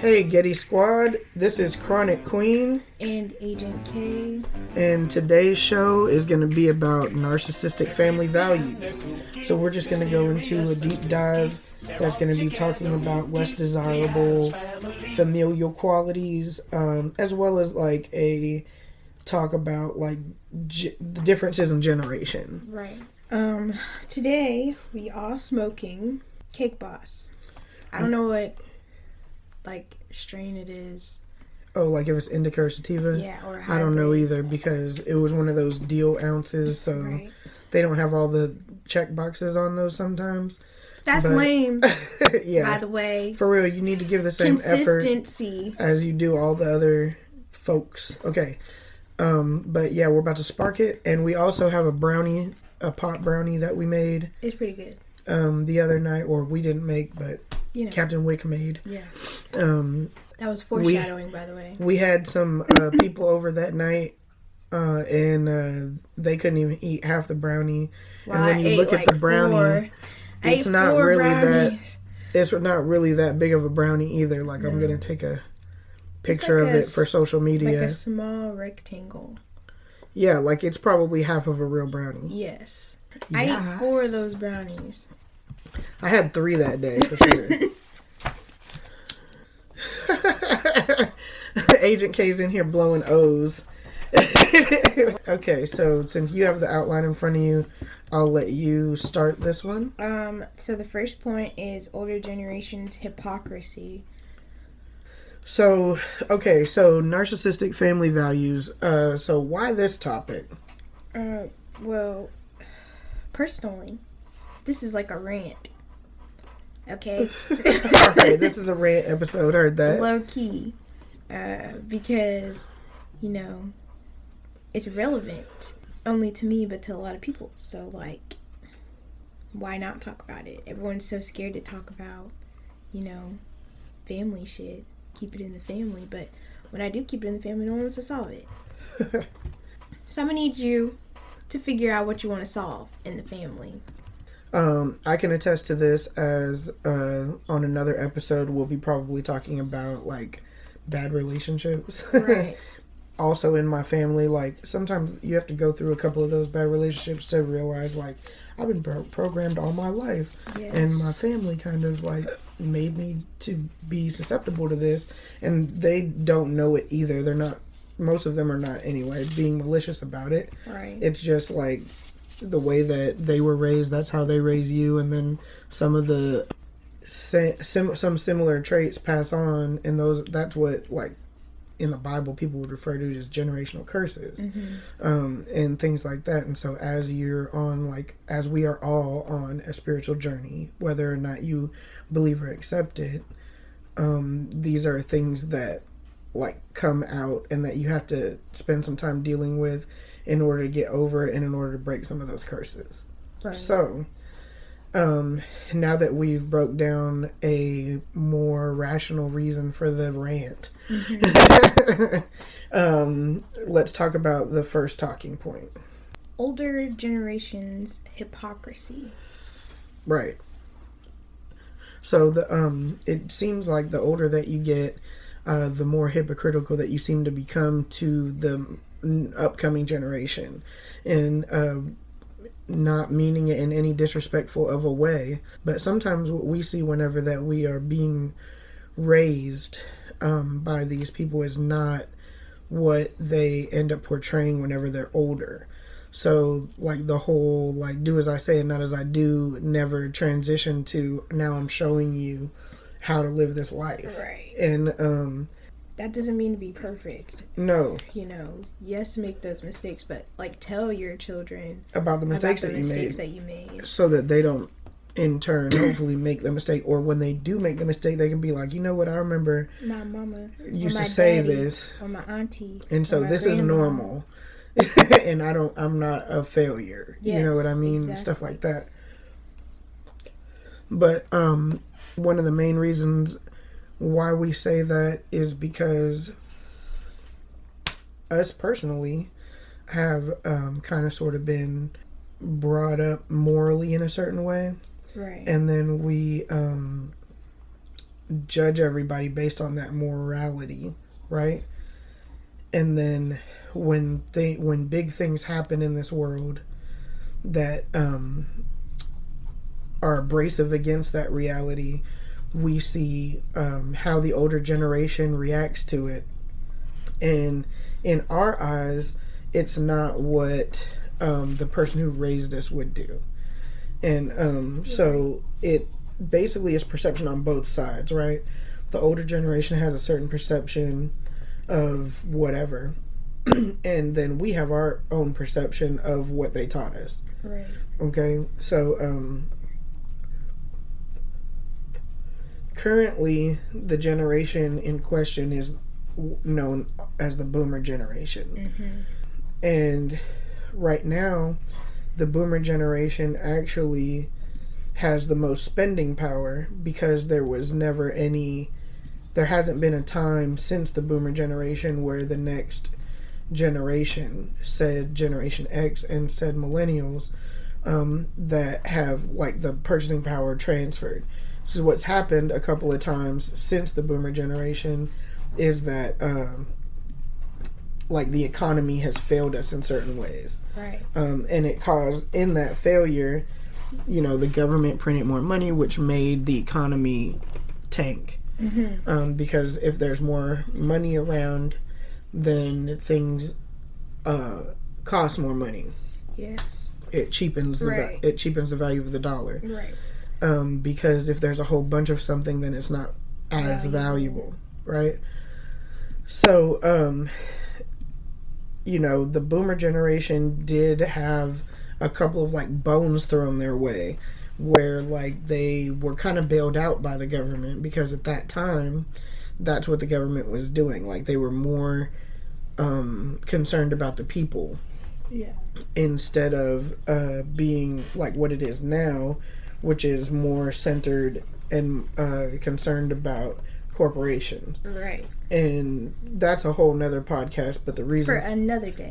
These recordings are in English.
Hey Getty Squad, this is Chronic Queen and Agent K, and today's show is going to be about narcissistic family values. So we're just going to go into a deep dive that's going to be talking about less desirable familial qualities, as well as like a talk about like the differences in generation. Right. Today we are smoking Cake Boss. I don't know what like strain it is. Oh, like if it's indica or sativa? Yeah, or hybrid. I don't know either because it was one of those deal ounces, so right. They don't have all the check boxes on those sometimes. That's lame. Yeah. By the way. For real, you need to give the same consistency effort as you do all the other folks. Okay. But yeah, we're about to spark it, and we also have a pot brownie that we made. It's pretty good. The other night, or we didn't make, but Captain Wick made. Yeah. That was foreshadowing, by the way. We had some people over that night, and they couldn't even eat half the brownie. Well, and when you look at the brownie, it's not really that. It's not really that big of a brownie either. Like, no. I'm gonna take a picture of it for social media. Like a small rectangle. Yeah, like it's probably half of a real brownie. Yes. I ate 4 of those brownies. I had 3 that day, for sure. Agent K's in here blowing O's. Okay, so since you have the outline in front of you, I'll let you start this one. So the first point is older generation's hypocrisy. So narcissistic family values. So why this topic? Well, personally, this is like a rant. Okay? Alright, this is a rant episode, heard that. Low key. Because, it's relevant. Only to me, but to a lot of people. So, like, why not talk about it? Everyone's so scared to talk about, family shit. Keep it in the family. But when I do keep it in the family, no one wants to solve it. So I'm going to need you to figure out what you want to solve in the family. I can attest to this as on another episode we'll be probably talking about like bad relationships. Right. Also in my family, like sometimes you have to go through a couple of those bad relationships to realize like I've been programmed all my life. Yes. And my family kind of like made me to be susceptible to this, and they don't know it either. They're not, most of them are not anyway, being malicious about it. Right. It's just like the way that they were raised, that's how they raise you, and then some of the some similar traits pass on, and that's what like in the Bible people would refer to as generational curses. Mm-hmm. And things like that. And so as you're on, like, as we are all on a spiritual journey, whether or not you believe or accept it, these are things that like come out and that you have to spend some time dealing with in order to get over it and in order to break some of those curses. Right. So now that we've broke down a more rational reason for the rant, mm-hmm. Let's talk about the first talking point. Older generation's hypocrisy. Right. So it seems like the older that you get, the more hypocritical that you seem to become to the upcoming generation, and not meaning it in any disrespectful of a way, but sometimes what we see whenever that we are being raised by these people is not what they end up portraying whenever they're older. So like the whole like do as I say and not as I do never transition to now I'm showing you how to live this life. Right. And that doesn't mean to be perfect. No. Yes, make those mistakes, but like tell your children about the mistakes that you made, so that they don't in turn hopefully make the mistake, or when they do make the mistake they can be like, you know what, I remember my mama used to say this, or my auntie, and so this grandma. Is normal. And I'm not a failure. Yes, you know what I mean? Exactly. Stuff like that. But one of the main reasons why we say that is because us personally have kind of sort of been brought up morally in a certain way. Right. And then we judge everybody based on that morality, right? And then when big things happen in this world that are abrasive against that reality, we see how the older generation reacts to it. And in our eyes, it's not what the person who raised us would do. And so it basically is perception on both sides, right? The older generation has a certain perception of whatever, and then we have our own perception of what they taught us. Right. Okay, so currently the generation in question is known as the boomer generation. Mm-hmm. And right now the boomer generation actually has the most spending power, because there hasn't been a time since the boomer generation where the next generation, said Generation X and said millennials, that have like the purchasing power transferred. This is what's happened a couple of times since the boomer generation, is that like the economy has failed us in certain ways. Right. And it caused, in that failure, the government printed more money, which made the economy tank. Mm-hmm. Because if there's more money around, then things cost more money. Yes. It cheapens the value of the dollar. Right. Because if there's a whole bunch of something, then it's not as valuable, right? So, the boomer generation did have a couple of like bones thrown their way, where like they were kind of bailed out by the government, because at that time that's what the government was doing. Like they were more concerned about the people, instead of being like what it is now, which is more centered and concerned about corporations. Right. And that's a whole nother podcast, but the reason...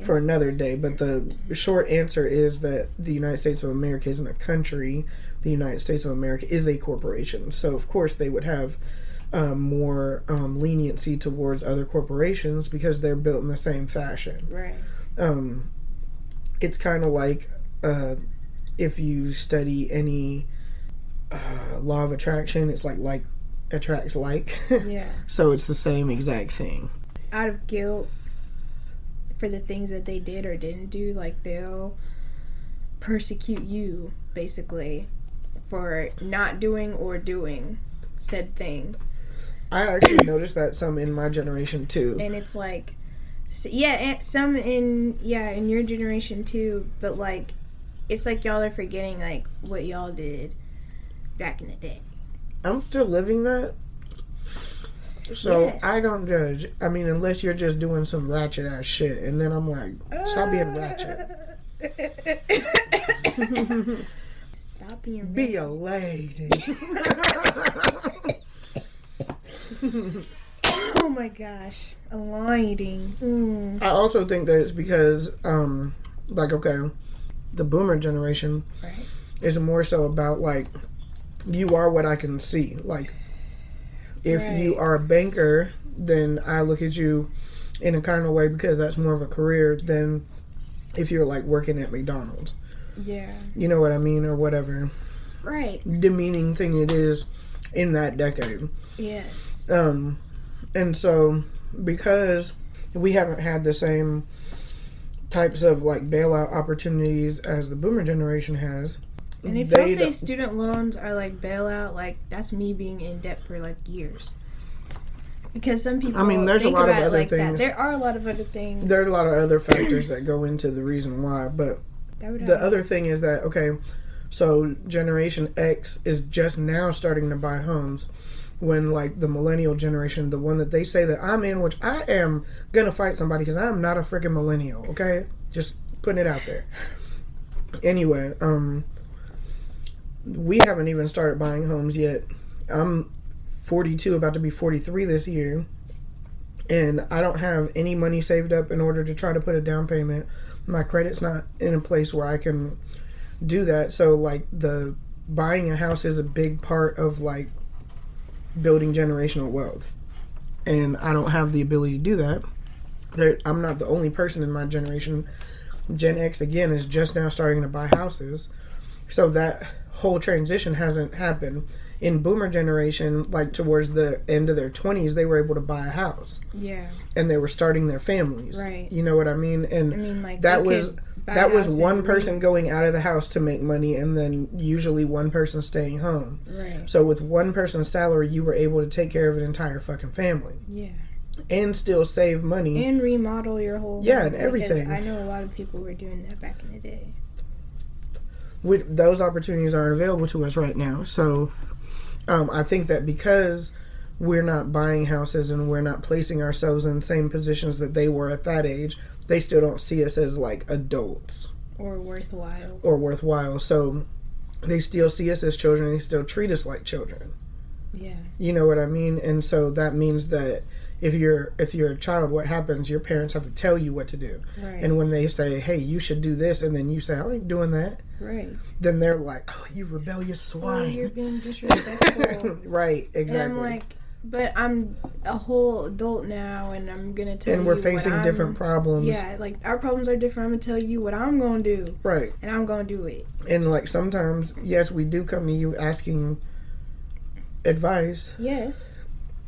For another day. But the short answer is that the United States of America isn't a country. The United States of America is a corporation. So, of course, they would have more leniency towards other corporations, because they're built in the same fashion. Right. It's kind of like if you study any law of attraction, it's like attracts like. Yeah. So it's the same exact thing. Out of guilt for the things that they did or didn't do, like they'll persecute you basically for not doing or doing said thing. I actually noticed that some in my generation too. And it's like, some in your generation too, but like it's like y'all are forgetting like what y'all did back in the day. I'm still living that. So yes. I don't judge. I mean, unless you're just doing some ratchet ass shit, and then I'm like, stop being ratchet. Stop being ratchet. Be a lady. Oh my gosh, a lady. I also think that it's because, the boomer generation is more so about like, you are what I can see. Like, if you are a banker, then I look at you in a kind of way, because that's more of a career than if you're like working at McDonald's. Yeah. You know what I mean, or whatever. Right. Demeaning thing it is in that decade. Yes. And so because we haven't had the same types of like bailout opportunities as the boomer generation has. And if y'all say student loans are like bailout, like that's me being in debt for like years. Because some people, there's think a lot of about other it like things. That. There are a lot of other things. There are a lot of other factors that go into the reason why, but the other thing is that, so Generation X is just now starting to buy homes, when like the millennial generation, the one that they say that I'm in, which I am gonna fight somebody because I'm not a freaking millennial, okay? Just putting it out there. Anyway, we haven't even started buying homes yet. I'm 42, about to be 43 this year, and I don't have any money saved up in order to try to put a down payment. My credit's not in a place where I can do that. So like the buying a house is a big part of like building generational wealth. And I don't have the ability to do that. I'm not the only person in my generation. Gen X, again, is just now starting to buy houses. So that whole transition hasn't happened. In boomer generation, like towards the end of their 20s, they were able to buy a house. Yeah. And they were starting their families. Right. You know what I mean? And I mean, like, that was one person going out of the house to make money, and then usually one person staying home. Right. So with one person's salary, you were able to take care of an entire fucking family. Yeah. And still save money. And remodel your whole home. And everything. Because I know a lot of people were doing that back in the day. Those opportunities aren't available to us right now. So I think that because we're not buying houses and we're not placing ourselves in the same positions that they were at that age, they still don't see us as like adults. Or worthwhile. So they still see us as children and they still treat us like children. Yeah. You know what I mean? And so that means that if you're a child, what happens? Your parents have to tell you what to do. Right. And when they say, hey, you should do this, and then you say, I ain't doing that. Right. Then they're like, oh, you rebellious swine. Oh, you're being disrespectful. Right, exactly. And I'm like, but I'm a whole adult now, and I'm going to tell you. And we're facing different problems. Yeah, like, our problems are different. I'm going to tell you what I'm going to do. Right. And I'm going to do it. And, like, sometimes, yes, we do come to you asking advice. Yes.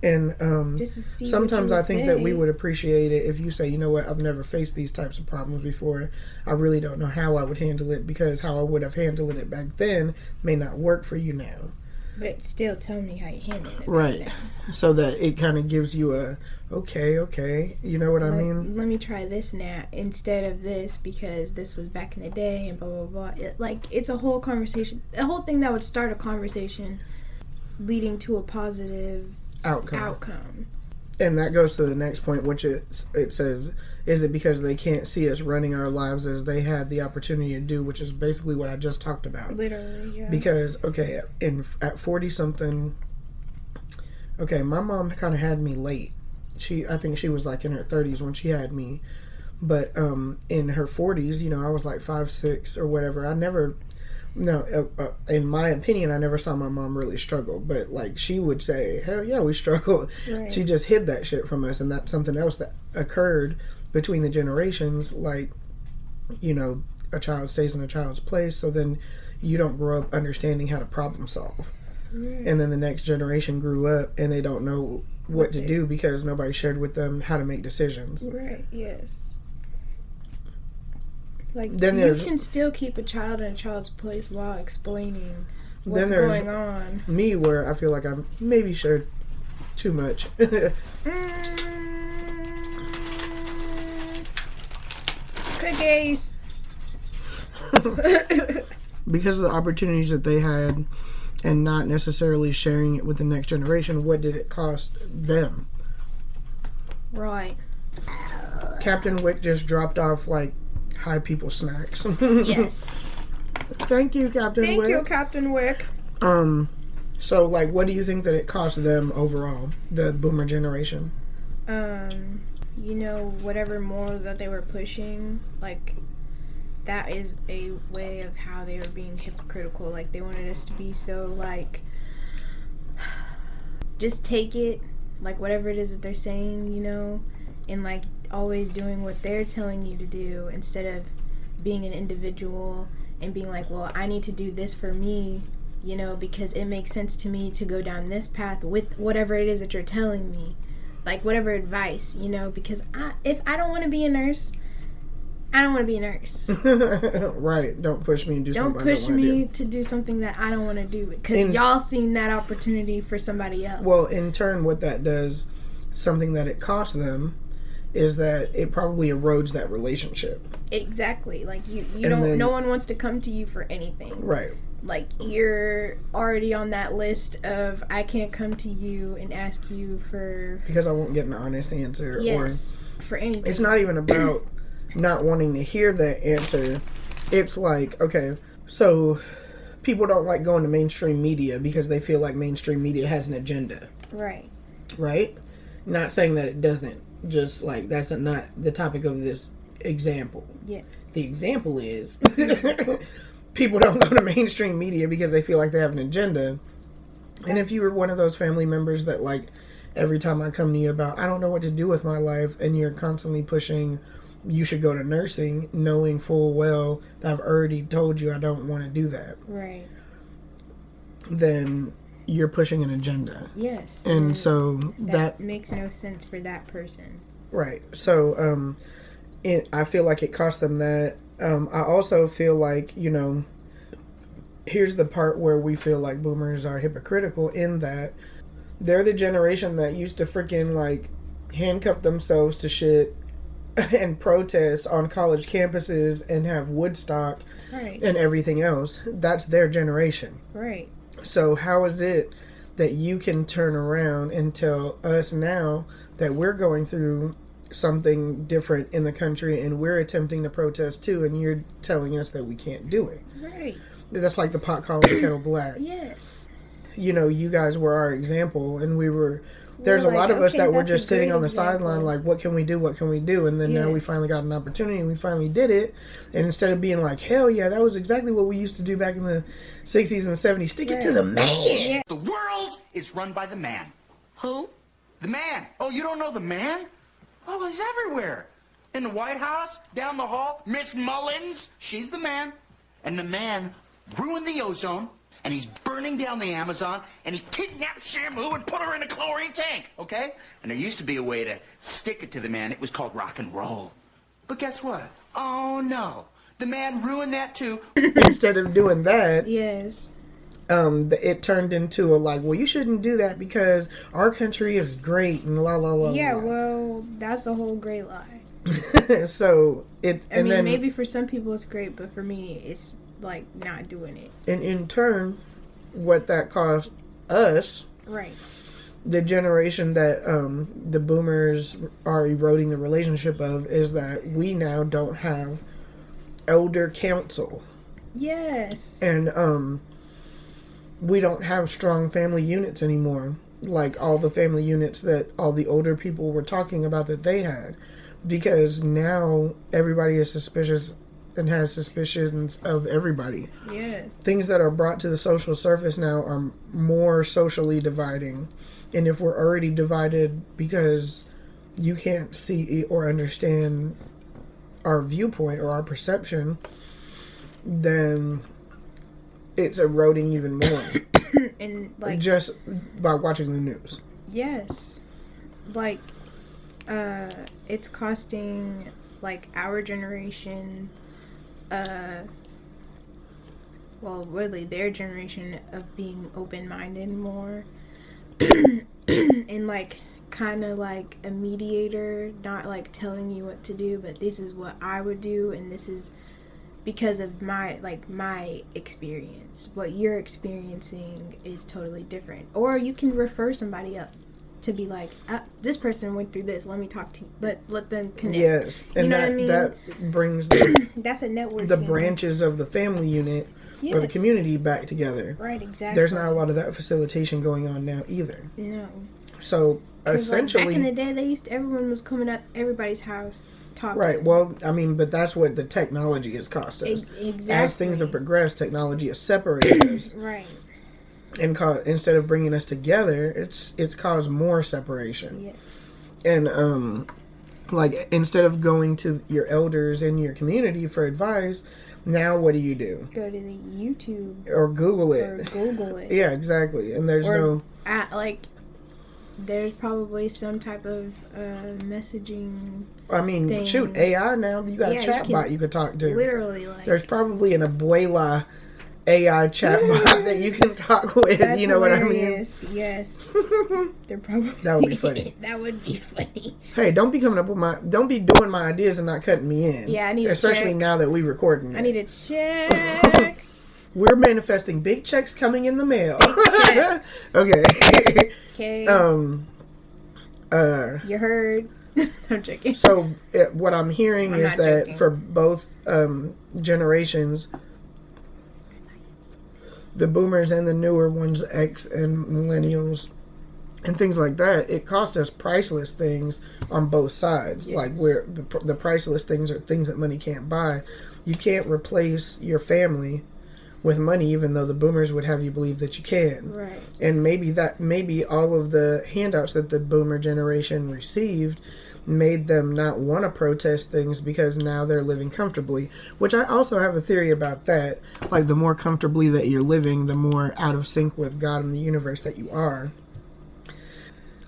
And just to see sometimes I think that we say. would appreciate it if you say, you know what, I've never faced these types of problems before. I really don't know how I would handle it, because how I would have handled it back then may not work for you now. But still tell me how you handle it. Right. So that it kind of gives you a, okay. You know what I mean? Let me try this now instead of this, because this was back in the day and blah, blah, blah. It's a whole conversation. A whole thing that would start a conversation leading to a positive outcome. And that goes to the next point, which it says, is it because they can't see us running our lives as they had the opportunity to do, which is basically what I just talked about. Literally, yeah. Because, okay, at 40-something, okay, my mom kind of had me late. I think she was like in her 30s when she had me. But in her 40s, you know, I was like 5, 6 or whatever. In my opinion, I never saw my mom really struggle, but like she would say, hell yeah, we struggled. Right. She just hid that shit from us, and that's something else that occurred between the generations. Like, you know, a child stays in a child's place, so then you don't grow up understanding how to problem solve. Right. And then the next generation grew up and they don't know what to do because nobody shared with them how to make decisions. Right, yes. Like, then you can still keep a child in a child's place while explaining what's going on. Me, where I feel like I maybe shared too much. Cookies! Because of the opportunities that they had and not necessarily sharing it with the next generation, what did it cost them? Right. Captain Wick just dropped off, like, high people snacks. Yes. Thank you, Captain Wick. Thank you, Captain Wick. So, like, what do you think that it cost them overall, the boomer generation? You know, whatever morals that they were pushing, like, that is a way of how they were being hypocritical. Like, they wanted us to be so, like, just take it, like, whatever it is that they're saying, you know, and, like, always doing what they're telling you to do instead of being an individual and being like, well, I need to do this for me, you know, because it makes sense to me to go down this path with whatever it is that you're telling me, like whatever advice, you know, because if I don't want to be a nurse, I don't want to be a nurse. Right. Don't push me to do something I don't want to do. Don't push me to do something that I don't want to do, because y'all seen that opportunity for somebody else. Well, in turn, what that does, something that it costs them, is that it probably erodes that relationship. Exactly. Like, you don't, no one wants to come to you for anything. Right. Like, you're already on that list of, I can't come to you and ask you for... Because I won't get an honest answer. Yes, or for anything. It's not even about not wanting to hear that answer. It's like, okay, so people don't like going to mainstream media because they feel like mainstream media has an agenda. Right. Right? Not saying that it doesn't. Just like, that's not the topic of this example. Yeah. The example is people don't go to mainstream media because they feel like they have an agenda. And if you were one of those family members that, like, every time I come to you about, I don't know what to do with my life, and you're constantly pushing, you should go to nursing, knowing full well that I've already told you I don't want to do that. Right. Then you're pushing an agenda. Yes. And so that makes no sense for that person. Right. So I feel like it cost them that. I also feel like, you know, here's the part where we feel like boomers are hypocritical in that they're the generation that used to freaking, like, handcuff themselves to shit and protest on college campuses and have Woodstock and everything else. That's their generation. Right. So how is it that you can turn around and tell us now that we're going through something different in the country and we're attempting to protest too, and you're telling us that we can't do it? Right. That's like the pot calling the kettle black. Yes. You know, you guys were our example, and there's a lot of us that were just sitting on the sideline like, what can we do? What can we do? And then now we finally got an opportunity and we finally did it. And instead of being like, hell yeah, that was exactly what we used to do back in the 60s and 70s. Stick it to the man. Yeah. The world is run by the man. Who? The man. Oh, you don't know the man? Oh, well, he's everywhere. In the White House, down the hall, Miss Mullins, she's the man. And the man ruined the ozone, and he's burning down the Amazon, and he kidnapped Shamu and put her in a chlorine tank, okay? And there used to be a way to stick it to the man. It was called rock and roll. But guess what? Oh, no. The man ruined that, too. Instead of doing that, yes, it turned into a like, well, you shouldn't do that because our country is great and la la la. Yeah, la. well, that's a whole great lie. So I mean, maybe for some people it's great, but for me, it's like not doing it. And in turn, what that cost us, right? The generation that the boomers are eroding the relationship of, is that we now don't have elder counsel. Yes. And we don't have strong family units anymore, like all the family units that all the older people were talking about that they had, because now everybody is suspicious and has suspicions of everybody. Yeah. Things that are brought to the social surface now are more socially dividing. And if we're already divided because you can't see or understand our viewpoint or our perception, then it's eroding even more. And like, just by watching the news. Yes. Like, it's costing like our generation, well, really their generation, of being open-minded more. And like kind of like a mediator, not like telling you what to do, but this is what I would do, and this is because of my experience. What you're experiencing is totally different. Or you can refer somebody up to be like, this person went through this, let me talk to you, let them connect. Yes, and you know what I mean? that brings that's a network. the branches of the family unit or the community back together. Right, exactly. There's not a lot of that facilitation going on now either. No. So essentially, like back in the day, everyone was coming up everybody's house talking. Right. Well, I mean, but that's what the technology has cost us. Exactly. As things have progressed, technology has separated us. Right. And instead of bringing us together, it's caused more separation. Yes. And like, instead of going to your elders in your community for advice, now what do? Go to the YouTube or Google it. Or Google it. Yeah, exactly. And there's there's probably some type of messaging. I mean, thing. shoot, AI now, you got a chatbot you could talk to. Literally, like, there's probably an abuela AI chatbot that you can talk with. That's you know hilarious. What I mean? Yes. They're probably that would be funny. That would be funny. Hey, don't be doing my ideas and not cutting me in. Yeah, I need especially to check. Now that we recording. I need to check. We're manifesting big checks coming in the mail. Big checks. Okay. Okay. You heard. I'm joking. So what I'm hearing is that joking. For both generations, the boomers and the newer ones, X and millennials, and things like that, it costs us priceless things on both sides. Yes. Like, where the priceless things are things that money can't buy. You can't replace your family with money, even though the boomers would have you believe that you can. Right. And maybe all of the handouts that the boomer generation received made them not want to protest things because now they're living comfortably, which I also have a theory about that. Like, the more comfortably that you're living, the more out of sync with God and the universe that you are.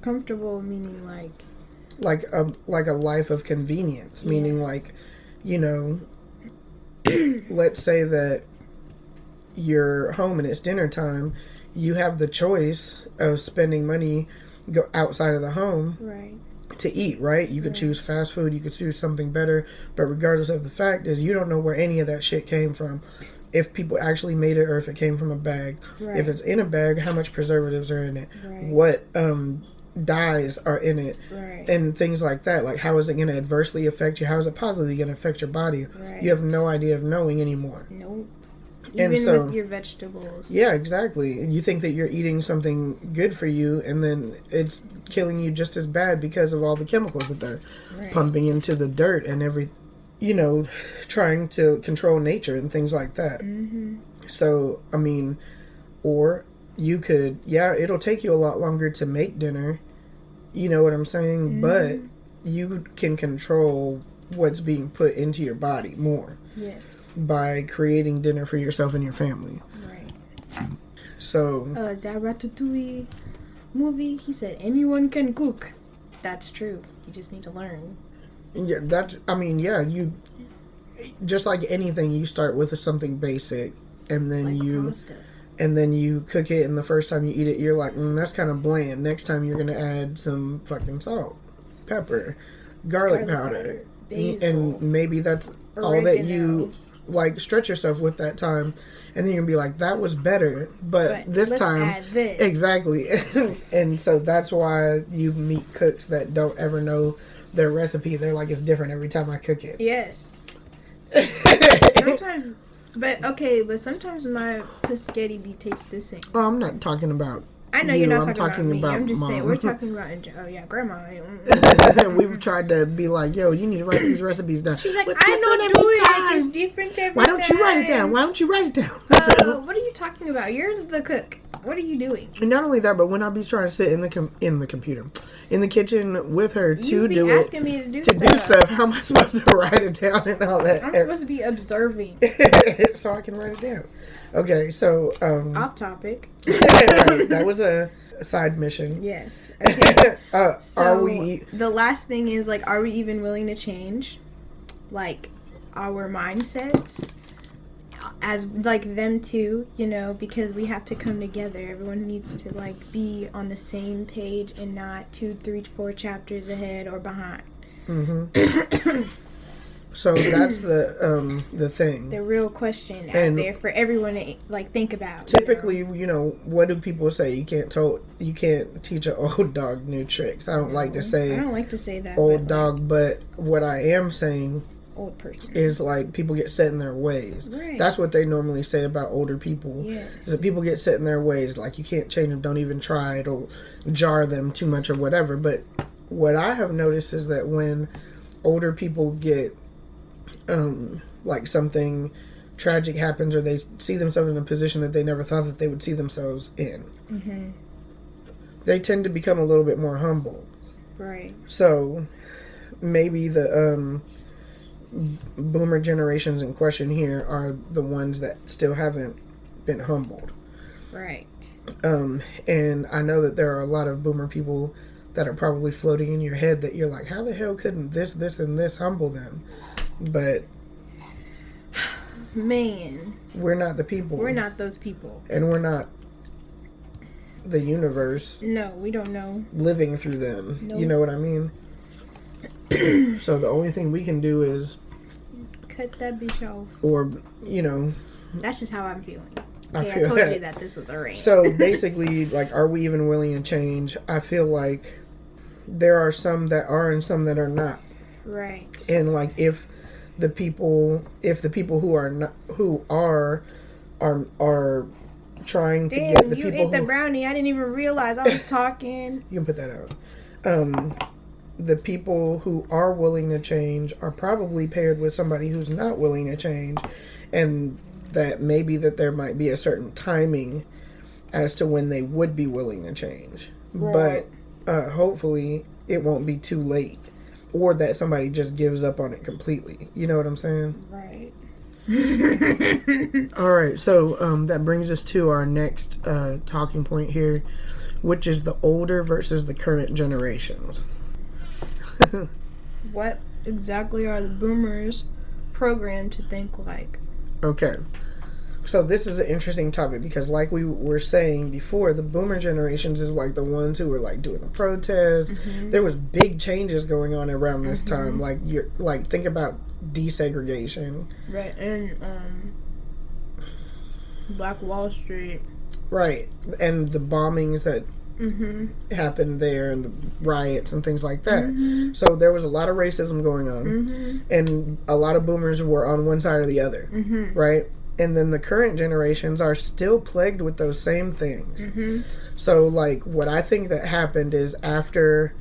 Comfortable meaning like a life of convenience, meaning Yes. like, you know, let's say that you're home and it's dinner time, you have the choice of spending money go outside of the home right. to eat, right? You could choose fast food, you could choose something better, but regardless of the fact is you don't know where any of that shit came from. If people actually made it or if it came from a bag. Right. If it's in a bag, how much preservatives are in it? Right. What dyes are in it? Right. And things like that. Like, how is it going to adversely affect you? How is it positively going to affect your body? Right. You have no idea of knowing anymore. Nope. And Even so, with your vegetables. yeah, exactly. And you think that you're eating something good for you, and then it's killing you just as bad because of all the chemicals that they're Right. pumping into the dirt and trying to control nature and things like that. Mm-hmm. So, I mean, or you could, it'll take you a lot longer to make dinner. You know what I'm saying? Mm-hmm. But you can control what's being put into your body more. Yes. By creating dinner for yourself and your family. Right. So That Ratatouille movie, he said anyone can cook. That's true. You just need to learn. yeah, you just like anything, you start with something basic, and then Pasta. and then you cook it, and the first time you eat it, you're like, that's kind of bland. Next time, you're gonna add some fucking salt, pepper, garlic powder, basil, and maybe that's all that you like. Stretch yourself with that time, and then you'll be like, that was better, but this let's time, add this. exactly. And so that's why you meet cooks that don't ever know their recipe. They're like, it's different every time I cook it. Yes. Sometimes, but sometimes my pescetti be taste the same. Oh, I'm not talking about. I know you. you're not I'm talking about me. I'm just Mom. saying we're talking about. Oh yeah, grandma. We've tried to be like, yo, you need to write these recipes down. She's like, It's I different know every do it. time. It's different every time. Why don't you write it down? Why don't you write it down? What are you talking about? You're the cook. What are you doing? And not only that, but when I be trying to sit in the computer, in the kitchen with her to You be do asking it, me to do stuff, how am I supposed to write it down and all that? I'm supposed to be observing. So I can write it down. Okay, so Off topic. right, that was a side mission. Yes. Okay. So Are we? the last thing is like, are we even willing to change, like, our mindsets, as like them too? You know, because we have to come together. Everyone needs to like be on the same page and not 2, 3, 4 chapters ahead or behind. Mm-hmm. So that's the thing. The real question out And there for everyone to like think about. Typically, what do people say? You can't teach an old dog new tricks. I don't like to say I don't like to say that. old dog, but what I am saying old person is like people get set in their ways. Right. That's what they normally say about older people. Yes. Is that people get set in their ways. Like, you can't change them. Don't even try. It'll jar them too much or whatever. But what I have noticed is that when older people get like something tragic happens, or they see themselves in a position that they never thought that they would see themselves in, Mm-hmm. they tend to become a little bit more humble. Right. So maybe the boomer generations in question here are the ones that still haven't been humbled. Right. And I know that there are a lot of boomer people that are probably floating in your head that you're like, how the hell couldn't this, and this humble them? But man, we're not the people. we're not those people. And we're not the universe No, we don't know. living through them. Nope. You know what I mean? So the only thing we can do is, Cut that bitch off. or, That's just how I'm feeling. I Okay, I feel told that. you that this was a rain. So basically, like, are we even willing to change? I feel like there are some that are and some that are not. Right. And like, if the people who are not, who are trying to get Damn, the you people ate the who, brownie. I didn't even realize I was talking. you can put that out. The people who are willing to change are probably paired with somebody who's not willing to change, and that maybe that there might be a certain timing as to when they would be willing to change. Right. But hopefully it won't be too late, or that somebody just gives up on it completely. You know what I'm saying? Right. All right, so that brings us to our next talking point here, which is the older versus the current generations. What exactly are the boomers programmed to think like? Okay. So this is an interesting topic because, like we were saying before, the boomer generations is like the ones who were like doing the protests. Mm-hmm. There was big changes going on around this time. Like think about desegregation. Right, and Black Wall Street. Right, and the bombings that happened there, and the riots and things like that. So there was a lot of racism going on, and a lot of boomers were on one side or the other. Right. And then the current generations are still plagued with those same things. So, like, what I think that happened is after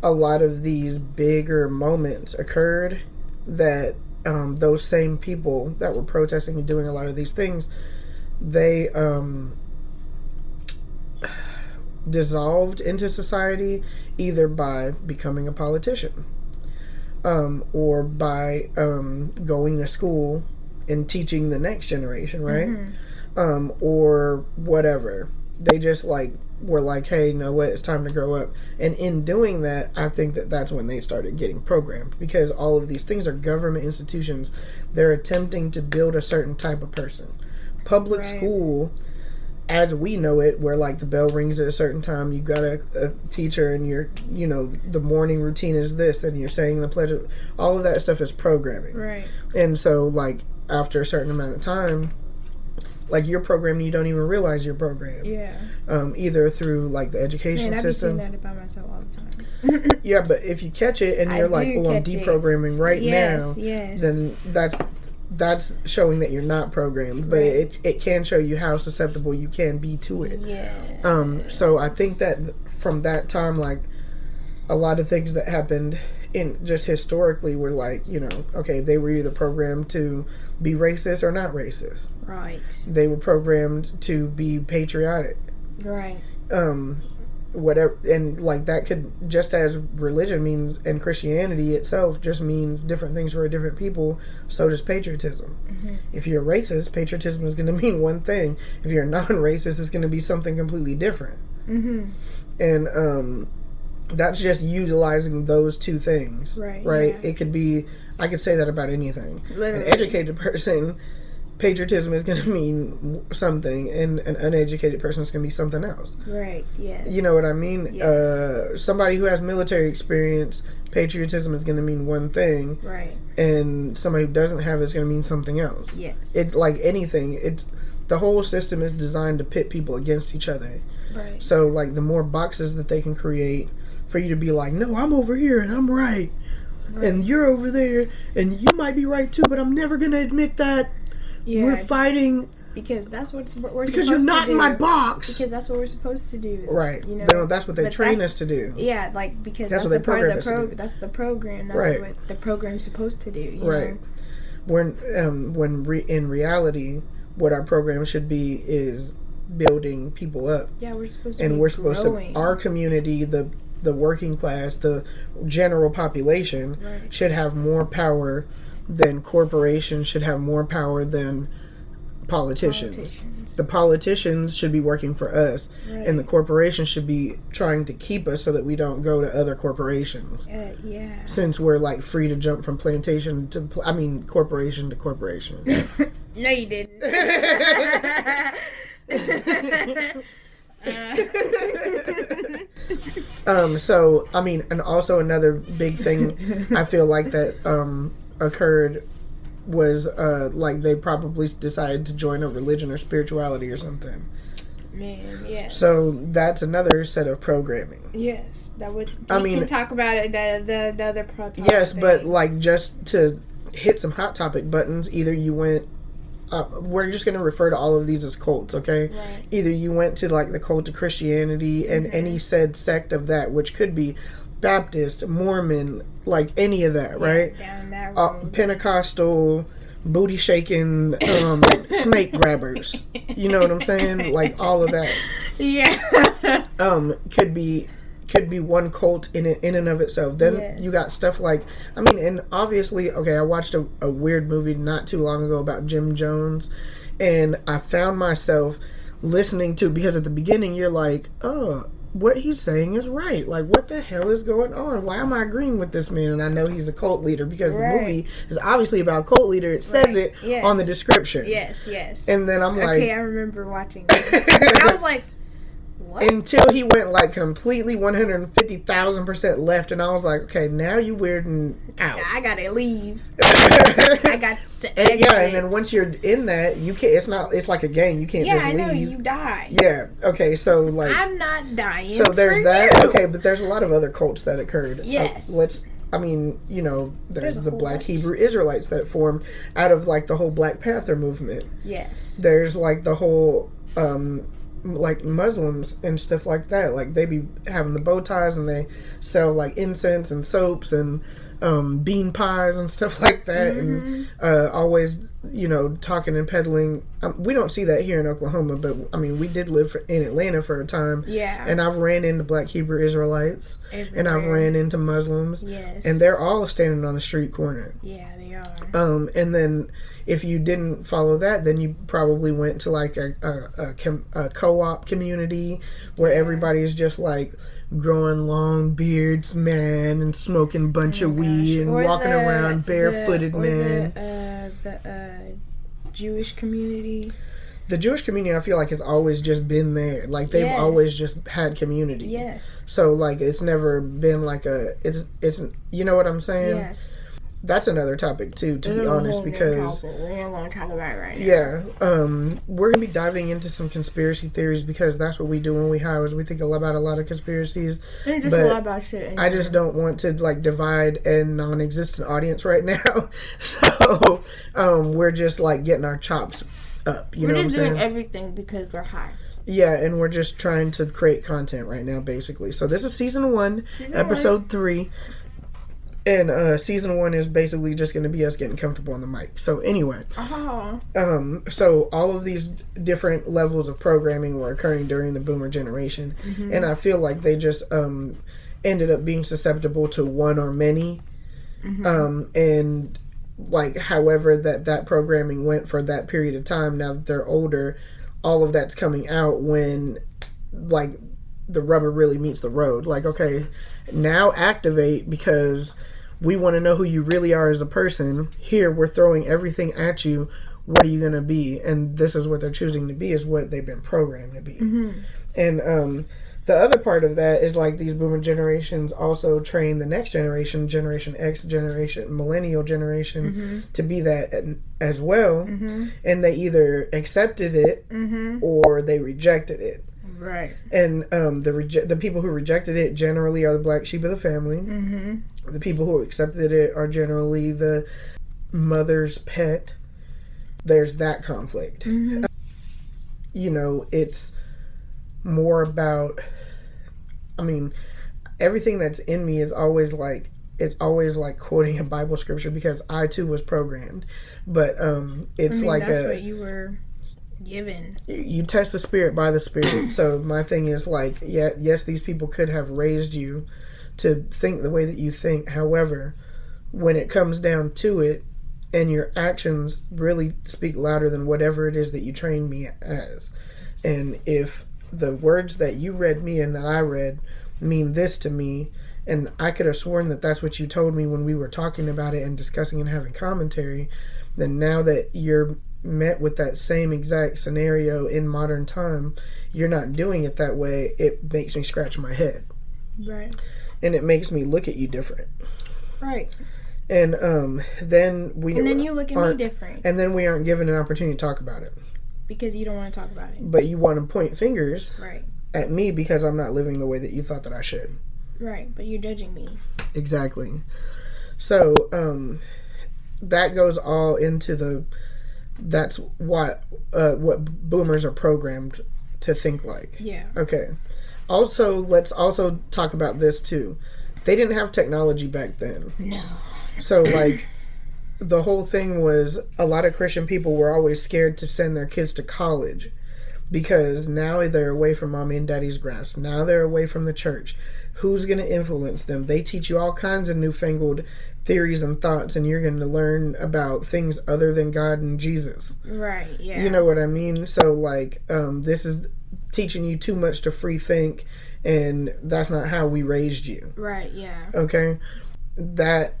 a lot of these bigger moments occurred, that those same people that were protesting and doing a lot of these things, they dissolved into society either by becoming a politician or by going to school and teaching the next generation, right? Or whatever. They just were like, hey, you know what, it's time to grow up. And in doing that, I think that that's when they started getting programmed, because all of these things are government institutions. They're attempting to build a certain type of person. Public school, as we know it, where like the bell rings at a certain time, you got a teacher, and you're, you know, the morning routine is this, and you're saying the pledge. All of that stuff is programming, right? And so, like, after a certain amount of time, like, you're programmed, you don't even realize you're programmed. Yeah. Either through like the education system. I've been saying that about myself all the time. Yeah, but if you catch it and you're like, oh, I'm deprogramming right now, then that's showing that you're not programmed, but it can show you how susceptible you can be to it. Yeah. So I think that from that time, like, a lot of things that happened in just historically were like, you know, okay, they were either programmed to be racist or not racist. Right. They were programmed to be patriotic. Right. Whatever, and like that could, just as religion means, and Christianity itself just means different things for different people, so does patriotism. If you're a racist, patriotism is going to mean one thing. If you're a non-racist, it's going to be something completely different. And that's just utilizing those two things, right? Yeah. It could be, I could say that about anything. Literally. An educated person, patriotism is going to mean something, and an uneducated person is going to be something else. Right, yes. You know what I mean? Yes. Somebody who has military experience, patriotism is going to mean one thing. Right. And somebody who doesn't have it is going to mean something else. Yes. It's like anything. The whole system is designed to pit people against each other. Right. So, like, the more boxes that they can create for you to be like, no, I'm over here and I'm right. And you're over there and you might be right too, but I'm never going to admit that. Yeah, we're fighting because that's what we're supposed to do. Because you're not in my box. Because that's what we're supposed to do. Right. You know, that's what they train us to do. Yeah, like, because that's a part of the that's the program. That's what the program's supposed to do. You know? When in reality, what our program should be is building people up. Yeah, we're supposed to. And we're supposed to. Our community, the working class, the general population, should have more power than corporations, should have more power than politicians. The politicians should be working for us, and the corporations should be trying to keep us so that we don't go to other corporations. Since we're like free to jump from plantation to, corporation to corporation. No, you didn't. So, and also another big thing I feel like that occurred was like they probably decided to join a religion or spirituality or something. Man, yes. So that's another set of programming. Yes, that would. We can talk about it another topic. Yes, but like, just to hit some hot topic buttons, either you went. We're just going to refer to all of these as cults, okay? Right. Either you went to like the cult of Christianity and any said sect of that, which could be Baptist, Mormon, like any of that, right? Down that road. Pentecostal, booty shaking, snake grabbers. You know what I'm saying? Like all of that. Yeah. Could be one cult in and of itself. Then Yes. you got stuff like, I mean, and obviously, okay, I watched a weird movie not too long ago about Jim Jones, and I found myself listening to, because at the beginning you're like, oh, what he's saying is right. Like, what the hell is going on? Why am I agreeing with this man? And I know he's a cult leader because the movie is obviously about a cult leader. It says it on the description. Yes, yes. And then I'm like... Okay, I remember watching this. And I was like, what? Until he went like completely 150,000% left, and I was like, okay, now you weirding out. I gotta leave. I got to exit. Yeah, and then once you're in that, you can't. It's not. It's like a game. You can't just leave. Yeah, I know, you die. Yeah. Okay. So like, I'm not dying. So there's that. You. Okay, but there's a lot of other cults that occurred. Yes. I mean, you know, there's the Black Hebrew Israelites that formed out of like the whole Black Panther movement. Yes. There's like the whole like Muslims and stuff like that. Like they be having the bow ties and they sell like incense and soaps and bean pies and stuff like that. And always, you know, talking and peddling. We don't see that here in Oklahoma, but I mean, we did live in Atlanta for a time. Yeah. And I've ran into Black Hebrew Israelites. Everywhere. And I've ran into Muslims. Yes. And they're all standing on the street corner. Yeah, they are. And then if you didn't follow that, then you probably went to like a co-op community where everybody's just like growing long beards, man, and smoking a bunch of weed and walking around barefooted, man. The Jewish community. The Jewish community, I feel like, has always just been there. Like they've always just had community. Yes. So like it's never been like it's you know what I'm saying? Yes. That's another topic too, to be honest, because we don't want to talk about it right now. Yeah, we're gonna be diving into some conspiracy theories because that's what we do when we hire. Is we think about a lot of conspiracies, and just a lot about shit. I just don't want to like divide a non-existent audience right now. So we're just like getting our chops up. You know what I'm saying? We're just doing everything because we're high. Yeah, and we're just trying to create content right now, basically. So this is season 1, episode 3. And season 1 is basically just going to be us getting comfortable on the mic. So anyway, so all of these different levels of programming were occurring during the Boomer generation, and I feel like they just ended up being susceptible to one or many, and like however that programming went for that period of time. Now that they're older, all of that's coming out when like the rubber really meets the road. Like, okay, now activate because we want to know who you really are as a person. Here, we're throwing everything at you. What are you going to be? And this is what they're choosing to be, is what they've been programmed to be. And the other part of that is like these boomer generations also train the next generation, Generation X, millennial generation, to be that as well. And they either accepted it or they rejected it. Right. And the people who rejected it generally are the black sheep of the family. The people who accepted it are generally the mother's pet. There's that conflict. You know, it's more about, I mean, everything that's in me is always like, it's always like quoting a Bible scripture because I too was programmed. But it's like that's what you were given. You test the spirit by the spirit. So my thing is like, yes, these people could have raised you to think the way that you think. However, when it comes down to it, and your actions really speak louder than whatever it is that you trained me as. And if the words that you read me and that I read mean this to me, and I could have sworn that that's what you told me when we were talking about it and discussing and having commentary, then now that you're met with that same exact scenario in modern time, you're not doing it that way. It makes me scratch my head. Right. And it makes me look at you different. Right. And then you look at me different. And then we aren't given an opportunity to talk about it. Because you don't want to talk about it. But you want to point fingers right. at me because I'm not living the way that you thought that I should. Right, but you're judging me. Exactly. So that goes all into that's what boomers are programmed to think like. Yeah. Okay. Also, let's also talk about this too. They didn't have technology back then. No. So like the whole thing was a lot of Christian people were always scared to send their kids to college because now they're away from mommy and daddy's grasp. Now they're away from the church. Who's going to influence them? They teach you all kinds of newfangled theories and thoughts, and you're going to learn about things other than God and Jesus. Right, yeah. You know what I mean? So, like, this is teaching you too much to free think, and that's not how we raised you. Right, yeah. Okay? That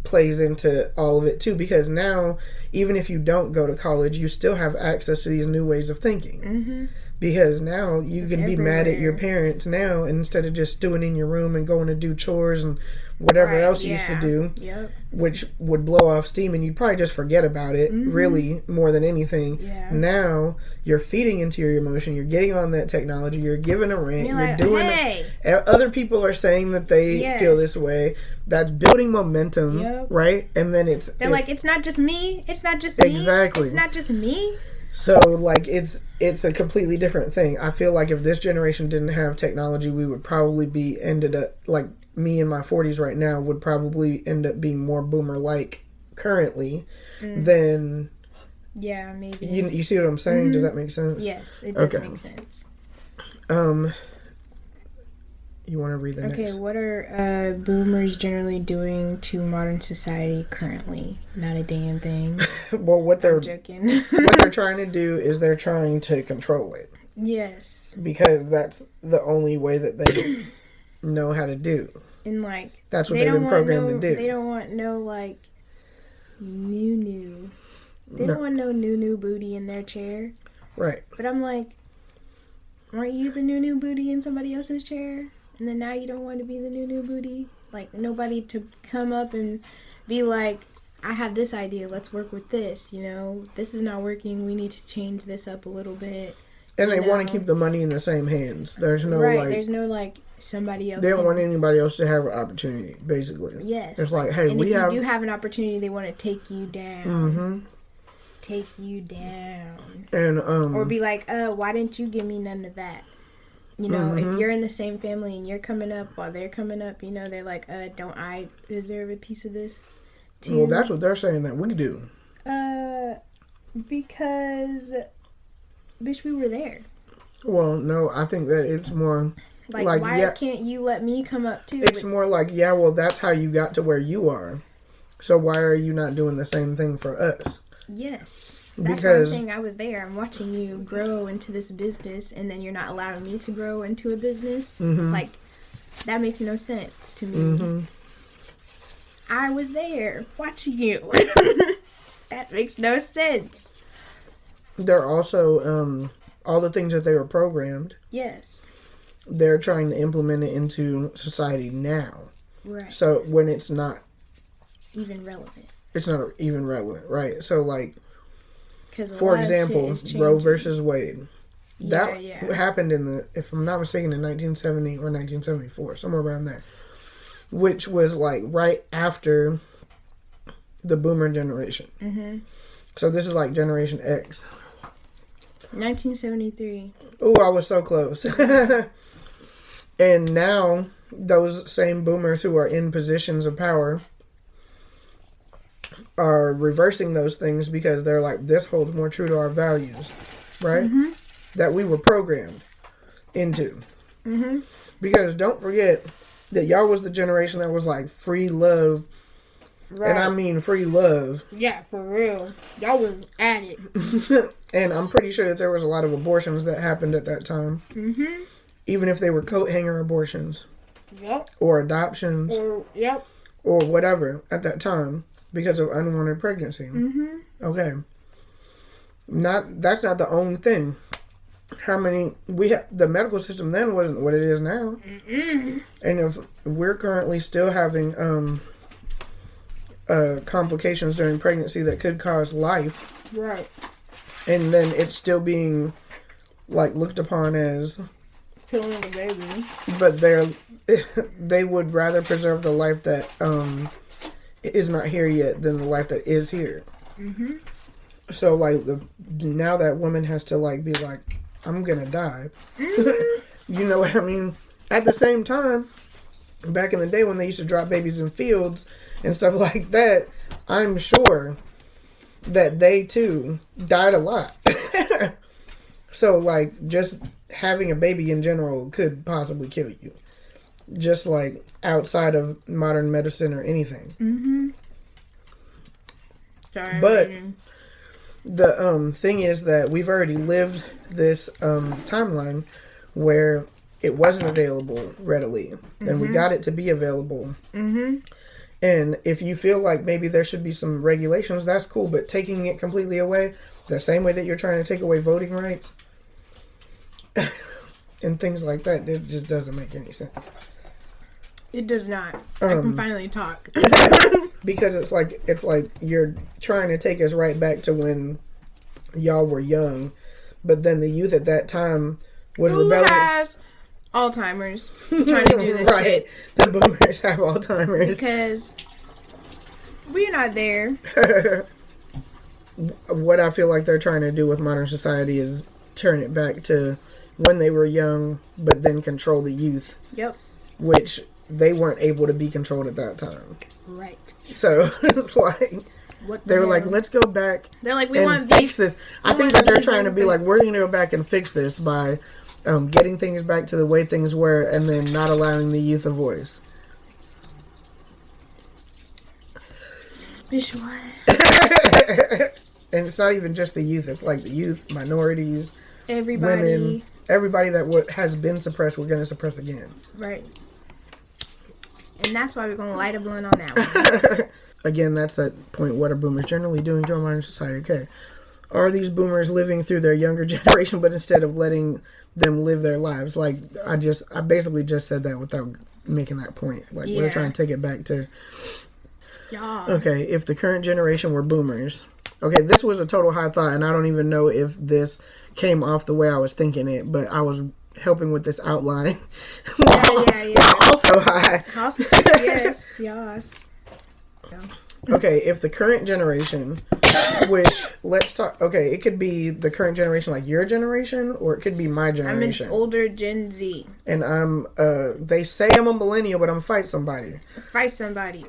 plays into all of it, too, because now, even if you don't go to college, you still have access to these new ways of thinking. Mm-hmm. Because now you can be mad at your everywhere. parents now, and instead of just stewing in your room and going to do chores and whatever Right, else you used to yeah. do, Yep. which would blow off steam, and you'd probably just forget about it, really, more than anything. Yeah. Now, you're feeding into your emotion, you're getting on that technology, you're giving a rant, You're you're like, doing hey. Other people are saying that they Yes. feel this way. That's building momentum, Yep. right? And then They're like, it's not just me. It's not just me. Exactly. It's not just me. so, like, it's a completely different thing. I feel like if this generation didn't have technology, we would probably be ended up, like, me in my 40s right now would probably end up being more boomer-like currently than... Yeah, maybe. You see what I'm saying? Does that make sense? Yes, it does Okay. make sense. You want to read the Okay, next? what are boomers generally doing to modern society currently? Not a damn thing. Well, what they're Joking. trying to do is they're trying to control it Yes. because that's the only way that they know how to do. And like That's what they they've don't been want programmed to do. They don't want no like new. They No. don't want no new booty in their chair. Right. But I'm like, aren't you the new booty in somebody else's chair? And then now you don't want to be the new booty? Like, nobody to come up and be like, I have this idea, let's work with this, you know? This is not working, we need to change this up a little bit. And they You want know? to keep the money in the same hands. There's no, Right, like... there's no, like, somebody else. They don't can- want anybody else to have an opportunity, basically. Yes. It's like, hey, and we if have... you do have an opportunity, they want to take you down. Mm-hmm. Take you down. And, Or be like, why didn't you give me none of that? You know, if you're in the same family and you're coming up while they're coming up, you know, they're like, don't I deserve a piece of this too? Well, that's what they're saying that we do. Because, bitch, we were there. Well, no, I think that it's more... Like why can't you let me come up too? It's more like, yeah, well, that's how you got to where you are. So why are you not doing the same thing for us? Yes. That's what I'm Because- saying. I was there. I'm watching you grow into this business, and then you're not allowing me to grow into a business. Like, that makes no sense to me. I was there watching you. That makes no sense. They're also, all the things that they were programmed, Yes. they're trying to implement it into society now. Right. So when it's not Even even relevant, right? So, like, because for example, Roe versus Wade. That Yeah. happened if I'm not mistaken, in 1970 or 1974, somewhere around there. Which was, like, right after the boomer generation. Mm-hmm. So this is, like, Generation X. 1973. Oh, I was so close. And now, those same boomers who are in positions of power are reversing those things because they're like, this holds more true to our values, right? That we were programmed into. Because don't forget that y'all was the generation that was like free love. Right. And I mean free love. Yeah, for real. Y'all was at it. And I'm pretty sure that there was a lot of abortions that happened at that time. Even if they were coat hanger abortions. Yep. Or adoptions. Yep. Or whatever at that time. Because of unwanted pregnancy. Okay. That's not the only thing. How many the medical system then wasn't what it is now. And if we're currently still having complications during pregnancy that could cause life, Right. and then it's still being like looked upon as, Killing the baby. but they would rather preserve the life that is not here yet than the life that is here. So like now that woman has to like be like, I'm gonna die. You know what I mean? At the same time, back in the day when they used to drop babies in fields and stuff like that, I'm sure that they too died a lot. So like just having a baby in general could possibly kill you. Just like outside of modern medicine or anything. Mm-hmm. Sorry, but the thing is that we've already lived this timeline where it wasn't available readily, and we got it to be available. Mm-hmm. And if you feel like maybe there should be some regulations, that's cool. But taking it completely away, the same way that you're trying to take away voting rights and things like that, it just doesn't make any sense. It does not. I can finally talk. Because it's like you're trying to take us right back to when y'all were young, but then the youth at that time was rebelling. Has Alzheimer's trying to do this right. shit. The boomers have Alzheimer's. Because we're not there. What I feel like they're trying to do with modern society is turn it back to when they were young, but then control the youth. Yep. Which they weren't able to be controlled at that time. Right. So it's like they were like, let's go back. They're like, we and want fix this. I think that they're trying to be like, we're going to go back and fix this by getting things back to the way things were, and then not allowing the youth a voice. And it's not even just the youth. It's like the youth, minorities, women, everybody that has been suppressed, we're going to suppress again. Right. And that's why we're going to light a blunt on that one. Again, that's that point. What are boomers generally doing to our modern society? Okay. Are these boomers living through their younger generation, but instead of letting them live their lives? Like, I basically just said that without making that point. Like, we're trying to take it back to... Yeah. Okay, if the current generation were boomers... Okay, this was a total high thought, and I don't even know if this came off the way I was thinking it, but I was helping with this outline. Yeah. Also high. Also, yes. Yeah. Okay, if the current generation, which, let's talk, okay, it could be the current generation, like your generation, or it could be my generation. I'm an older Gen Z. And they say I'm a millennial, but I'm fight somebody. Fight somebody.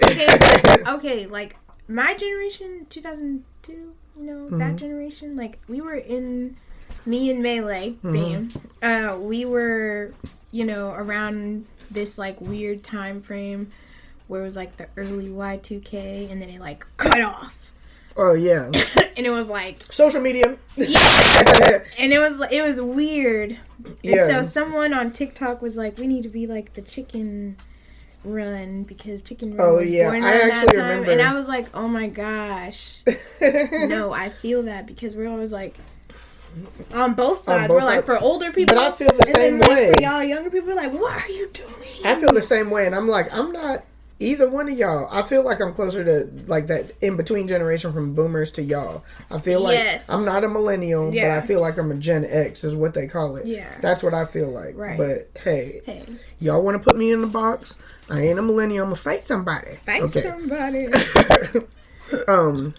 Okay, like, my generation, 2002, that generation, like, we were in, me and Melee, bam, we were, around this, like, weird time frame where it was, like, the early Y2K, and then it, like, cut off. Oh, yeah. And it was, like... social media. Yes! And it was weird. And so someone on TikTok was like, we need to be, like, the chicken... Run, because Chicken Run was born around that time, remember. And I was like, oh my gosh. No, I feel that, because we're always like on both sides. We're like, for older people, but I feel the same way. For y'all younger people, we're like, what are you doing? I feel the same way, and I'm like, I'm not either one of y'all. I feel like I'm closer to like that in between generation from boomers to y'all. I feel like I'm not a millennial, but I feel like I'm a Gen X is what they call it. Yeah, that's what I feel like. Right. But hey, y'all want to put me in the box? I ain't a millennial. I'm gonna fight somebody. Somebody.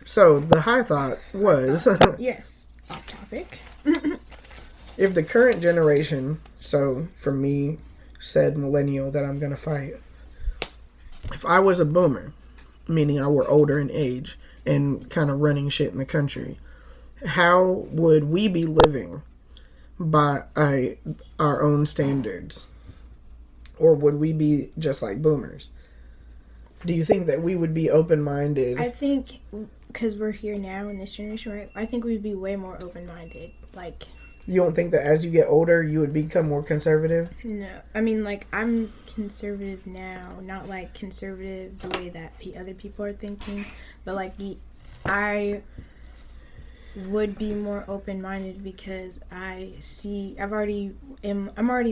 So the high thought was yes, off topic. If the current generation, so for me, said millennial that I'm gonna fight. If I was a boomer, meaning I were older in age and kind of running shit in the country, how would we be living by our own standards? Or would we be just like boomers? Do you think that we would be open-minded? I think, because we're here now in this generation, right? I think we'd be way more open-minded. Like... You don't think that as you get older, you would become more conservative? No. I mean, like, I'm conservative now. Not, like, conservative the way that other people are thinking. But, like, I would be more open-minded because I'm already,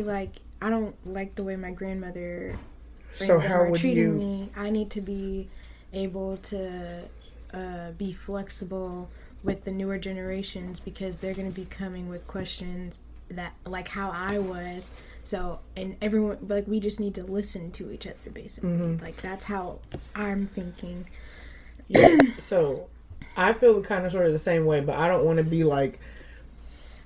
like, I don't like the way my grandmother treating me. I need to be able to be flexible with the newer generations, because they're going to be coming with questions that, like, how I was. So, and everyone, like, we just need to listen to each other, basically. Mm-hmm. Like, that's how I'm thinking. Yes. So, I feel kind of sort of the same way, but I don't want to be like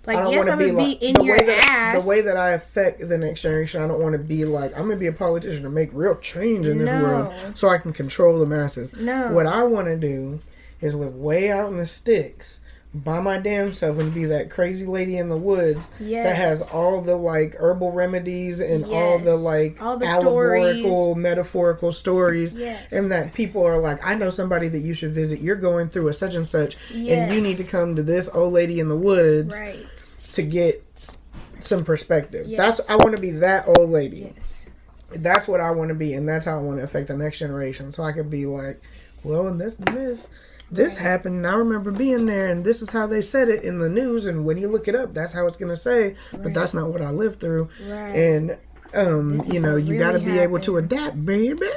Like, I don't yes, want I'm to gonna be be like in your ass. the way that I affect the next generation. I don't want to be like, I'm gonna be a politician to make real change in this world so I can control the masses. No. What I want to do is live way out in the sticks by my damn self and be that crazy lady in the woods that has all the like herbal remedies and all the like all the allegorical, stories. metaphorical stories. Yes. And that people are like, I know somebody that you should visit. You're going through a such and such, and you need to come to this old lady in the woods to get some perspective. I want to be that old lady. Yes. That's what I want to be, and that's how I want to affect the next generation. So I could be like, well, and this happened, and I remember being there, and this is how they said it in the news, and when you look it up, that's how it's going to say, but that's not what I lived through. Right. And, you know, you got to be able to adapt, baby.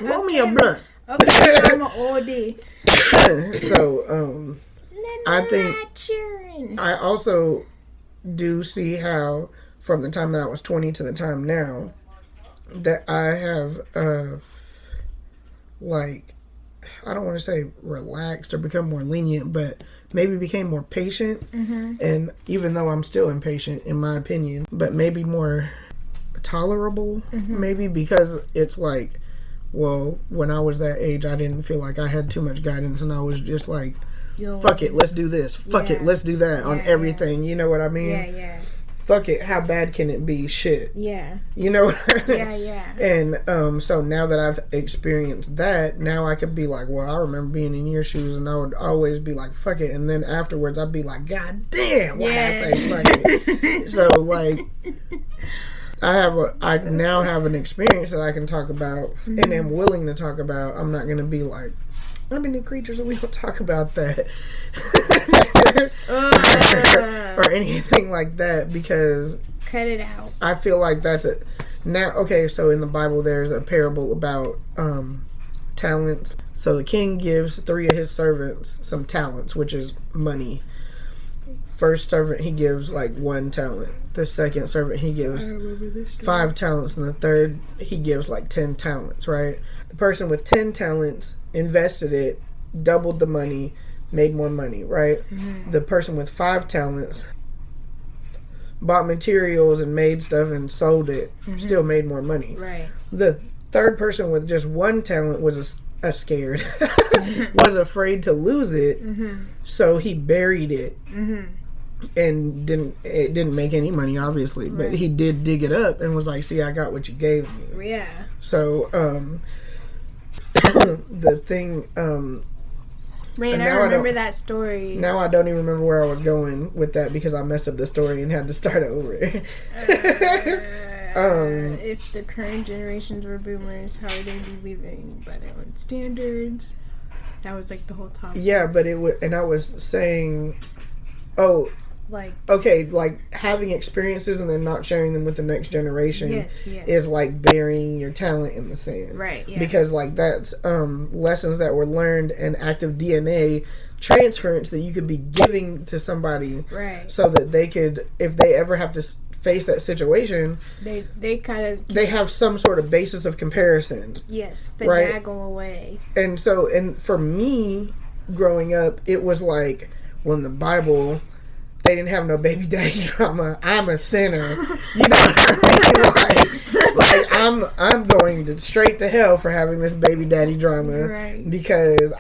Roll me a blunt. Okay, I'm an oldie. So, I think I also do see how, from the time that I was 20 to the time now, that I have, like, I don't want to say relaxed or become more lenient, but maybe became more patient. And even though I'm still impatient, in my opinion, but maybe more tolerable, maybe because it's like, well, when I was that age, I didn't feel like I had too much guidance, and I was just like, fuck it, let's do this. Fuck it, let's do that on everything. You know what I mean? Yeah. Fuck it, how bad can it be? Shit. Yeah. You know? Yeah. And so now that I've experienced that, now I could be like, well, I remember being in your shoes, and I would always be like, fuck it. And then afterwards, I'd be like, God damn, why I say fuck it? So, like, I now have an experience that I can talk about and am willing to talk about. I'm not going to be like, I'm a new creature, so we don't talk about that. Or anything like that, because cut it out. I feel like that's it. Now, okay, so in the Bible, there's a parable about talents. So the king gives 3 of his servants some talents, which is money. First servant, he gives like 1 talent. The second servant, he gives 5 talents. And the third, he gives like 10 talents, right? The person with 10 talents invested it, doubled the money, made more money, right? The person with 5 talents bought materials and made stuff and sold it, still made more money. Right. The third person with just 1 talent was scared, was afraid to lose it, so he buried it. And didn't make any money, obviously, but he did dig it up and was like, see, I got what you gave me. Yeah. So the thing Man, I remember that story. Now I don't even remember where I was going with that, because I messed up the story and had to start over. If the current generations were boomers, how would they be living by their own standards? That was like the whole topic. Yeah, but it was, and I was saying, like having experiences and then not sharing them with the next generation is like burying your talent in the sand. Right, yeah. Because like that's lessons that were learned and active DNA transference that you could be giving to somebody, right? So that they could, if they ever have to face that situation, they have some sort of basis of comparison. Yes, finagle away. And so, and for me, growing up, it was like, when the Bible, they didn't have no baby daddy drama. I'm a sinner. You know what I mean? Like I'm going straight to hell for having this baby daddy drama, right? Because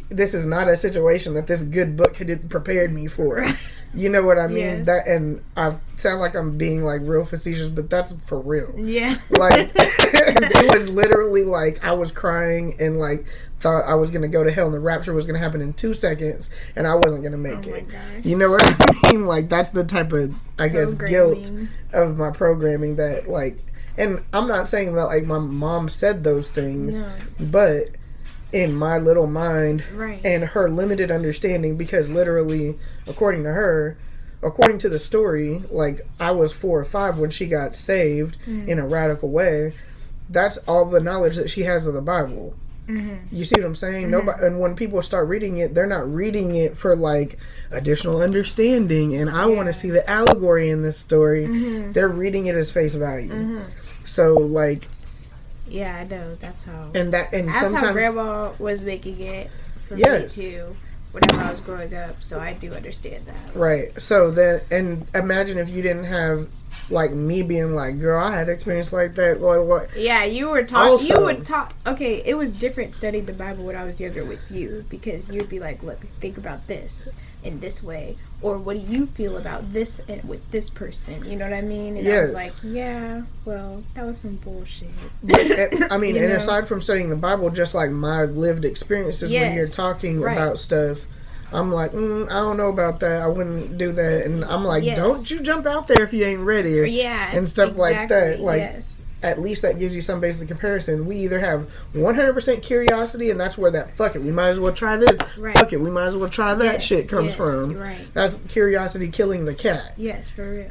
this is not a situation that this good book had prepared me for. Right. You know what I mean? Yes. That, and I sound like I'm being like real facetious, but that's for real. Yeah. Like it was literally like I was crying and like thought I was gonna go to hell and the rapture was gonna happen in 2 seconds and I wasn't gonna make it. Gosh. You know what I mean? Like that's the type of, I guess, guilt of my programming that like, and I'm not saying that like my mom said those things, but in my little mind, right, and her limited understanding, because literally, according to her, according to the story, like I was 4 or 5 when she got saved in a radical way. That's all the knowledge that she has of the Bible. You see what I'm saying? Nobody, and when people start reading it, they're not reading it for like additional understanding and I want to see the allegory in this story. They're reading it as face value. So like, yeah, I know. That's how. And that's sometimes how Grandma was making it for me too. whenever I was growing up, so I do understand that. Right. So then, and imagine if you didn't have like me being like, girl, I had experience like that. What? Yeah, you were talking. You would talk. Okay, it was different studying the Bible when I was younger with you, because you would be like, look, think about this in this way, or what do you feel about this and with this person? You know what I mean? And I was like, yeah, well, that was some bullshit. I mean, and aside from studying the Bible, just like my lived experiences when you're talking about stuff, I'm like, I don't know about that. I wouldn't do that. And I'm like, don't you jump out there if you ain't ready. Yeah. And stuff like that. Like, at least that gives you some basic comparison. We either have 100% curiosity, and that's where that fuck it, we might as well try this. Right. Fuck it, we might as well try that shit comes from. Right. That's curiosity killing the cat. Yes, for real.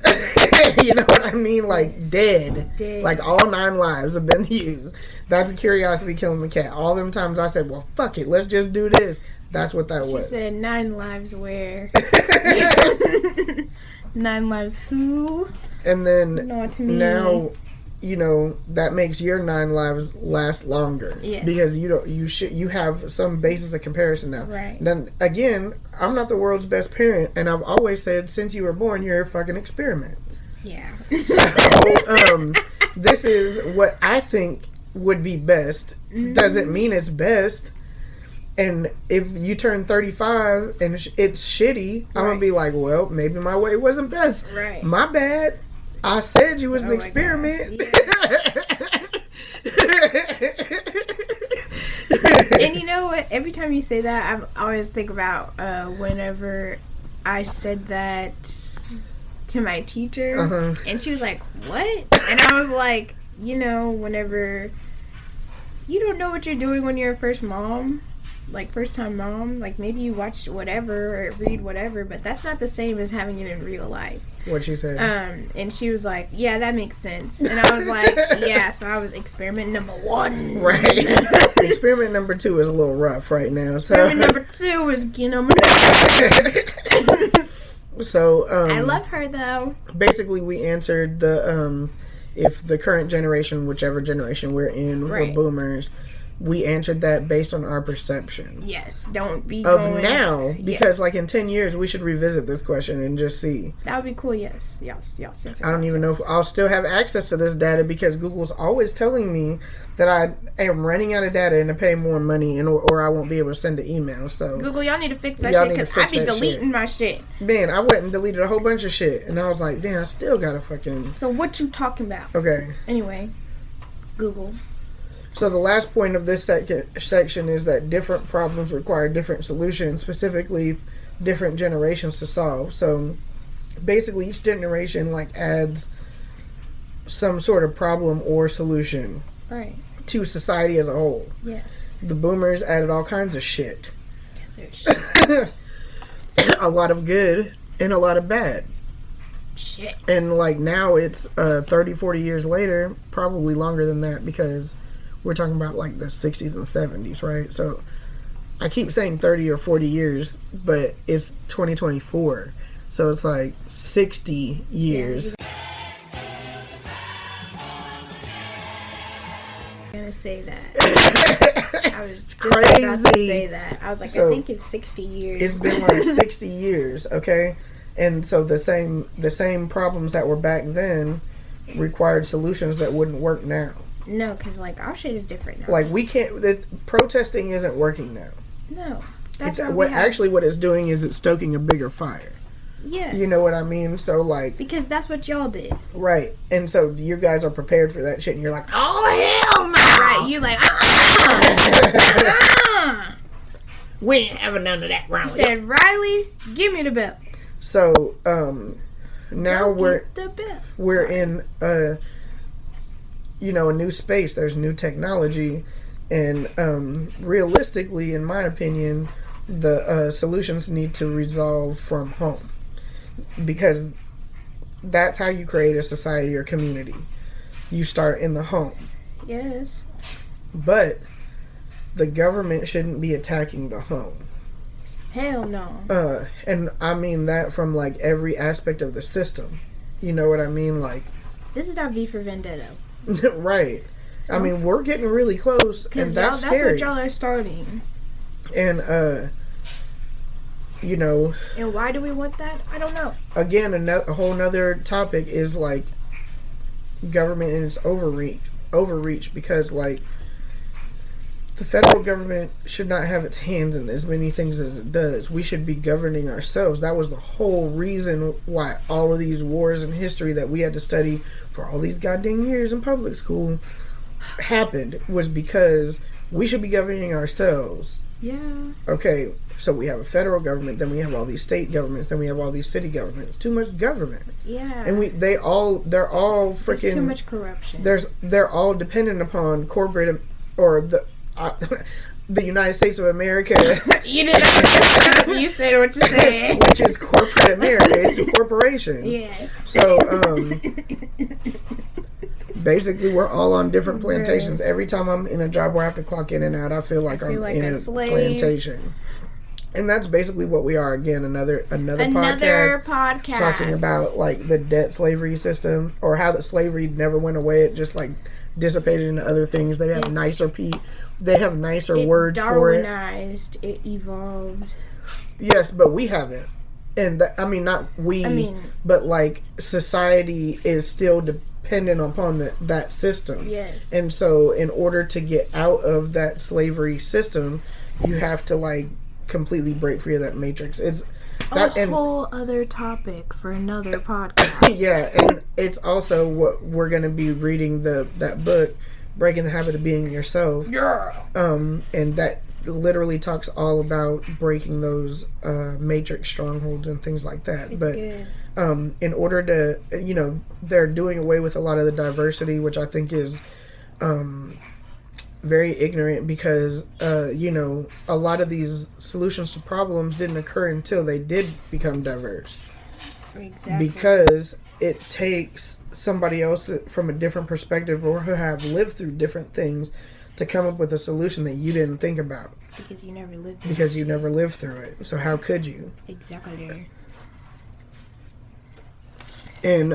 You know what I mean? Like, dead. Like, all 9 lives have been used. That's curiosity killing the cat. All them times I said, well, fuck it, let's just do this. That's what that was. She said 9 lives where? 9 lives who? And then Not me. Now, you know, that makes your 9 lives last longer. Yes. Because you have some basis of comparison now. Right. Then again, I'm not the world's best parent, and I've always said since you were born, you're a fucking experiment. Yeah. So, this is what I think would be best. Doesn't mean it's best. And if you turn 35 and it's shitty, I'm going to be like, well, maybe my way wasn't best. Right. My bad. I said you was an experiment. And you know what? Every time you say that, I always think about whenever I said that to my teacher. And she was like, what? And I was like, you know, whenever you don't know what you're doing when you're a first mom, like first time mom, like maybe you watch whatever or read whatever, but that's not the same as having it in real life. What she said. And she was like, yeah, that makes sense. And I was like, yeah, so I was experiment number 1. Right. Experiment number 2 is a little rough right now. So. Experiment number 2 is getting on my nerves. So I love her though. Basically we answered the if the current generation, whichever generation we're in, were boomers, we answered that based on our perception. Yes, don't be of going now, because like in 10 years we should revisit this question and just see. That would be cool. Yes. I don't even know if I'll still have access to this data, because Google's always telling me that I am running out of data and to pay more money, and or I won't be able to send an email. So Google, y'all need to fix that shit, because I be deleting my shit. Man, I went and deleted a whole bunch of shit, and I was like, damn, I still gotta fucking. So what you talking about? Okay. Anyway, Google. So the last point of this section is that different problems require different solutions, specifically different generations to solve. So basically each generation like adds some sort of problem or solution to society as a whole. Yes. The boomers added all kinds of shit. Shit. A lot of good and a lot of bad. Shit. And like now it's 30, 40 years later, probably longer than that, because we're talking about like the 60s and 70s, right? So I keep saying 30 or 40 years, but it's 2024. So it's like 60 years. I'm gonna say that. I was just about to say that. I was like, so I think it's 60 years. It's been like 60 years, okay? And so the same problems that were back then required solutions that wouldn't work now. No, because, like, our shit is different now. Like, we can't... protesting isn't working now. No. That's actually what it's doing is it's stoking a bigger fire. Yes. You know what I mean? So, like... Because that's what y'all did. Right. And so you guys are prepared for that shit, and you're like, oh, hell no! Right. You like, we ain't having none of that round. He said, Riley, give me the belt. So, now we're in... you know, a new space. There's new technology, and realistically, in my opinion, the solutions need to resolve from home, because that's how you create a society or community. You start in the home. Yes. But the government shouldn't be attacking the home. Hell no. And I mean that from like every aspect of the system. You know what I mean? Like, this is not V for Vendetta. Right. I mean, we're getting really close, and that's scary. That's what y'all are starting. And you know, And why do we want that? I don't know. again, a whole nother topic is like government and its overreach, because like the federal government should not have its hands in as many things as it does. We should be governing ourselves. That was the whole reason why all of these wars in history that we had to study for all these goddamn years in public school happened, was because we should be governing ourselves. Yeah. Okay, so we have a federal government, then we have all these state governments, then we have all these city governments. Too much government. Yeah. And they're all freaking. There's too much corruption. They're all dependent upon corporate or the United States of America. You didn't. You said what you said. Which is corporate America. It's a corporation. Yes. So basically, we're all on different plantations. Every time I'm in a job where I have to clock in and out, I feel like I'm in a slave. Plantation. And that's basically what we are. Again, another podcast talking about like the debt slavery system, or how the slavery never went away. It just like dissipated into other things. They have nicer words for it. Darwinized. It evolved. Yes, but we haven't. And not we, but like society is still dependent upon that system. Yes. And so in order to get out of that slavery system, you have to like completely break free of that matrix. It's a whole other topic for another podcast. Yeah, and it's also what we're going to be reading, that book, Breaking the Habit of Being Yourself. Yeah. And that literally talks all about breaking those matrix strongholds and things like that. It's good. In order to, they're doing away with a lot of the diversity, which I think is very ignorant, because, a lot of these solutions to problems didn't occur until they did become diverse. Exactly. Because it takes somebody else from a different perspective, or who have lived through different things, to come up with a solution that you didn't think about. Because you never lived through it. Because you never lived through it. So how could you? Exactly. And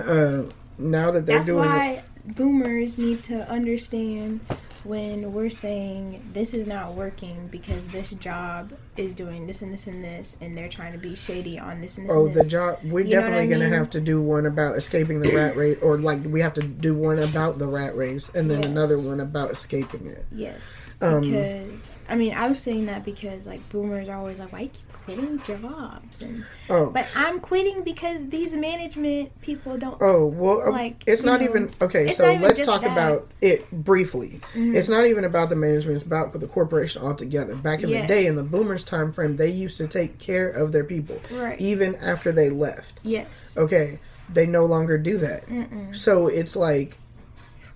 now that they're doing it... That's why boomers need to understand when we're saying this is not working because this job is doing this and this and this, and they're trying to be shady on this and this and this. The job... We're definitely going to have to do one about escaping the rat race, or like we have to do one about the rat race, and then another one about escaping it. Yes. Because, I was saying that because, like, boomers are always like, why you keep quitting jobs? But I'm quitting because these management people don't... Oh, well, it's not even... Okay, so let's talk about it briefly. Mm-hmm. It's not even about the management. It's about the corporation altogether. Back in the day, in the boomers' time frame, they used to take care of their people. Right. Even after they left. Yes. Okay, they no longer do that. Mm-mm. So it's like...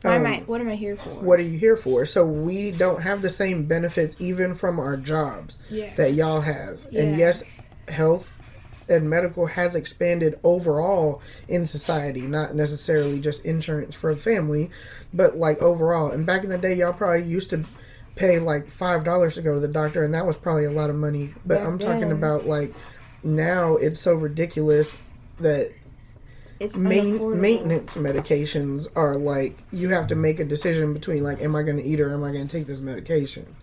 what am I here for? What are you here for? So we don't have the same benefits even from our jobs that y'all have. Yeah. And yes, health and medical has expanded overall in society, not necessarily just insurance for a family, but like overall. And back in the day, y'all probably used to pay like $5 to go to the doctor, and that was probably a lot of money. But I'm talking about like now it's so ridiculous that it's maintenance medications are like, you have to make a decision between like, am I going to eat or am I going to take this medication?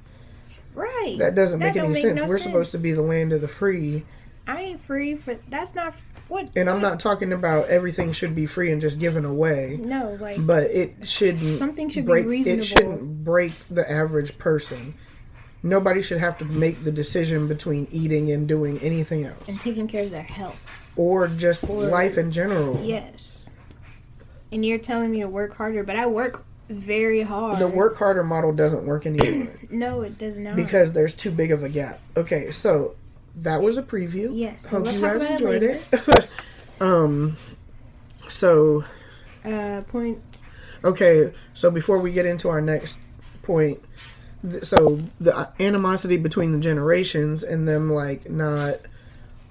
Right. That doesn't make any sense. We're supposed to be the land of the free. I ain't free for... That's not... What? And I'm not talking about everything should be free and just given away. No, like... But it shouldn't... Something should be reasonable. It shouldn't break the average person. Nobody should have to make the decision between eating and doing anything else. And taking care of their health. Or just life in general. Yes. And you're telling me to work harder, but I work very hard. The work harder model doesn't work anymore. No, it does not. Because there's too big of a gap. Okay, so that was a preview. Yes. So hope you guys enjoyed it. Point. Okay, so before we get into our next point, so the animosity between the generations and them like not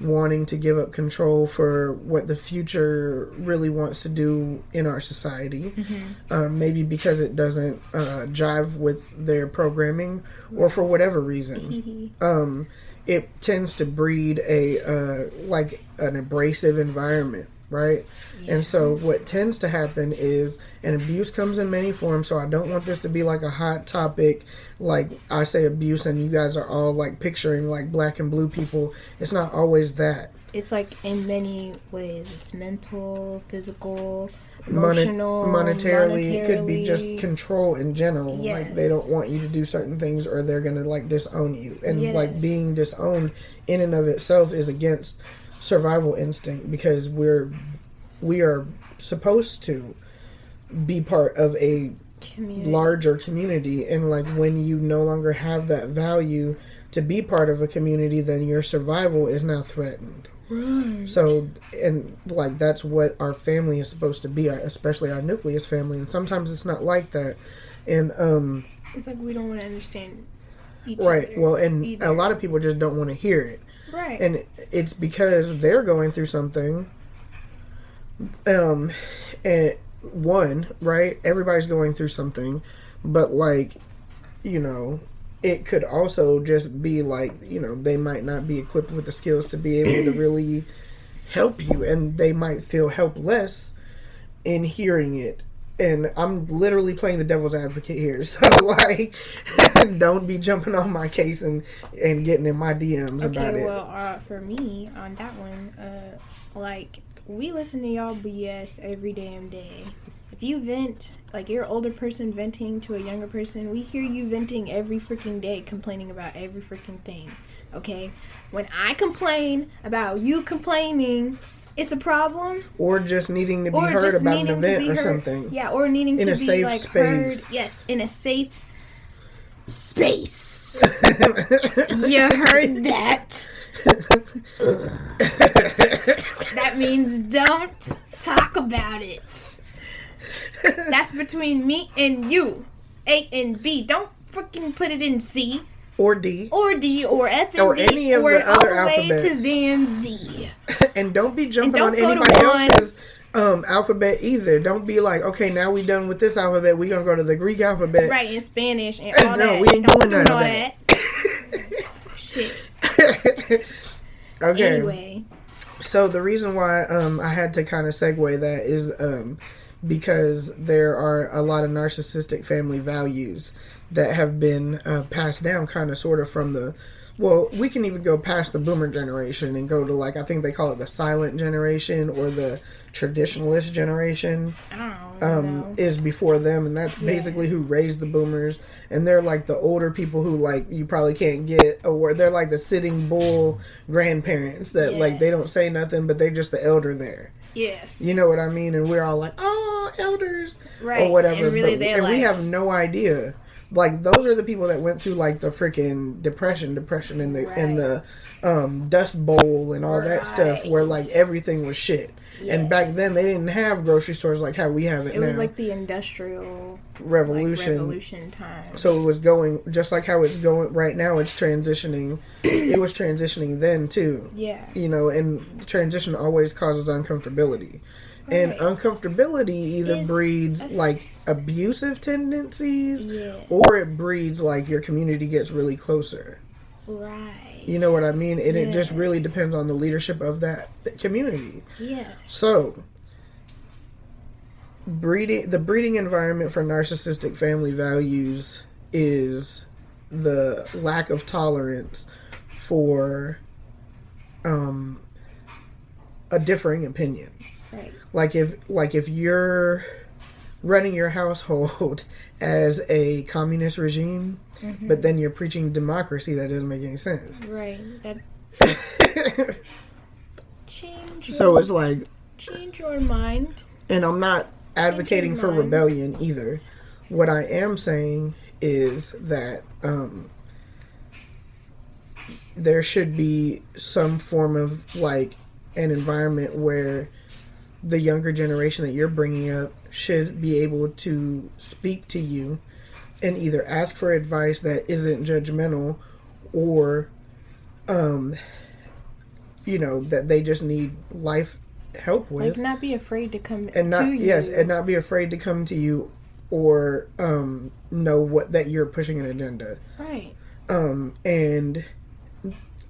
wanting to give up control for what the future really wants to do in our society, maybe because it doesn't jive with their programming or for whatever reason. It tends to breed a like an abrasive environment right? And so what tends to happen is, and abuse comes in many forms, so I don't want this to be like a hot topic, like I say abuse and you guys are all like picturing like black and blue people. It's not always that. It's like in many ways. It's mental, physical, emotional, monetarily. It could be just control in general. Yes. Like they don't want you to do certain things, or they're gonna like disown you. And like being disowned in and of itself is against survival instinct, because we are supposed to be part of a larger community, and like when you no longer have that value to be part of a community, then your survival is now threatened. Right. So, and like that's what our family is supposed to be, especially our nucleus family, and sometimes it's not like that. And it's like we don't want to understand each right. other. Well, and either. a lot of people just don't want to hear it. Right. And it's because they're going through something. And one, right? Everybody's going through something, but like, you know, it could also just be like, you know, they might not be equipped with the skills to be able to really help you, and they might feel helpless in hearing it. And I'm literally playing the devil's advocate here, so like, don't be jumping on my case and getting in my DMs about it. Well, for me on that one, like we listen to y'all BS every damn day. If you vent, like you're an older person venting to a younger person, we hear you venting every freaking day, complaining about every freaking thing. Okay, when I complain about you complaining, it's a problem. Or just needing to be heard about an event or something. Yeah, or needing to be like heard. Yes, in a safe space. You heard that? That means don't talk about it. That's between me and you. A and B. Don't freaking put it in C. Or D. Or D. Or F and or D. Any of or the other all the alphabets. way to damn Z. And don't be jumping on anybody else's alphabet either. Don't be like, okay, now we done with this alphabet, we gonna go to the Greek alphabet. Right, in Spanish and all that. No, we ain't doing none of that. Shit. Okay. Anyway. So the reason why I had to kind of segue that is because there are a lot of narcissistic family values that have been passed down kind of sort of from the, well, we can even go past the boomer generation and go to like, I think they call it the silent generation or the traditionalist generation. I don't know. Is before them, and that's basically who raised the boomers, and they're like the older people who like you probably can't get, or they're like the sitting bull grandparents that like they don't say nothing, but they're just the elder there. Yes. You know what I mean? And we're all like, oh, elders, right, or whatever. and really and we have no idea. Like those are the people that went through like the freaking depression in the Dust Bowl and all that stuff, where like everything was shit. Yes. And back then they didn't have grocery stores like how we have it now. It was like the Industrial Revolution time. So it was going just like how it's going right now. It's transitioning. It was transitioning then too. Yeah. You know, and transition always causes uncomfortability. Right. And uncomfortability either breeds like abusive tendencies, or it breeds like your community gets really closer. Right. You know what I mean? And it just really depends on the leadership of that community. Yes. So, the breeding environment for narcissistic family values is the lack of tolerance for a differing opinion. Right. Like if you're running your household as a communist regime, but then you're preaching democracy, that doesn't make any sense. Right. That change. So it's like change your mind. And I'm not advocating for rebellion either. What I am saying is that there should be some form of like an environment where the younger generation that you're bringing up should be able to speak to you and either ask for advice that isn't judgmental, or you know, that they just need life help with. Like not be afraid to come and not, to you. Yes, and not be afraid to come to you, or know what that you're pushing an agenda. Right. And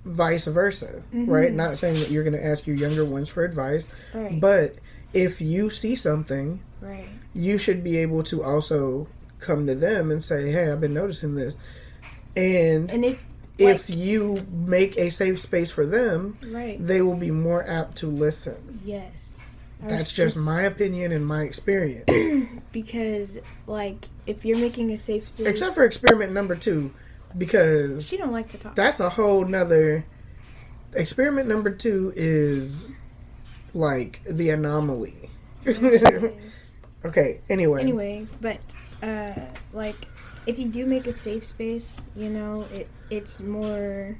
vice versa, right? Not saying that you're going to ask your younger ones for advice, Right. but if you see something, Right. you should be able to also come to them and say, hey, I've been noticing this. And if you make a safe space for them, right. they will be more apt to listen. Yes. That's just my opinion and my experience. Because, like, if you're making a safe space... Except for experiment number 2, because... She don't like to talk. That's a whole nother... Experiment number 2 is, like, the anomaly. Okay, anyway. But, like, if you do make a safe space, you know, it's more...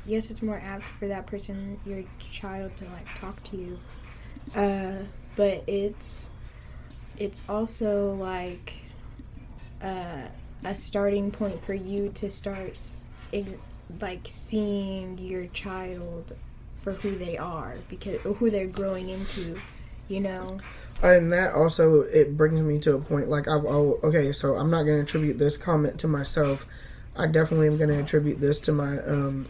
Yes, it's more apt for that person, your child, to, like, talk to you. But it's also, like, a starting point for you to start, like, seeing your child for who they are, because or who they're growing into, you know. And that also, it brings me to a point, like, okay, so I'm not going to attribute this comment to myself. I definitely am going to attribute this to my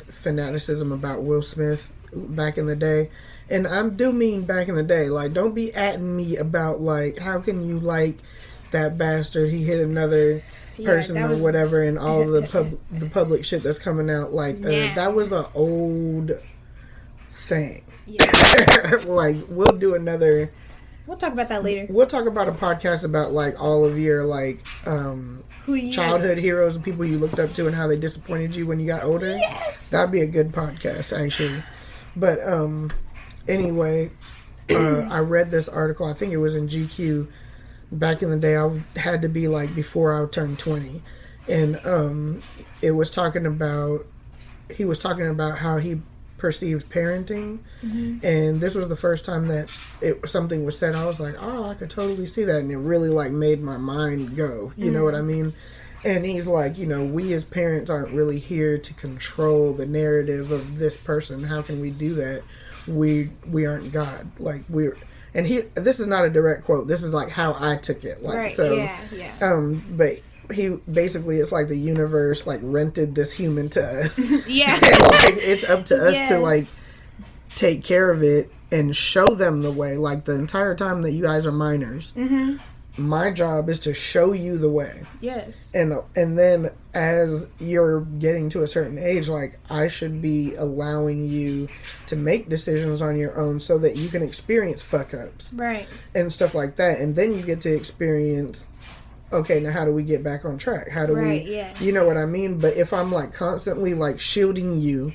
fanaticism about Will Smith back in the day. And I do mean back in the day. Like, don't be atting me about, like, how can you like that bastard? He hit another person or whatever, and all the public shit that's coming out. Like, that was an old thing. Yeah. Like, we'll do another... We'll talk about that later. We'll talk about a podcast about, like, all of your, like, childhood heroes and people you looked up to and how they disappointed you when you got older. Yes! That'd be a good podcast, actually. But, anyway, I read this article. I think it was in GQ. Back in the day, I had to be, like, before I turned 20. And it was talking about... He was talking about how he perceived parenting. And this was the first time that something was said. I was like, oh, I could totally see that. And it really, like, made my mind go. You know what I mean? And he's like, you know, we as parents aren't really here to control the narrative of this person. How can we do that? We aren't God. Like, and this is not a direct quote. This is like how I took it. Like, right. So, yeah. But he basically, it's like the universe like rented this human to us. Yeah. And, like, it's up to us to like take care of it and show them the way. Like, the entire time that you guys are minors. My job is to show you the way. Yes. And then as you're getting to a certain age, like, I should be allowing you to make decisions on your own so that you can experience fuck ups. Right. And stuff like that. And then you get to experience, okay, now how do we get back on track? How do yes. You know what I mean? But if I'm like constantly like shielding you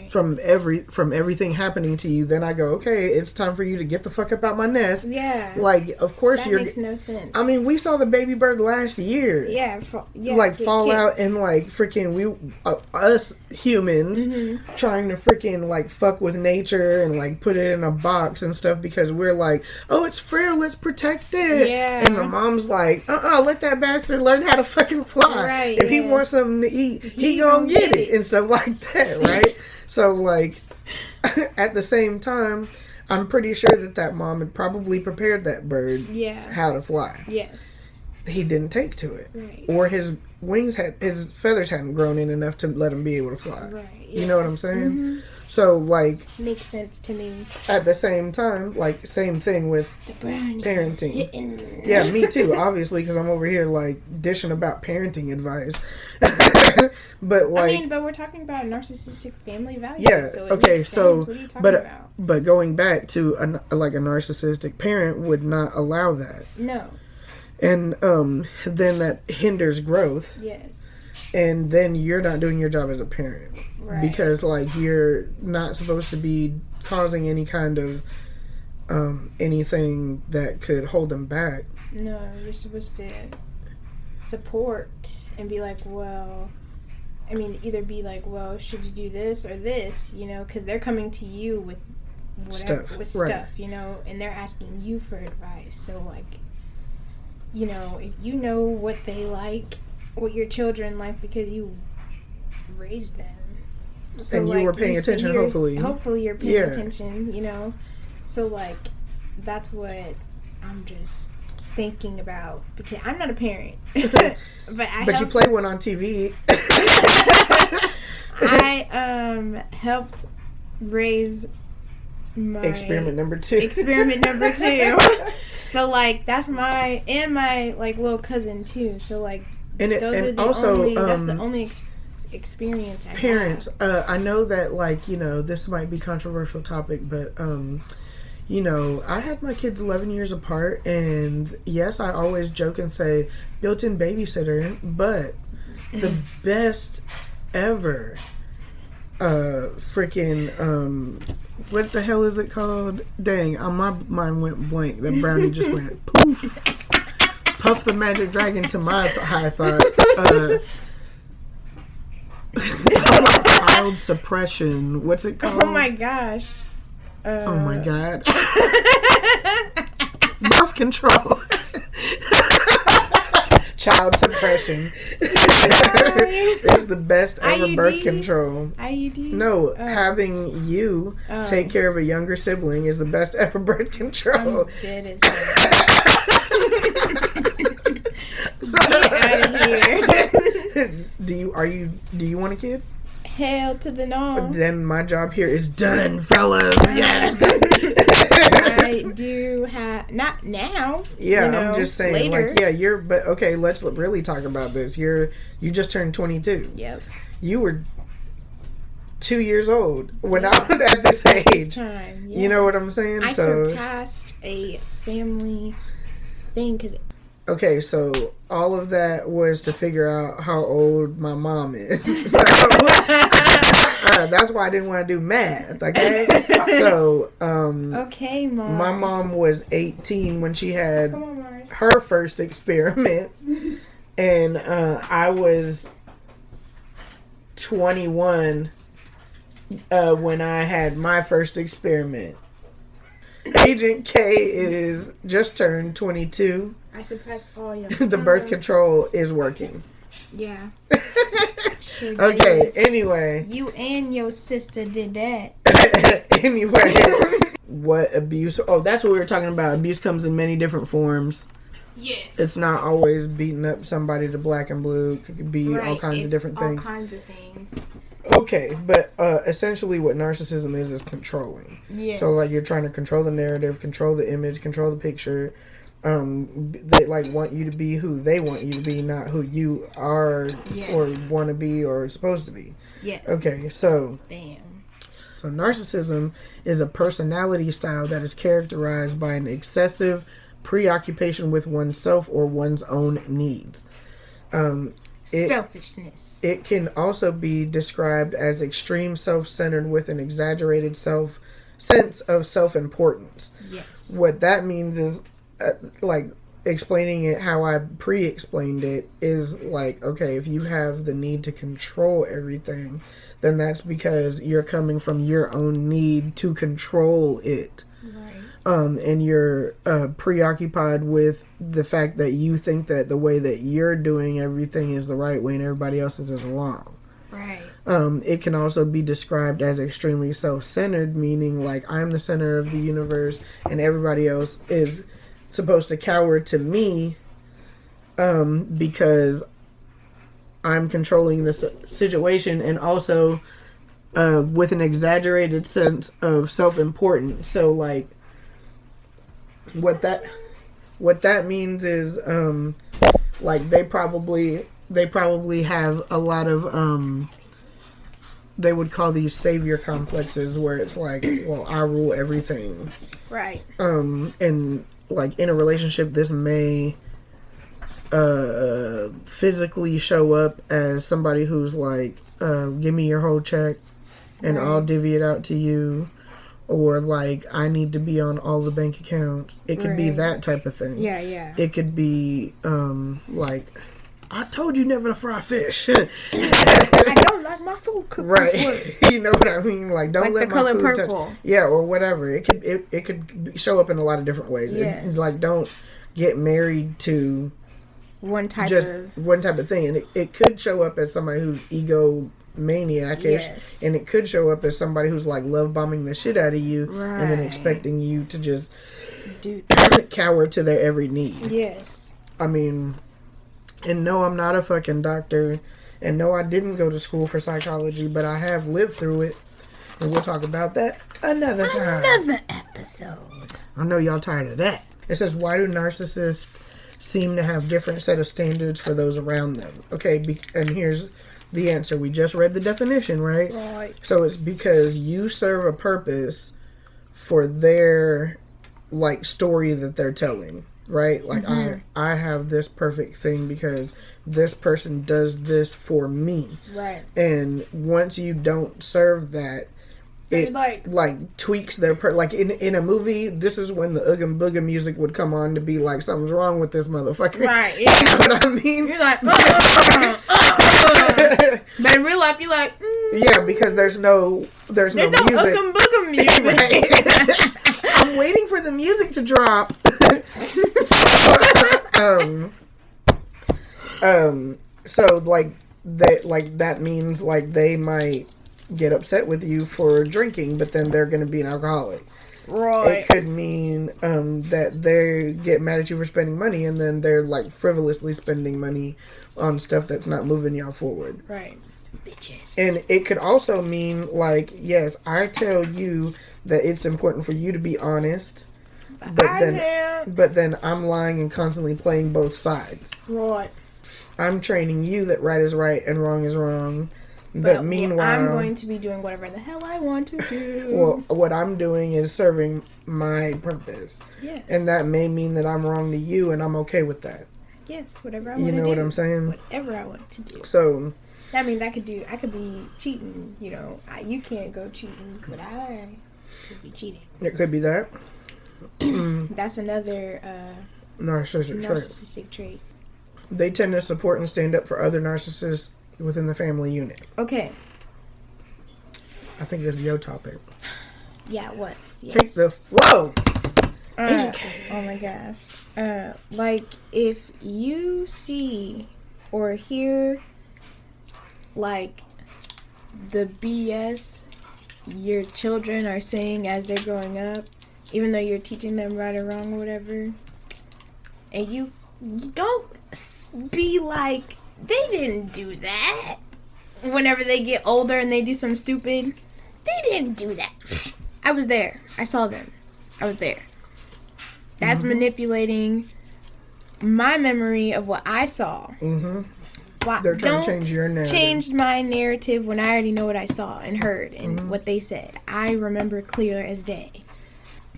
from everything happening to you, then I go, okay, it's time for you to get the fuck up out my nest. Yeah. Like, of course that makes no sense. I mean, we saw the baby bird last year. Yeah. Fall out and like freaking us humans trying to freaking like fuck with nature and like put it in a box and stuff because we're like, oh, it's frail, let's protect it. Yeah. And the mom's like, let that bastard learn how to fucking fly. Right, if he wants something to eat, he gonna get it and stuff like that, right? So like at the same time, I'm pretty sure that mom had probably prepared that bird how to fly. Yes. He didn't take to it. Right. Or his feathers hadn't grown in enough to let him be able to fly. Right. Yeah. You know what I'm saying? So, like... Makes sense to me. At the same time, like, same thing with the brownies parenting. Hitting. Yeah, me too, obviously, because I'm over here, like, dishing about parenting advice. But, like... but we're talking about narcissistic family values. Yeah, so okay, so... What are you talking about? But going back to, a narcissistic parent would not allow that. No. And then that hinders growth. Yes. And then you're not doing your job as a parent. Right. Because, like, you're not supposed to be causing any kind of anything that could hold them back. No, you're supposed to support and be like, well... I mean, either be like, well, should you do this or this, you know, because they're coming to you with whatever, stuff, you know, and they're asking you for advice. So, like, you know, if you know what they like, what your children like, because you raised them. So, and you were paying attention, hopefully. Hopefully you're paying attention, you know. So, like, that's what I'm just... thinking about, because I'm not a parent, but But you play one on TV. I helped raise my Experiment number 2. So like that's my like little cousin too. So like And those are the also, only that's the only experience I parents. have. I know that, like, you know, this might be a controversial topic, but you know, I had my kids 11 years apart, and yes, I always joke and say built-in babysitter, but the best ever freaking what the hell is it called? Dang, my mind went blank. That brownie just went poof. Puff the Magic Dragon to my high thought. Child suppression. What's it called? Oh my gosh. Oh my god. Birth control. Child suppression. It's the best ever IUD? birth control. IUD? No, having you take care of a younger sibling is the best ever birth control. I'm dead as hell. Get out of here. Do you want a kid? Hell to the no. Then my job here is done, fellas. Yes. I do have, not now. Yeah, you know, I'm just saying, later. like, yeah, but okay, let's really talk about this. You just turned 22. Yep. You were 2 years old when I was at this This age. time, yeah. You know what I'm saying? I surpassed a family thing because okay, so all of that was to figure out how old my mom is. So that's why I didn't want to do math. Okay, so okay, Mars. my mom was 18 when she had Come on, Mars. her first experiment, and I was 21 when I had my first experiment. Agent K is just turned 22. I surpassed all your. The birth control is working. Yeah. Sure Okay, did. anyway. You and your sister did that. Anyway. What abuse? Oh, that's what we were talking about. Abuse comes in many different forms. Yes. It's not always beating up somebody to black and blue. It could be all kinds of different things. All kinds of things. Okay, but essentially what narcissism is controlling. Yes. So, like, you're trying to control the narrative, control the image, control the picture. They, like, want you to be who they want you to be, not who you are or want to be or supposed to be. Yes. Okay, so... Bam. So narcissism is a personality style that is characterized by an excessive preoccupation with oneself or one's own needs. Selfishness. It can also be described as extreme self-centered with an exaggerated sense of self-importance. Yes. What that means is, like, explaining it how I pre-explained it is like, okay, if you have the need to control everything, then that's because you're coming from your own need to control it. And you're preoccupied with the fact that you think that the way that you're doing everything is the right way and everybody else's is wrong. Right. It can also be described as extremely self-centered, meaning like I'm the center of the universe and everybody else is supposed to cower to me because I'm controlling the situation, and also with an exaggerated sense of self-importance. So like what that means is like they probably have a lot of they would call these savior complexes where it's like, well, I rule everything. Right. And like in a relationship, this may physically show up as somebody who's like, give me your whole check and I'll divvy it out to you. Or like, I need to be on all the bank accounts. It could be that type of thing. Yeah, yeah. It could be like, I told you never to fry fish. I don't like my food cooked. Right. You know what I mean? Like, don't like let the my color food purple. Yeah, or whatever. It could show up in a lot of different ways. Yes. Like, don't get married to one type of thing. And it could show up as somebody who's egomaniac-ish, and it could show up as somebody who's like love bombing the shit out of you, and then expecting you to just do cower to their every need. yes. I mean, and no, I'm not a fucking doctor, and no, I didn't go to school for psychology, but I have lived through it, and we'll talk about that another time. Another episode. I know y'all tired of that. It says, why do narcissists seem to have different set of standards for those around them? Okay, and here's the answer. We just read the definition, right? Right. So it's because you serve a purpose for their, like, story that they're telling, right? Like, I have this perfect thing because this person does this for me. Right. And once you don't serve that, it like tweaks their like in a movie. This is when the Ooga Booga music would come on to be like, something's wrong with this motherfucker. Right. You know what I mean? You're like, but in real life, you're like, yeah, because there's no music. Ooga Booga music. Right. I'm waiting for the music to drop. So like that means like they might get upset with you for drinking, but then they're going to be an alcoholic. Right. It could mean that they get mad at you for spending money, and then they're like frivolously spending money on stuff that's not moving y'all forward. Right. Bitches. And it could also mean like, yes, I tell you that it's important for you to be honest, but then I'm lying and constantly playing both sides. Right. I'm training you that right is right and wrong is wrong. But meanwhile, I'm going to be doing whatever the hell I want to do. Well, what I'm doing is serving my purpose. Yes. And that may mean that I'm wrong to you, and I'm okay with that. Yes, whatever I want to do. You know what I'm saying? Whatever I want to do. So that means I could be cheating. You know, you can't go cheating, but I could be cheating. It could be that. That's another narcissistic trait. They tend to support and stand up for other narcissists within the family unit. Okay. I think this is your topic. Yeah, it was. Yes. Take the flow. Oh my gosh. Like, if you see or hear, like, the BS your children are saying as they're growing up, even though you're teaching them right or wrong or whatever, and you don't be like, they didn't do that. Whenever they get older and they do something stupid, they didn't do that. I was there. I saw them. I was there. That's manipulating my memory of what I saw. Mm-hmm. They're trying to change your narrative. Change my narrative when I already know what I saw and heard and what they said. I remember clear as day.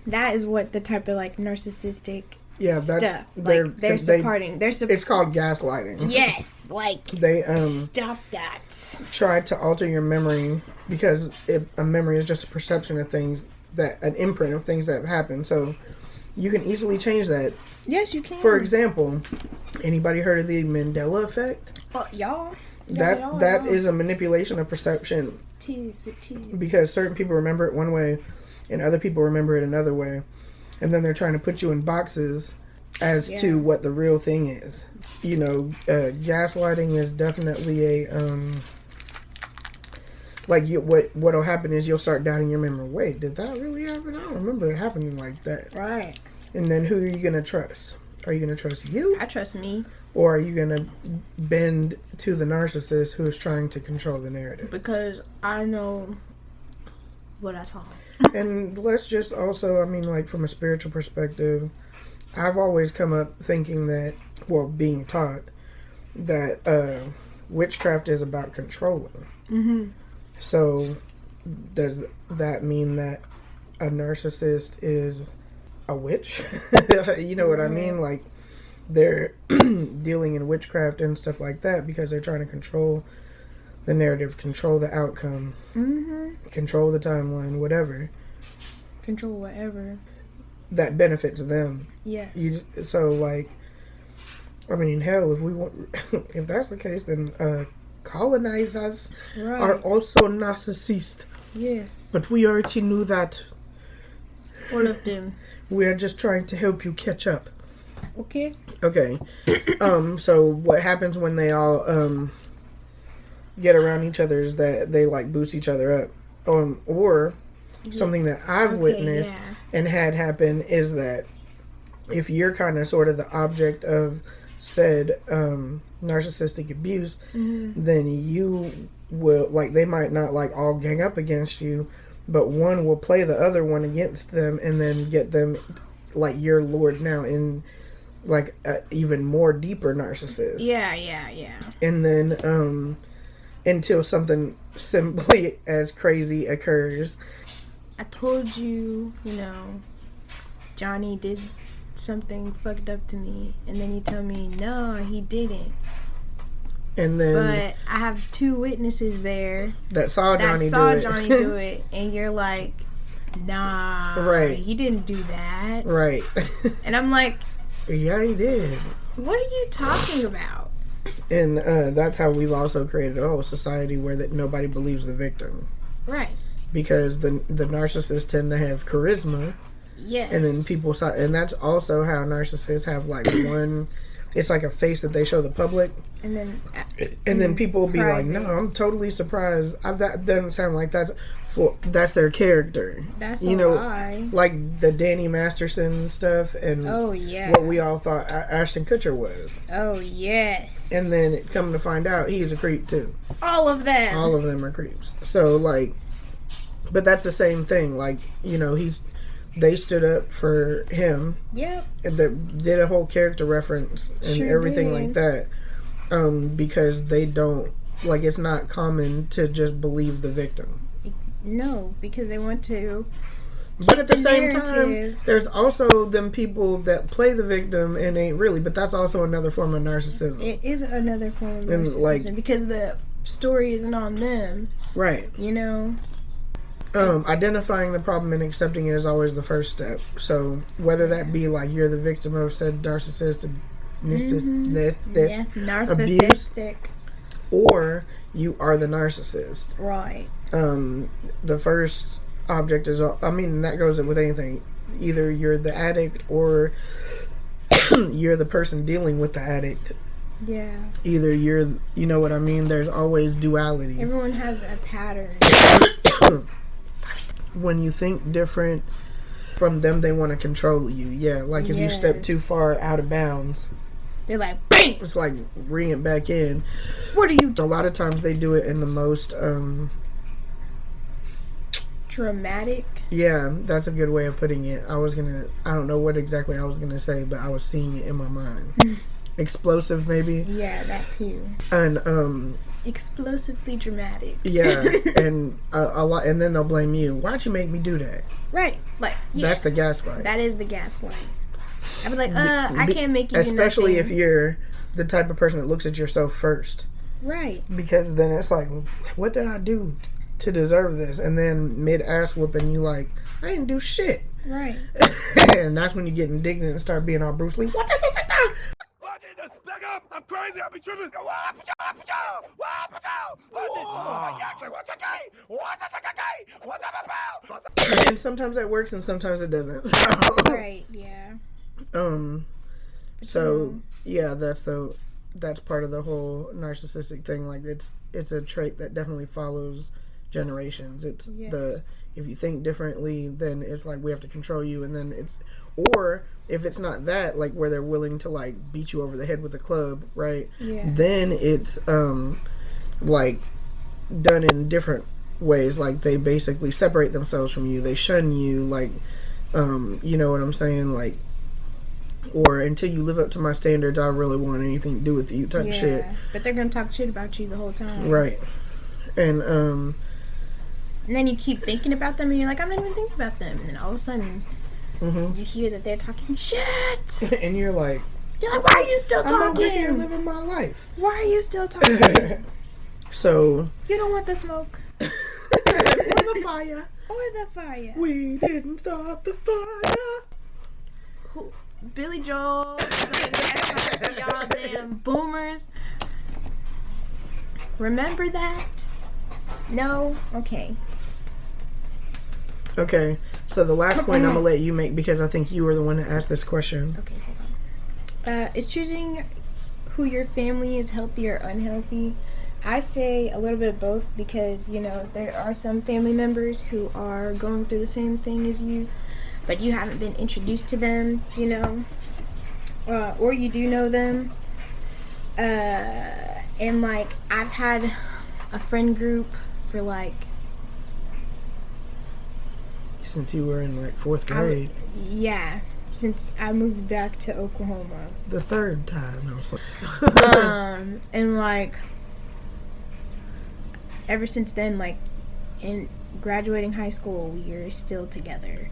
That is what the type of like narcissistic stuff. They're supporting. It's called gaslighting. Yes, like they stop that. Try to alter your memory because a memory is just a perception of things an imprint of things that have happened. So you can easily change that. Yes, you can. For example, anybody heard of the Mandela effect? Y'all. That is a manipulation of perception. Tease. Because certain people remember it one way, and other people remember it another way. And then they're trying to put you in boxes as to what the real thing is. You know, gaslighting is definitely what'll happen is you'll start doubting your memory. Wait, did that really happen? I don't remember it happening like that. Right. And then who are you going to trust? Are you going to trust you? I trust me. Or are you going to bend to the narcissist who is trying to control the narrative? Because I know what I saw. And let's just also, I mean, like from a spiritual perspective, I've always come up thinking that, being taught that witchcraft is about controlling. Mm-hmm. So does that mean that a narcissist is a witch? You know what I mean? Like they're dealing in witchcraft and stuff like that because they're trying to control the narrative, control the outcome, control the timeline, whatever. Control whatever. That benefits them. Yes. So, like, I mean, hell, if we want, if that's the case, then colonizers are also narcissists. Yes. But we already knew that. All of them. We are just trying to help you catch up. Okay. Okay. So what happens when they all get around each other is that they like boost each other up. Or something that I've witnessed and had happen is that if you're kind of sort of the object of said narcissistic abuse, then you will, like, they might not like all gang up against you, but one will play the other one against them and then get them, like, you're lured now in like a even more deeper narcissist. Yeah. And then until something simply as crazy occurs. I told you, Johnny did something fucked up to me, and then you tell me no, he didn't. And then, but I have 2 witnesses there that saw Johnny do it, and you're like, nah, right? He didn't do that, right? And I'm like, yeah, he did. What are you talking about? And that's how we've also created a whole society where that nobody believes the victim, right? Because the narcissists tend to have charisma. Yes. And then people saw, and that's also how narcissists have like one. It's like a face that they show the public, and then people will be private. like, "No, I'm totally surprised. That doesn't sound like that's their character." That's a lie. Like the Danny Masterson stuff, and what we all thought Ashton Kutcher was. Oh yes. And then come to find out, he's a creep too. All of them. All of them are creeps. So like, but that's the same thing. Like they stood up for him. Yep. And they did a whole character reference and everything like that. Because they don't, like, it's not common to just believe the victim. No, because they want to. But at the same time, there's also them people that play the victim and ain't really. But that's also another form of narcissism. It is another form of narcissism, because the story isn't on them. Right. Identifying the problem and accepting it is always the first step. So whether that be like you're the victim of said narcissistic abuse, or you are the narcissist. Right. The first object is, that goes with anything. Either you're the addict or you're the person dealing with the addict. Yeah. Either you're, you know what I mean? There's always duality. Everyone has a pattern. When you think different from them, they want to control you. Yeah, like if you step too far out of bounds, they're like, bang! It's like bring it back in. What are you doing? A lot of times they do it in the most dramatic. Yeah, that's a good way of putting it. I don't know what exactly I was gonna say, but I was seeing it in my mind. Explosive, maybe. Yeah, that too. And explosively dramatic. Yeah, and a lot, and then they'll blame you. Why'd you make me do that? Right, like that's the gaslight. That is the gaslight. I'd be like, I can't make you do especially nothing. if you're the type of person that looks at yourself first. Right. Because then it's like, what did I do to deserve this? And then mid-ass whooping, you like, I didn't do shit. Right. And that's when you get indignant and start being all Bruce Lee. Back up! I'm crazy! I'll be tripping! And sometimes that works and sometimes it doesn't. Right, yeah. So yeah, that's part of the whole narcissistic thing. Like it's a trait that definitely follows generations. It's if you think differently, then it's like we have to control you, and then or if it's not that, like where they're willing to like beat you over the head with a club, right? Yeah. Then it's like done in different ways. Like they basically separate themselves from you. They shun you, like you know what I'm saying? Like, or until you live up to my standards, I really want anything to do with you type shit. But they're gonna talk shit about you the whole time. Right. And then you keep thinking about them, and you're like, I'm not even thinking about them. And then all of a sudden, you hear that they're talking shit. And you're like, why are you still talking? I'm over here living my life. Why are you still talking? So you don't want the smoke. Or the fire. Or the fire. We didn't start the fire. Who? Billy Joel saying that to y'all damn boomers. Remember that? No? Okay. Okay, so the last point I'm gonna let you make, because I think you were the one that asked this question. Okay, hold on. Is choosing who your family is healthy or unhealthy. I say a little bit of both, because, there are some family members who are going through the same thing as you, but you haven't been introduced to them, or you do know them. And like I've had a friend group for like since you were in like 4th grade. Yeah, since I moved back to Oklahoma. The 3rd time I was like and like ever since then, like in graduating high school, we're still together.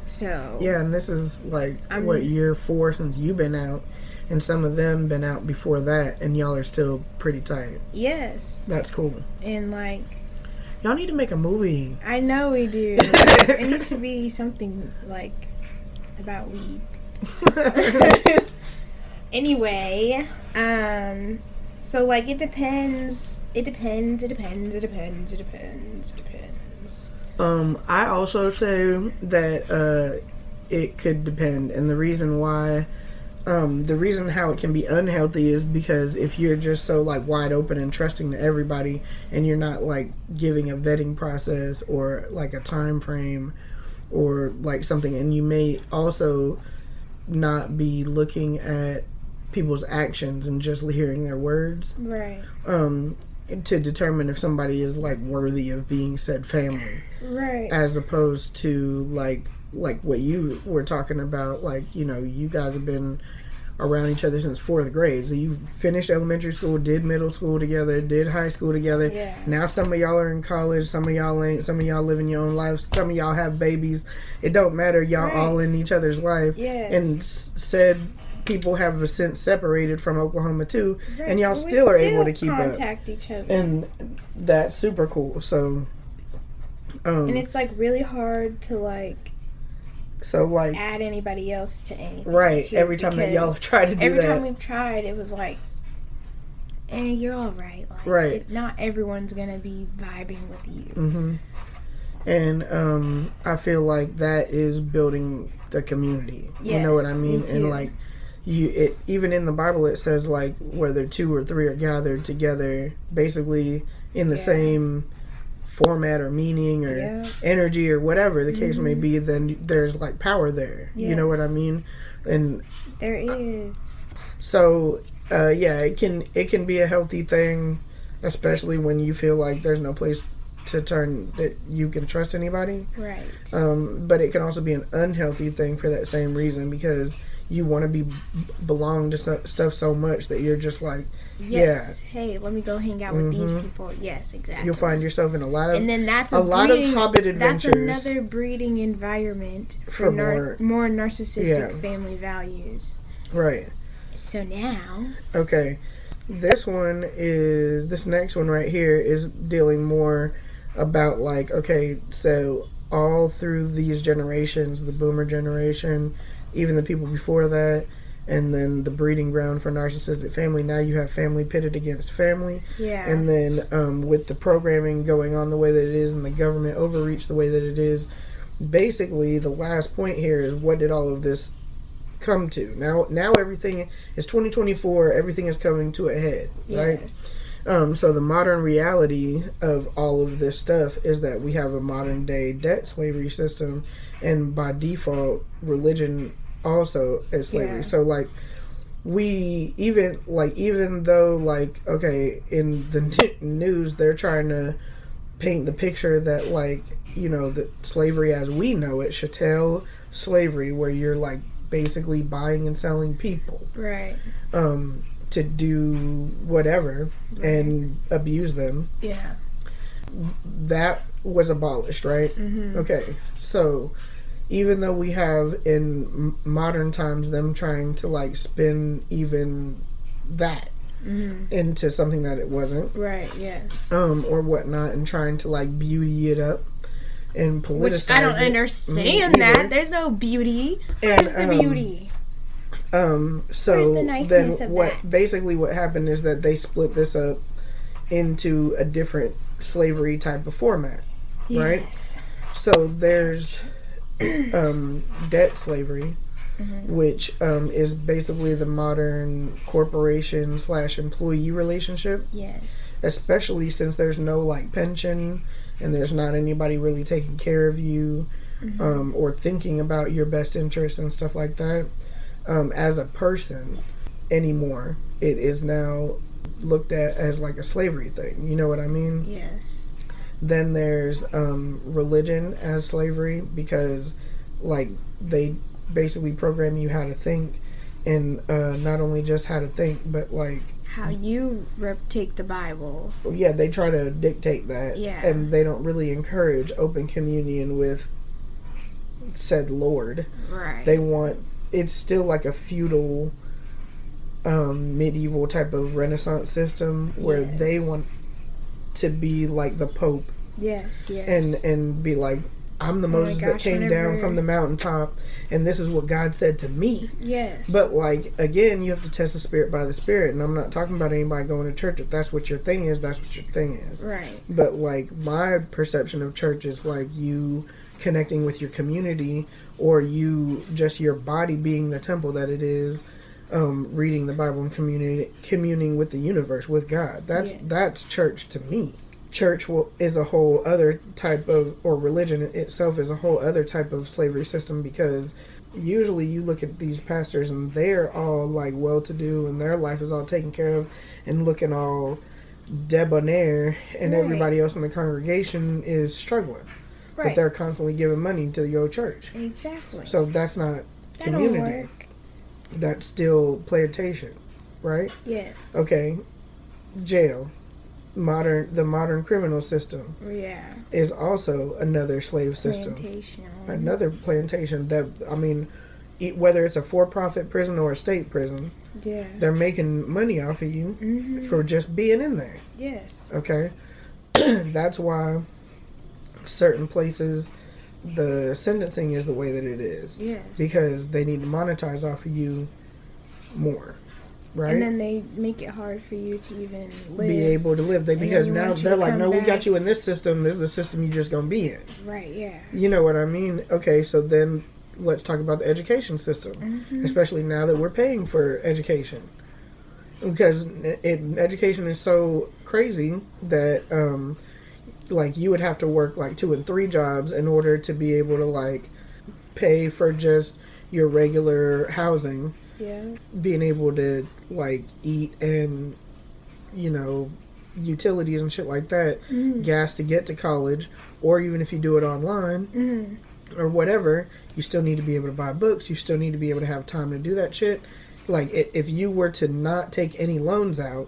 So yeah, and this is like what, year 4 since you've been out, and some of them been out before that, and y'all are still pretty tight. Yes, that's cool. And like y'all need to make a movie. I know we do. It needs to be something like about weed. Anyway, so like it depends. I also say that it could depend, and the reason why, the reason how it can be unhealthy is because if you're just so like wide open and trusting to everybody, and you're not like giving a vetting process or like a time frame or like something, and you may also not be looking at people's actions and just hearing their words, right? To determine if somebody is like worthy of being said family, right? As opposed to like what you were talking about, like, you know, you guys have been around each other since 4th grade, so you finished elementary school, did middle school together, did high school together. Yeah. Now some of y'all are in college, some of y'all ain't, some of y'all living your own lives, some of y'all have babies. It don't matter, y'all all in each other's life. Yes. And said people have since separated from Oklahoma too, and y'all still are able to keep contact each other, and that's super cool. So and it's like really hard to like add anybody else to anything, right? Too, every time that y'all have tried to do every that, time we've tried, it was like, you're all right, like, right? It's not everyone's gonna be vibing with you. Mm-hmm. And I feel like that is building the community. Yes, you know what I mean? Me too. And like even in the Bible it says like whether 2 or 3 are gathered together, basically in the same format or meaning or energy or whatever the case may be, then there's like power there. Yes. You know what I mean? And there is. So it can be a healthy thing, especially when you feel like there's no place to turn that you can trust anybody. Right. But it can also be an unhealthy thing for that same reason, because you want to belong to stuff so much that you're just like, hey, let me go hang out with these people. Yes, exactly. You'll find yourself in a lot of, and then that's lot of Hobbit adventures. That's another breeding environment for more narcissistic family values. Right. So now, okay, this next one right here is dealing more about like, okay, so all through these generations, the boomer generation, even the people before that, and then the breeding ground for narcissistic family, now you have family pitted against family. Yeah. And then with the programming going on the way that it is and the government overreach the way that it is, basically the last point here is, what did all of this come to? Now everything is 2024, everything is coming to a head, right? Yes. So the modern reality of all of this stuff is that we have a modern day debt slavery system, and by default religion also is slavery. So like even though like, okay, in the news they're trying to paint the picture that like, you know, that slavery as we know it, chattel slavery, where you're like basically buying and selling people, right, to do whatever, and abuse them. Yeah. That was abolished, right? Mm-hmm. Okay, so even though we have in modern times them trying to like spin even that into something that it wasn't, right? Yes. Or whatnot, and trying to like beauty it up and politicize. Which I don't understand that. There's no beauty. Where's the beauty? So where's the niceness then of what that? Basically what happened is that they split this up into a different slavery type of format, right? So there's debt slavery, which is basically the modern corporation / employee relationship. Yes. Especially since there's no like pension and there's not anybody really taking care of you, or thinking about your best interests and stuff like that. as a person anymore. It is now looked at as like a slavery thing. You know what I mean? Yes. Then there's religion as slavery, because like they basically program you how to think, and not only just how to think, but like how you take the Bible. Yeah, they try to dictate that. Yeah. And they don't really encourage open communion with said Lord. Right. They want, it's still like a feudal, medieval type of Renaissance system where Yes. they want to be like the Pope. Yes, yes. And be like, I'm the Oh my Moses that gosh, came whenever- down from the mountaintop, and this is what God said to me. Yes. But like, again, you have to test the spirit by the spirit, and I'm not talking about anybody going to church. If that's what your thing is, that's what your thing is. Right. But like, my perception of church is like you connecting with your community, or you just your body being the temple that it is, reading the Bible and communing with the universe, with God. That's church to me. Church is a whole other type of, or religion itself is a whole other type of slavery system, because usually you look at these pastors and they're all like well-to-do and their life is all taken care of and looking all debonair, and Right. everybody else in the congregation is struggling. But Right. they're constantly giving money to go church. Exactly. So that's not that community. don't work. That's still plantation, right? Yes. Okay. Jail. The modern criminal system Yeah. is also another slave system. Plantation. Another plantation that, I mean, whether it's a for-profit prison or a state prison, Yeah. they're making money off of you Mhm. for just being in there. Yes. Okay? That's why certain places, the sentencing is the way that it is. Yes. Because they need to monetize off of you more. Right? And then they make it hard for you to even live. Be able to live. then Because you now want you they're to like, come no, we back. got you in this system. This is the system you're just going to be in. Right, yeah. You know what I mean? Okay, so then let's talk about the education system. Mhm. Especially now that we're paying for education. Because education is so crazy that, like, you would have to work like 2 and 3 jobs in order to be able to, like, pay for just your regular housing. Yeah. Being able to like eat and, you know, utilities and shit like that, gas to get to college, or even if you do it online or whatever, you still need to be able to buy books. You still need to be able to have time to do that shit. Like, if you were to not take any loans out,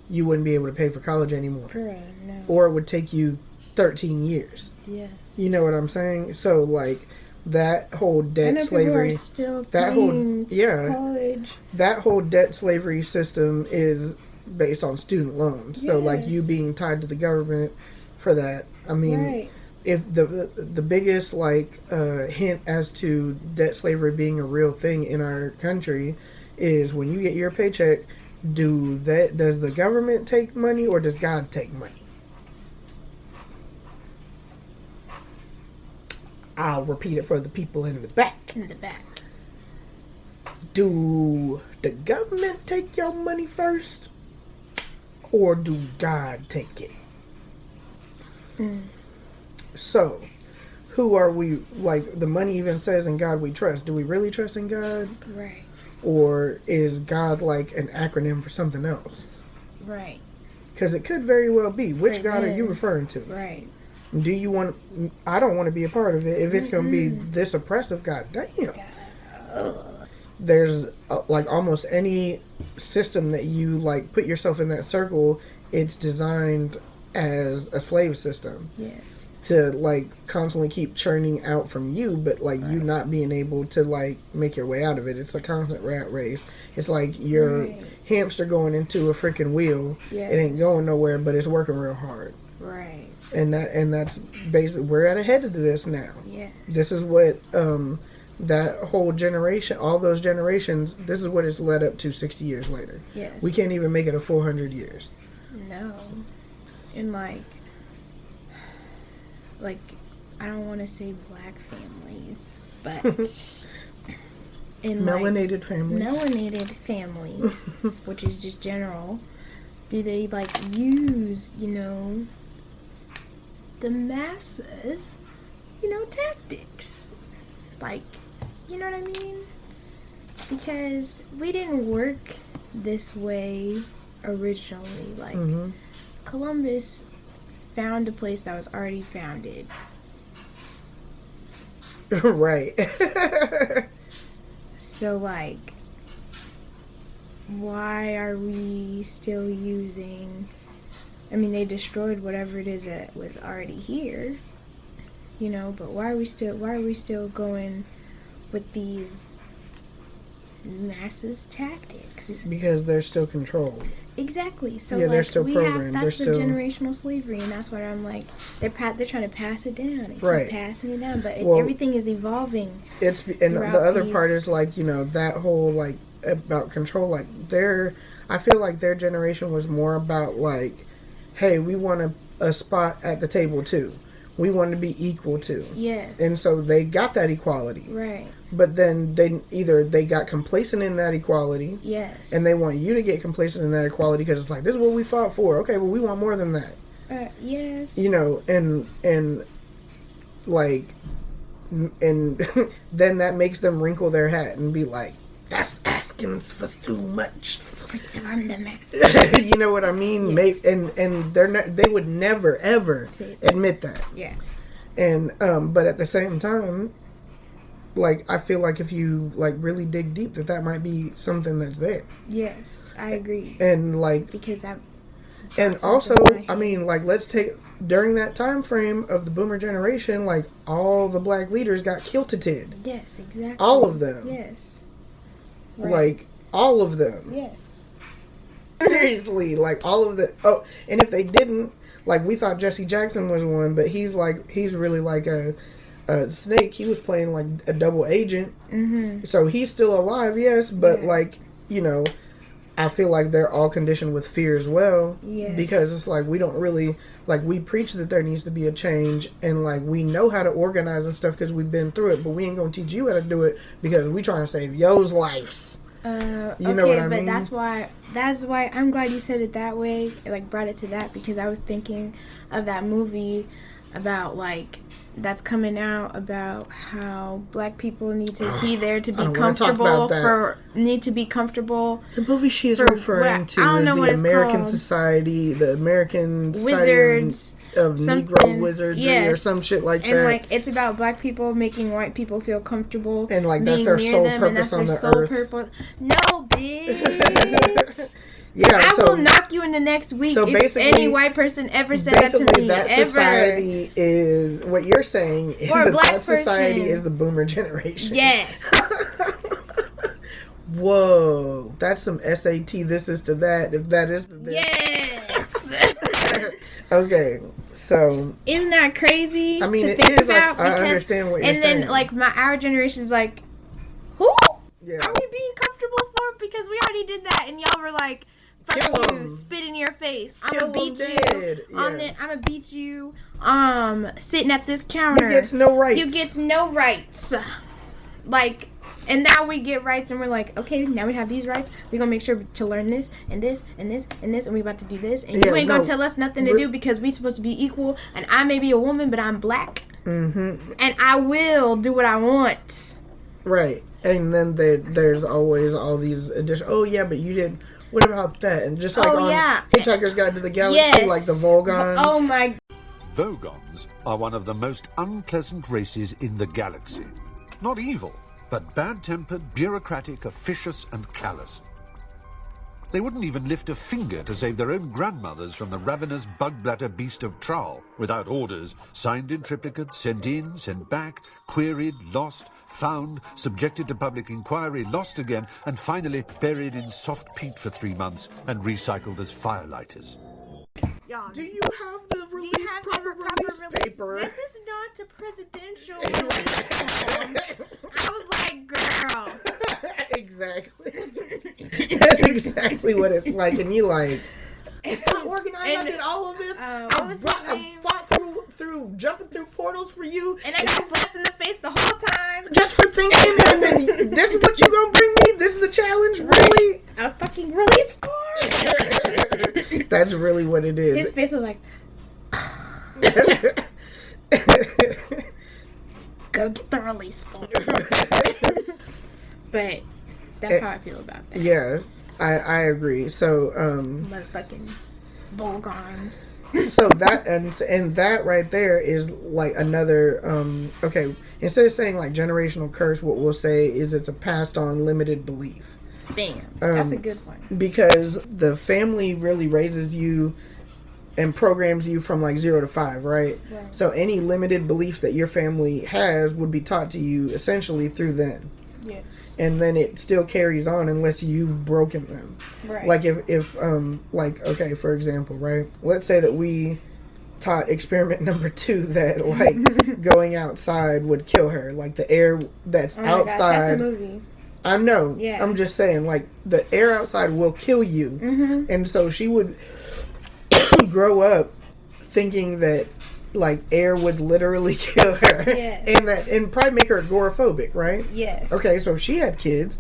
you wouldn't be able to pay for college anymore. Bruh, no. Or it would take you 13 years. Yes. You know what I'm saying? So like, that whole debt slavery, Still that whole college. that whole debt slavery system is based on student loans. So like, you Yes. being tied to the government for that. I mean, Right. if the biggest like hint as to debt slavery being a real thing in our country is when you get your paycheck, does the government take money or does God take money? I'll repeat it for the people in the back. In the back. Do the government take your money first? Or do God take it? So, who are we, like, the money even says in God we trust. Do we really trust in God? Right. Or is God like an acronym for something else? Right. Because it could very well be. Which For God are you them. referring to? Right. Do you want, I don't want to be a part of it. If it's going to be this oppressive, God damn. There's like almost any system that you like put yourself in that circle, it's designed as a slave system Yes. to like constantly keep churning out from you, but like you not being able to like make your way out of it. It's a constant rat race. It's like your Right. hamster going into a freaking wheel. Yes. It ain't going nowhere, but it's working real hard. Right. And that's basically, we're at ahead of this now. Yes. This is what that whole generation, all those generations, this is what it's led up to 60 years later. Yes. We can't even make it a 400 years. No. And like I don't want to say black families, but in Melanated families. melanated families, which is just general, do they like use, the masses, tactics? Like, you know what I mean? Because we didn't work this way originally. Like, Columbus found a place that was already founded. Right. So, like, why are we still using... I mean, they destroyed whatever it is that was already here, you know, but why are we still going with these masses tactics? Because they're still controlled. Exactly. So yeah, like, they're still programmed. That's they're the still... generational slavery, and that's why I'm like, they're trying to pass it down. They right. keep passing it down, but well, everything is evolving. And the other part is like, you know, that whole like about control. Like I feel like their generation was more about like, hey, we want a spot at the table too. We want to be equal too. Yes. And so they got that equality. Right. But then they got complacent in that equality. Yes. And they want you to get complacent in that equality because it's like, this is what we fought for. Okay, well, we want more than that. Yes. You know, and like, and then that makes them wrinkle their hat and be like, that's asking for too much. I'm the master. You know what I mean? Yes. And they would never ever admit that. Yes. And but at the same time, like, I feel like if you like really dig deep, that might be something that's there. Yes, I agree. And like, because and also, I mean, like, let's take during that time frame of the Boomer generation, like, all the black leaders got kilted. Yes, exactly. All of them. Yes. Right. Like, all of them. Yes. Seriously, like, all of the... Oh, and if they didn't, like, we thought Jesse Jackson was one, but he's really like a Snake. He was playing, like, a double agent. Mm-hmm. So he's still alive, yes, but, like, you know, I feel like they're all conditioned with fear as well. Yes. Because it's like, we don't really... Like, we preach that there needs to be a change, and, like, we know how to organize and stuff because we've been through it, but we ain't gonna teach you how to do it because we trying to save yo's lives. You know what I mean? But that's why I'm glad you said it that way, like, brought it to that, because I was thinking of that movie about, like, that's coming out about how black people need to be there to be comfortable need to be comfortable. The movie she is referring to is the American Society, the American Wizards of Negro Wizardry or some shit like that. And like, it's about black people making white people feel comfortable, and like that's their sole purpose on the earth. No, bitch. Yeah, I will knock you in the next week if any white person ever said that to me. That society is what you're saying is that society is the Boomer generation. Yes. Whoa, that's some SAT. This is to that. If that is to this. Yes. Okay, so isn't that crazy? I mean, to it think is. About? I understand what you're saying. And then, like, our generation is like, who are we being comfortable for? Because we already did that, and y'all were like, fuck you, spit in your face. I'm gonna beat you I'm gonna beat you. Sitting at this counter. You gets no rights. You gets no rights. Like, and now we get rights, and we're like, okay, now we have these rights. We're gonna make sure to learn this and this and this and this, and we about to do this. And you ain't gonna tell us nothing to do because we supposed to be equal. And I may be a woman, but I'm black. Mm-hmm. And I will do what I want. Right. And then there's always all these additional. Oh yeah, but you did. What about that? And just like Hitchhiker's Guide to the Galaxy, like the Vogons. Oh my. Vogons are one of the most unpleasant races in the galaxy. Not evil, but bad-tempered, bureaucratic, officious, and callous. They wouldn't even lift a finger to save their own grandmothers from the ravenous bug-bladder beast of Troll, without orders, signed in triplicate, sent in, sent back, queried, lost, found, subjected to public inquiry, lost again, and finally buried in soft peat for 3 months and recycled as firelighters. Do you have the proper release paper? This is not a presidential release form. I was like, girl. Exactly. That's exactly what it's like. And you like, it's not organized. I did all of this. I fought through jumping through portals for you. And I got slapped in the face the whole time. Just for thinking. And then this is what you gonna bring me? This is the challenge? Really? A fucking release form? That's really what it is. His face was like, go get the release form. But That's how I feel about that. Yeah, I agree. So Motherfucking Volgons. so that and that right there is like another okay, instead of saying like generational curse, what we'll say is it's a passed on limited belief. Damn, that's a good one. Because the family really raises you and programs you from like 0 to 5, right? So any limited beliefs that your family has would be taught to you essentially through them. Yes. And then it still carries on unless you've broken them. Right. Like if like, okay, for example, right? Let's say that we taught experiment number 2 that like going outside would kill her. Like the air that's Oh my gosh, outside. that's a movie. I know. Yeah. I'm just saying, like, the air outside will kill you. Mm-hmm. And so she would grow up thinking that, like, air would literally kill her. Yes. And probably make her agoraphobic, right? Yes. Okay, so if she had kids,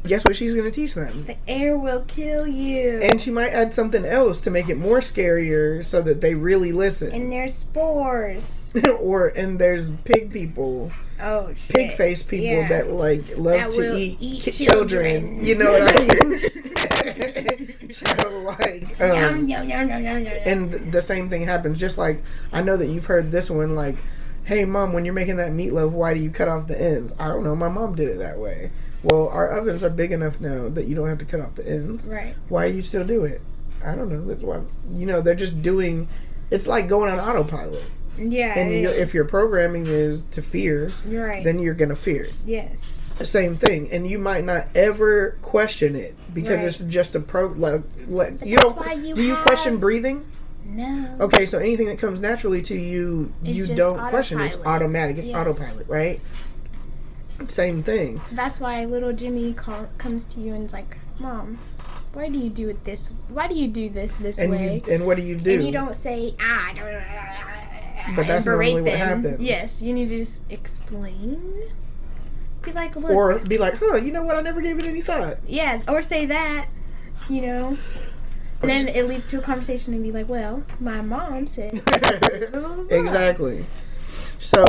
guess what she's going to teach them? The air will kill you. And she might add something else to make it more scarier so that they really listen. And there's spores. And there's pig people. Oh shit. Pig face people Yeah. that like love That to will eat eat children. children. You know what I mean? So like, Yum, yum, yum, yum, yum, yum. and the same thing happens. Just like I know that you've heard this one. Like, hey mom, when you're making that meatloaf, why do you cut off the ends? I don't know. My mom did it that way. Well, our ovens are big enough now that you don't have to cut off the ends. Right. Why do you still do it? I don't know. That's why. You know, they're just doing. It's like going on autopilot. Yeah. And it is. if your programming is to fear, You're right. then you're gonna fear. Yes. The same thing, and you might not ever question it because Right. it's just a like you that's don't. why you do you have- question breathing? No. Okay, so anything that comes naturally to you, It's you just don't question. It's autopilot. automatic. It's Yes. autopilot, right? Same thing. That's why little Jimmy comes to you and is like, Mom, why do you do it this? Why do you do this And way? and what do you do? And you don't say But that's and berate normally what them. happens. Yes, you need to just explain. Be like, look. Or be like, huh? You know what? I never gave it any thought. Yeah, or say that, you know. And then it leads to a conversation and be like, well, my mom said. blah, blah, blah. Exactly. So,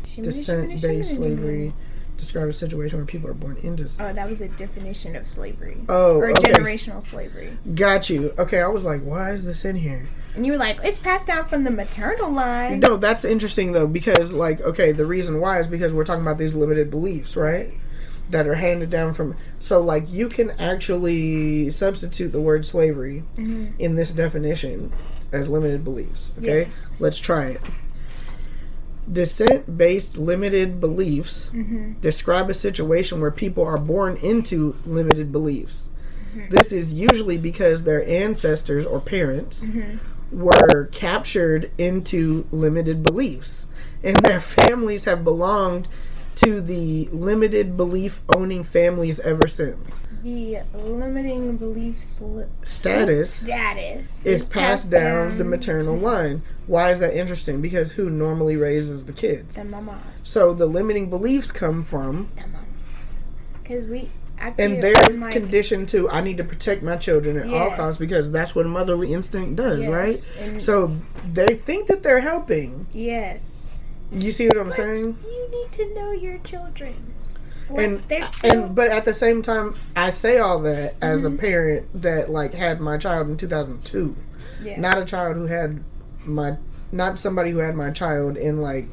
Shimmy, descent-based shimmy, slavery describes a situation where people are born into. Oh, that was a definition of slavery. Oh, or okay. generational slavery. Got you. Okay, I was like, why is this in here? And you were like, it's passed down from the maternal line. No, that's interesting though, because like, okay, the reason why is because we're talking about these limited beliefs, right? That are handed down from. So like, you can actually substitute the word slavery in this definition as limited beliefs. Okay, Yes. let's try it. Descent-based limited beliefs describe a situation where people are born into limited beliefs. This is usually because their ancestors or parents were captured into limited beliefs, and their families have belonged to the limited belief owning families ever since. The limiting belief Status is passed down the maternal line. Why is that interesting? Because who normally raises the kids? The mamas. So the limiting beliefs come from, The mama. Because and they're conditioned to, I need to protect my children at all Yes. costs because that's what a motherly instinct does, Yes, right? and- So they think that they're helping. Yes. You see what I'm saying? You need to know your children. And they're still. but at the same time, I say all that as a parent that like had my child in 2002, Yeah. not a child who had not somebody who had my child in like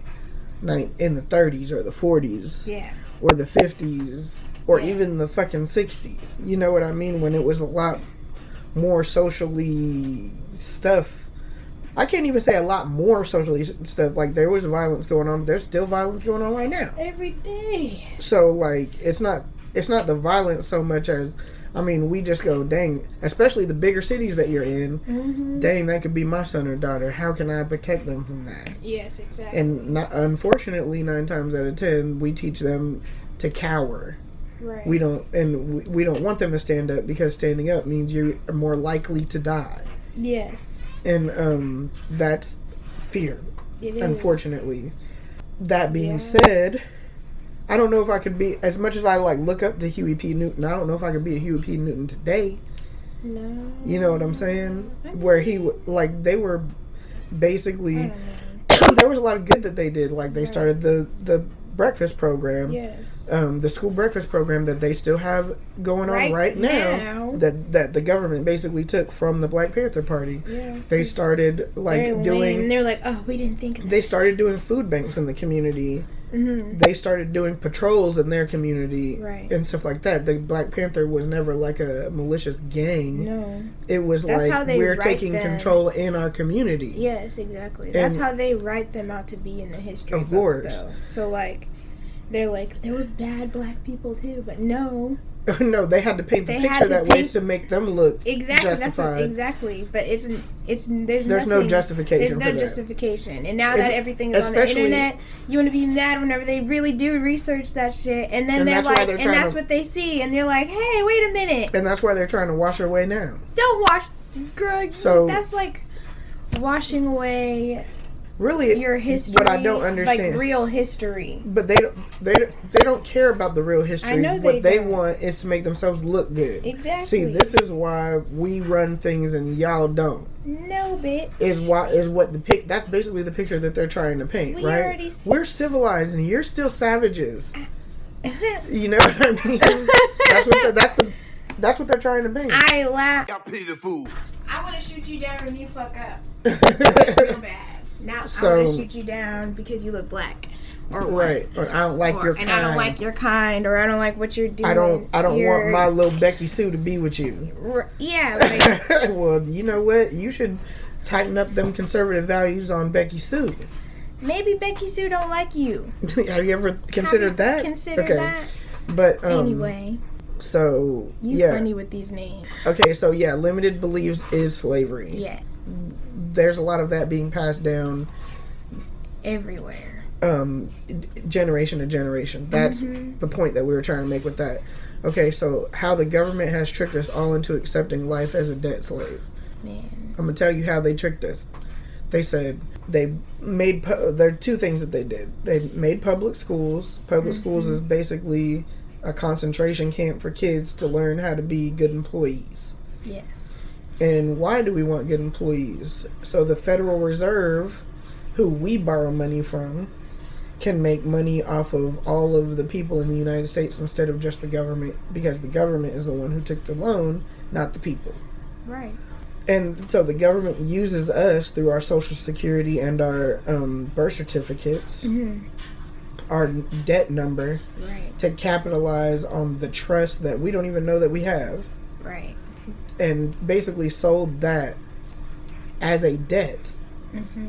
in the 30s or the 40s Yeah. or the 50s or Yeah. even the fucking 60s. You know what I mean? When it was a lot more socially stuff. I can't even say a lot more socially stuff. Like there was violence going on, but there's still violence going on right now. Every day. So like it's not the violence so much as, I mean, we just go, dang, especially the bigger cities that you're in, dang, that could be my son or daughter. How can I protect them from that? Yes, exactly. And unfortunately, 9 times out of 10, we teach them to cower. right. We don't want them to stand up because standing up means you're more likely to die. Yes. And that's fear, It is. unfortunately. That being Yeah. said, I don't know if I could be, as much as I like look up to Huey P. Newton, I don't know if I could be a Huey P. Newton today. No. You know what I'm saying? I mean- Where like they were basically I don't know. there was a lot of good that they did. Like they started the breakfast program. Yes. The school breakfast program that they still have going on right now. That the government basically took from the Black Panther Party. Yeah. They started like doing. And they're like, oh, we didn't think of that. They started doing food banks in the community. Mm-hmm. They started doing patrols in their community, right, and stuff like that. The Black Panther was never like a malicious gang. No, it was that's like we're taking control in our community. Yes, exactly. That's how they write them out to be in the history of books, course. Though. So like, they're like, there was bad Black people too, but no. No, they had to paint the picture that way to make them look exactly. justified. Exactly, but it's there's no justification. There's no for justification, that. And now that everything is on the internet, you want to be mad whenever they really do research that shit, and then they're like, and that's what they see, and you're like, hey, wait a minute, and that's why they're trying to wash it away now. Don't wash, girl. So that's like washing away. Really, your history, what I don't understand, like real history. But they don't care about the real history. I know what they want is to make themselves look good. Exactly. See, this is why we run things and y'all don't. No, bitch. That's basically the picture that they're trying to paint, right? We're civilized and you're still savages. You know what I mean? That's what they're trying to paint. I laugh. Y'all pity the fool. I want to shoot you down when you fuck up. Real bad. Now I want to shoot you down because you look black, or right? Or I don't like your kind. And I don't like your kind, or I don't like what you're doing. I don't want my little Becky Sue to be with you. Yeah. Like, well, you know what? You should tighten up them conservative values on Becky Sue. Maybe Becky Sue don't like you. Have you ever considered that? Consider that. But anyway. So you funny with these names. Okay, so limited beliefs is slavery. Yeah. There's a lot of that being passed down everywhere. Generation to generation. That's the point that we were trying to make with that. Okay, so how the government has tricked us all into accepting life as a debt slave. Man. I'm gonna tell you how they tricked us. They said they made there are two things that they did. They made public schools. Public schools is basically a concentration camp for kids to learn how to be good employees. Yes. And why do we want good employees? So the Federal Reserve, who we borrow money from, can make money off of all of the people in the United States instead of just the government, because the government is the one who took the loan, not the people. Right. And so the government uses us through our Social Security and our birth certificates, our debt number, to capitalize on the trust that we don't even know that we have. Right. And basically sold that as a debt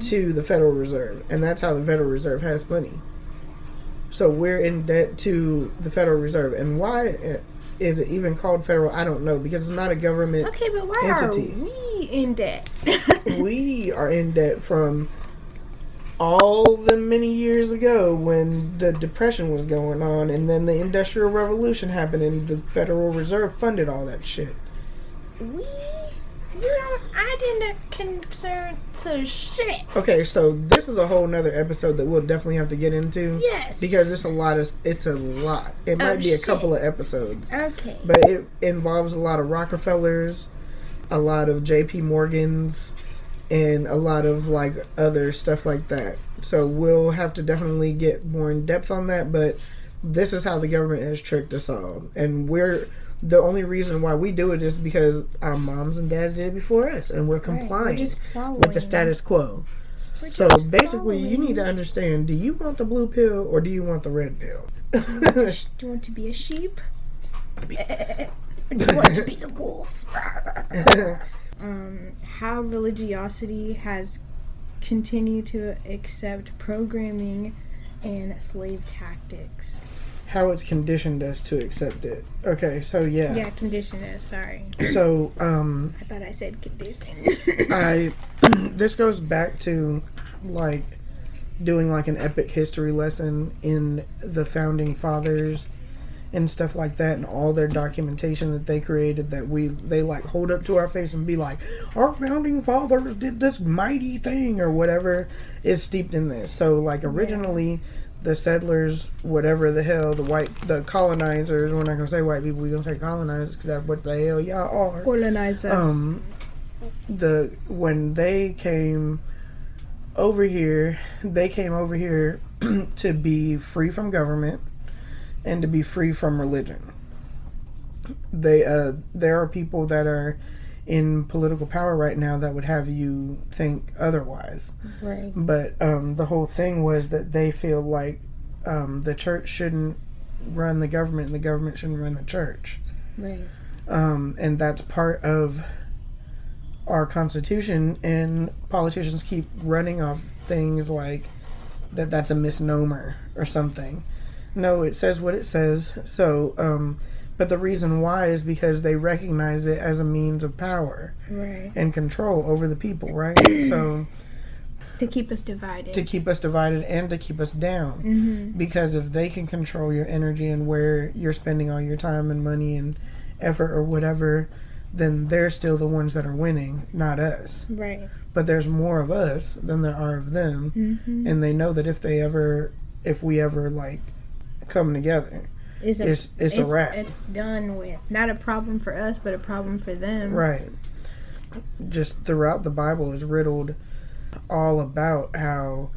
to the Federal Reserve. And that's how the Federal Reserve has money. So we're in debt to the Federal Reserve. And why is it even called federal? I don't know, because it's not a government entity. Okay, but why are we in debt? We are in debt from all the many years ago when the Depression was going on, and then the Industrial Revolution happened, and the Federal Reserve funded all that shit. I didn't concern to shit. Okay, so this is a whole nother episode that we'll definitely have to get into. Yes. Because it's a lot. It might be a couple of episodes. Okay. But it involves a lot of Rockefellers, a lot of JP Morgans, and a lot of like other stuff like that. So we'll have to definitely get more in depth on that, but this is how the government has tricked us all. And the only reason why we do it is because our moms and dads did it before us, and we're complying with the status quo. So basically, you need to understand, do you want the blue pill or do you want the red pill? Do you want to be a sheep? Or do you want to be the wolf? How religiosity has continued to accept programming and slave tactics. How it's conditioned us to accept it. Okay, so yeah. Yeah, condition us, sorry. So, I thought I said condition. This goes back to, like, doing, like, an epic history lesson in the Founding Fathers and stuff like that, and all their documentation that they created that they, like, hold up to our face and be like, our Founding Fathers did this mighty thing, or whatever is steeped in this. So, like, originally... the settlers, whatever the hell, the colonizers, we're not going to say white people, we're going to say colonizers, because that's what the hell y'all are. Colonizers. When they came over here to be free from government and to be free from religion. There are people that are in political power right now that would have you think otherwise. Right. But the whole thing was that they feel like the church shouldn't run the government and the government shouldn't run the church. Right. And that's part of our Constitution, and politicians keep running off things like that's a misnomer or something. No, it says what it says. So, but the reason why is because they recognize it as a means of power, Right. and control over the people, right? So To keep us divided. to keep us divided and to keep us down. Mm-hmm. Because if they can control your energy and where you're spending all your time and money and effort or whatever, then they're still the ones that are winning, not us. Right. But there's more of us than there are of them. Mm-hmm. And they know that if we ever like come together, it's a wrap. It's done with. Not a problem for us, but a problem for them. Right. Just throughout the Bible is riddled all about how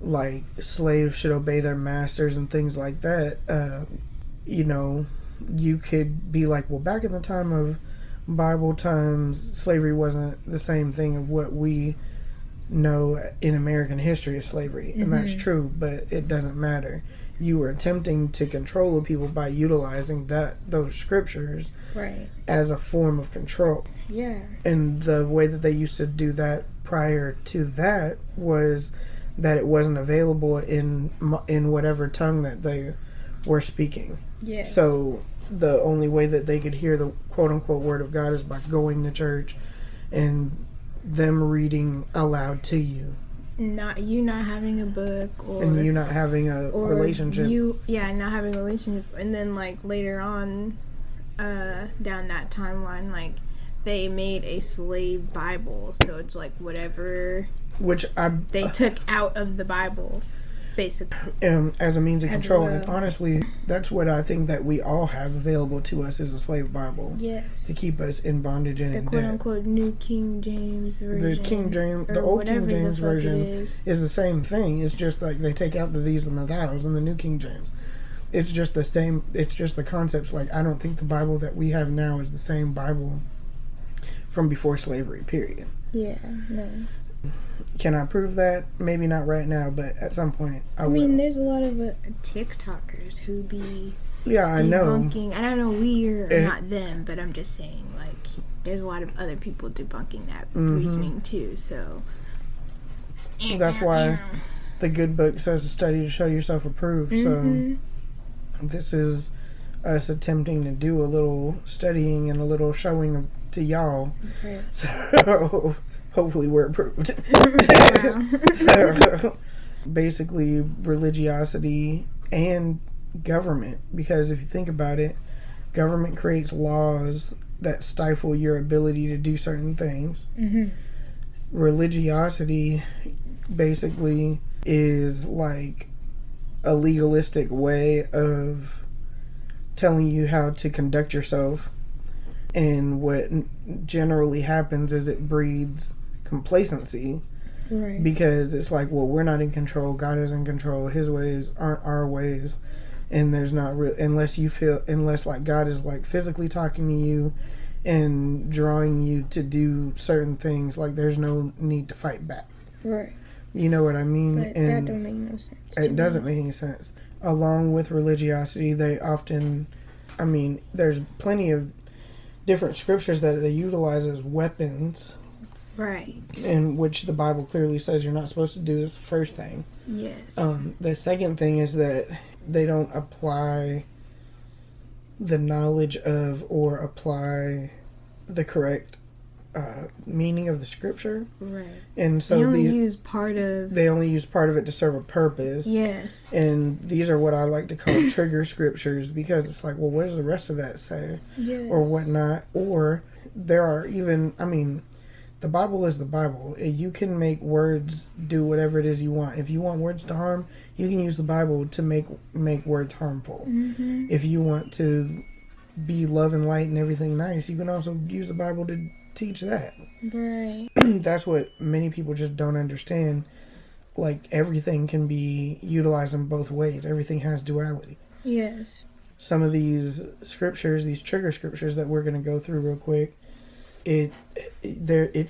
like slaves should obey their masters and things like that. You could be like, well, back in the time of Bible times, slavery wasn't the same thing of what we know in American history as slavery. And that's true, but it doesn't matter. You were attempting to control the people by utilizing those scriptures Right. as a form of control. Yeah. And the way that they used to do that prior to that was that it wasn't available in whatever tongue that they were speaking. Yes. So the only way that they could hear the quote-unquote word of God is by going to church and them reading aloud to you. Not having a book or And you not having a relationship. Not having a relationship. And then like later on down that timeline, like they made a slave Bible, so it's like whatever which they took out of the Bible, basically. As a means of As control. well. And honestly, that's what I think that we all have available to us is a slave Bible. Yes. To keep us in bondage and The in quote debt. unquote New King James version. The old King James version is the same thing. It's just like they take out the these and the thous in the New King James. It's just the same. It's just the concepts. Like, I don't think the Bible that we have now is the same Bible from before slavery, period. Yeah, no. Can I prove that? Maybe not right now, but at some point I mean, will. there's a lot of TikTokers who be Yeah, I know. debunking. I don't know, we are not them, but I'm just saying, like, there's a lot of other people debunking that reasoning too. So That's why the good book says to study to show yourself approved. So this is us attempting to do a little studying and a little showing to y'all. Right. So hopefully we're approved. So basically religiosity and government, because if you think about it, government creates laws that stifle your ability to do certain things. Religiosity basically is like a legalistic way of telling you how to conduct yourself, and what generally happens is it breeds complacency. Right. Because it's like, well, we're not in control, God is in control, his ways aren't our ways, and there's not unless like God is like physically talking to you and drawing you to do certain things, like there's no need to fight back. Right. You know what I mean? But that don't make no sense. It doesn't make any sense. Along with religiosity, they often, there's plenty of different scriptures that they utilize as weapons. Right. In which the Bible clearly says you're not supposed to do. This first thing. Yes. The second thing is that they don't apply the knowledge of or apply the correct meaning of the scripture. Right. And so they only use part of it to serve a purpose. Yes. And these are what I like to call trigger scriptures, because it's like, well, what does the rest of that say? Yes. Or whatnot. Or there are even, the Bible is the Bible. You can make words do whatever it is you want. If you want words to harm, you can use the Bible to make words harmful. If you want to be love and light and everything nice, you can also use the Bible to teach that. Right. That's what many people just don't understand. like everything can be utilized in both ways. Everything has duality. Yes. Some of these scriptures, these trigger scriptures that we're going to go through real quick, it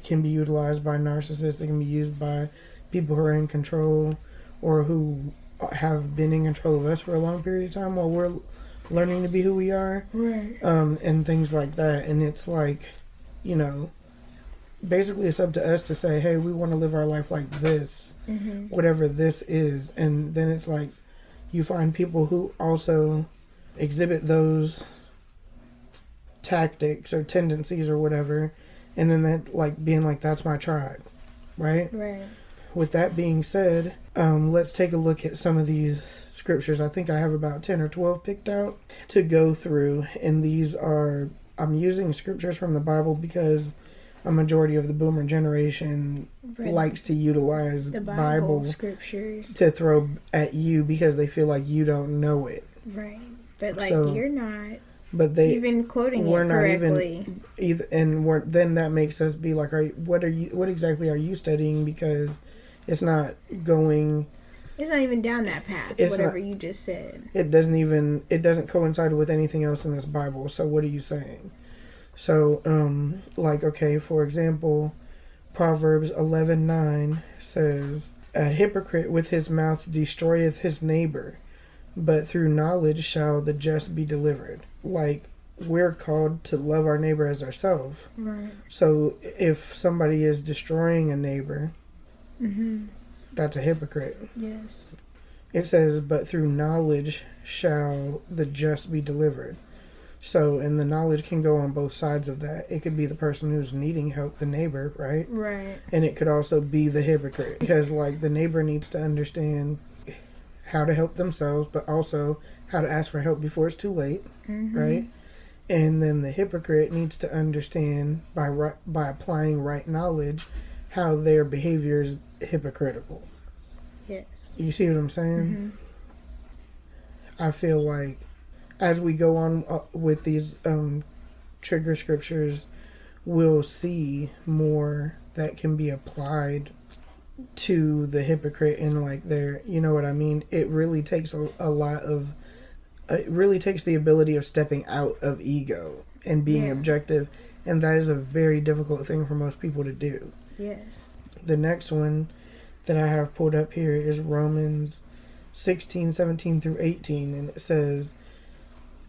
can be utilized by narcissists. It can be used by people who are in control or who have been in control of us for a long period of time while we're learning to be who we are. Right. And things like that. And it's like, you know, basically it's up to us to say, hey, we want to live our life like this, whatever this is. And then it's like you find people who also exhibit those tactics or tendencies or whatever, and then that, like, being like, that's my tribe, right? Right. With that being said, let's take a look at some of these scriptures. I think I have about 10 or 12 picked out to go through, and these are, I'm using scriptures from the Bible because a majority of the boomer generation likes to utilize the Bible scriptures to throw at you because they feel like you don't know it. Right. But like, So, you're not but they even quoting we're it not correctly. even either, and then that makes us be like, what exactly are you studying? Because it's not going. It's not even down that path. It's Whatever not, you just said. it doesn't coincide with anything else in this Bible. So what are you saying? So like, okay, for example, Proverbs 11:9 says, "A hypocrite with his mouth destroyeth his neighbor, but through knowledge shall the just be delivered." Like, we're called to love our neighbor as ourselves. Right. So if somebody is destroying a neighbor, that's a hypocrite. Yes. It says, "But through knowledge shall the just be delivered." So, and the knowledge can go on both sides of that. It could be the person who's needing help, the neighbor, right? Right. And it could also be the hypocrite, because, like, the neighbor needs to understand how to help themselves, but also how to ask for help before it's too late, right? And then the hypocrite needs to understand by applying right knowledge how their behavior is hypocritical. Yes. You see what I'm saying? I feel like as we go on with these trigger scriptures, we'll see more that can be applied to the hypocrite and, like, their, you know what I mean? It really takes a lot of, it really takes the ability of stepping out of ego and being objective, and that is a very difficult thing for most people to do. Yes. The next one that I have pulled up here is Romans 16:17 through 18, and it says,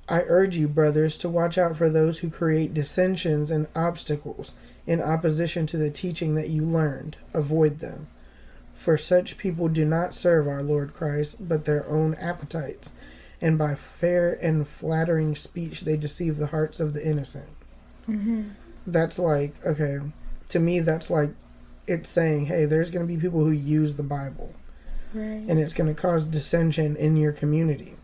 "I urge you, brothers, to watch out for those who create dissensions and obstacles in opposition to the teaching that you learned. Avoid them. For such people do not serve our Lord Christ, but their own appetites, and by fair and flattering speech they deceive the hearts of the innocent." That's like, okay, to me that's like, it's saying, hey, there's going to be people who use the Bible, Right. and it's going to cause dissension in your community,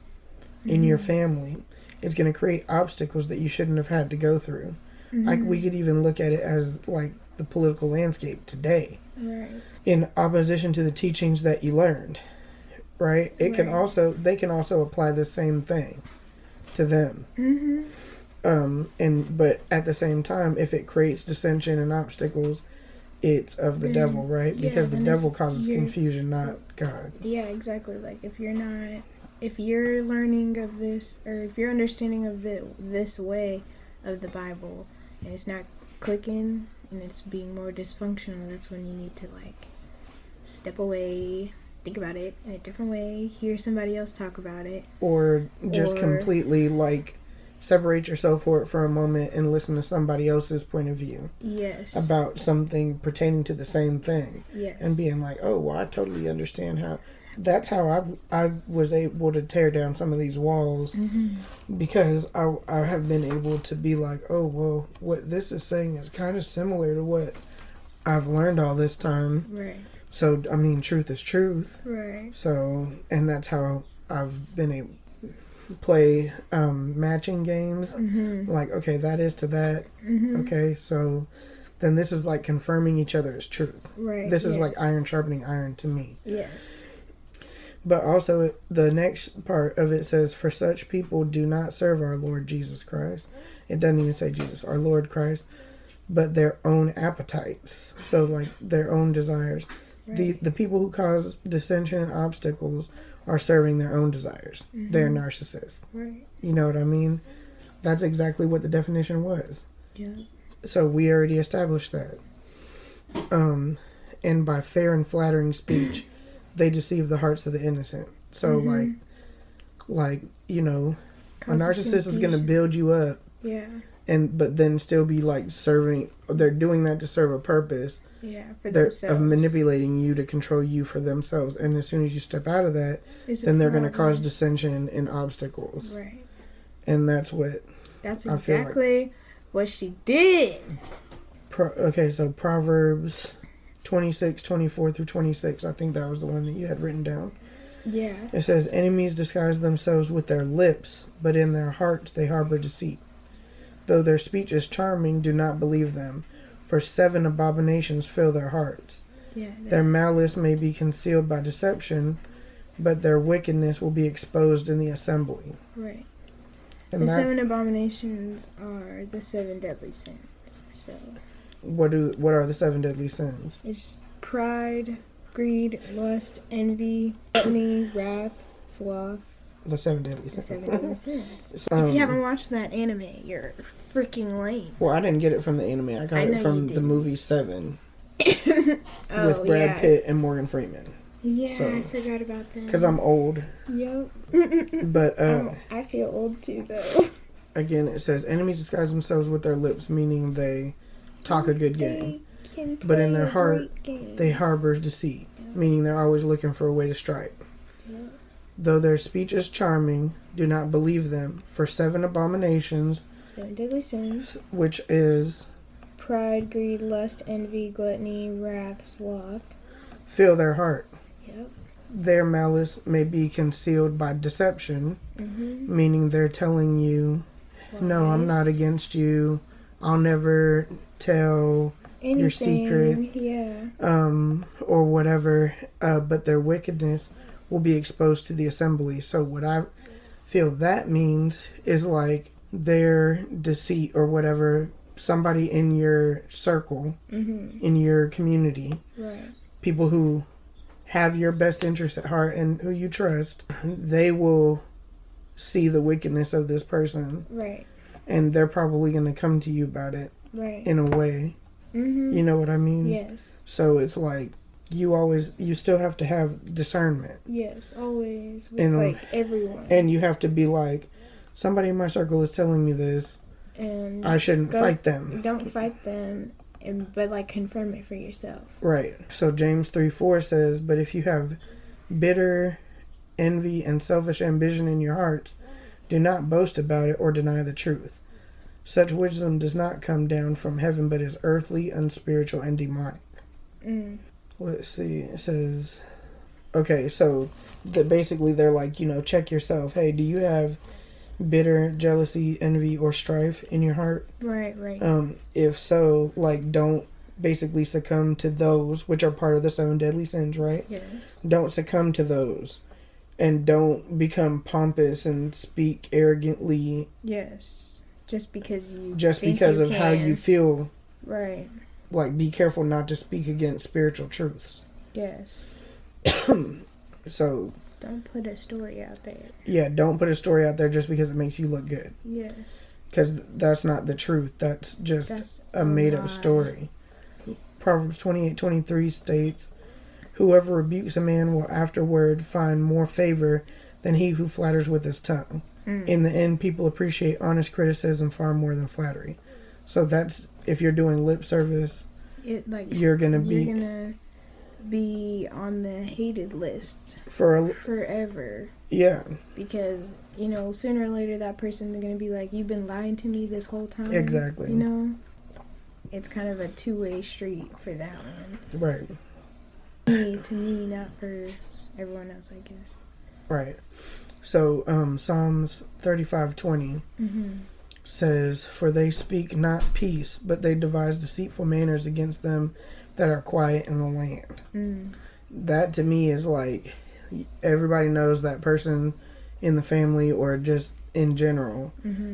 in your family. It's going to create obstacles that you shouldn't have had to go through. Like, we could even look at it as like the political landscape today, Right. in opposition to the teachings that you learned, right? It can also, they can also apply the same thing to them. But at the same time, if it creates dissension and obstacles, it's of the devil, right? Yeah, Because the then devil it's- causes you're- confusion, not God. Yeah, exactly. Like, if you're learning of this, or if you're understanding of this way of the Bible, and it's not clicking, and it's being more dysfunctional, that's when you need to, like, step away, think about it in a different way, hear somebody else talk about it. Or just completely, like, separate yourself for a moment and listen to somebody else's point of view. Yes. About something pertaining to the same thing. Yes. And being like, oh, well, I totally understand how. That's how I was able to tear down some of these walls, because I have been able to be like, oh, well, what this is saying is kind of similar to what I've learned all this time. Right. So, I mean, truth is truth. Right. So, and that's how I've been able to play matching games. Like, okay, that is to that. Okay, so then this is like confirming each other's truth. Right. This is like iron sharpening iron to me. Yes. But also, the next part of it says, "For such people do not serve our Lord Jesus Christ." It doesn't even say Jesus, our Lord Christ, but their own appetites. So, like, their own desires. Right. The people who cause dissension and obstacles are serving their own desires. They're narcissists. Right. You know what I mean? That's exactly what the definition was. Yeah. So we already established that. And by fair and flattering speech, they deceive the hearts of the innocent. So like you know, a narcissist is going to build you up, Yeah. but then still be like serving. They're doing that to serve a purpose. Yeah. For They're themselves. of manipulating you to control you for themselves. And as soon as you step out of that, It's a then they're going to problem. cause dissension and obstacles. Right. And that's what. That's I feel like- exactly what she did. Okay, so Proverbs 26, 24 through 26. I think that was the one that you had written down. Yeah. It says, enemies disguise themselves with their lips, but in their hearts they harbor deceit. Though their speech is charming, do not believe them, for 7 abominations fill their hearts. Yeah. Their malice may be concealed by deception, but their wickedness will be exposed in the assembly. Right. And The that, 7 abominations are the 7 deadly sins. So what are the 7 deadly sins? it's pride, greed, lust, envy, gluttony, wrath, sloth. The 7 deadly The sins. 7 deadly sins. Um, If you haven't watched that anime, you're freaking lame. Well, I didn't get it from the anime. I got I know it from you the didn't. movie 7 Oh, with Brad yeah. Pitt and Morgan Freeman. Yeah, So- I forgot about that. Because I'm old. Yep. But I feel old too, though. again, it says enemies disguise themselves with their lips, meaning they talk a good game. But in their heart, they harbor deceit, meaning they're always looking for a way to strike. Though their speech is charming, do not believe them, for 7 abominations, 7 deadly sins: which is pride, greed, lust, envy, gluttony, wrath, sloth. fill their heart. Yep. Their malice may be concealed by deception, meaning they're telling you, no, I'm not against you. I'll never tell your secret, Yeah. or whatever. But their wickedness will be exposed to the assembly. So what I feel that means is like their deceit or whatever, somebody in your circle, in your community, Right. people who have your best interest at heart and who you trust, they will see the wickedness of this person, Right. and they're probably going to come to you about it Right. in a way. You know what I mean? Yes. So it's like you still have to have discernment, Yes. Always. With, And, like everyone. and you have to be like, somebody in my circle is telling me this, And I shouldn't fight them. Don't fight them, but like confirm it for yourself. Right. So James 3:4 says, but if you have bitter envy and selfish ambition in your hearts, do not boast about it or deny the truth. Such wisdom does not come down from heaven, but is earthly, unspiritual, and demonic. Let's see. It says, okay, so basically they're like, check yourself. Hey, do you have bitter, jealousy, envy, or strife in your heart? Right. Right. If so, like, don't basically succumb to those, which are part of the 7 deadly sins, right? Yes. Don't succumb to those. And don't become pompous and speak arrogantly Yes. Just because you. just think because you of how can. you feel. Right. Like, be careful not to speak against spiritual truths. Yes. So, Don't put a story out there. yeah, don't put a story out there just because it makes you look good. Yes. Because that's not the truth. That's just That's a a made-up lie. story. Proverbs 28:23 states, whoever rebukes a man will afterward find more favor than he who flatters with his tongue. In the end, people appreciate honest criticism far more than flattery. So that's, if you're doing lip service, you're gonna be on the hated list for forever. Yeah, Because, sooner or later that person's going to be like, you've been lying to me this whole time. Exactly. It's kind of a two-way street for that one. right, To me, not for everyone else, I guess. right. So Psalms 35:20 says, for they speak not peace, but they devise deceitful manners against them that are quiet in the land. That to me is like, everybody knows that person in the family or just in general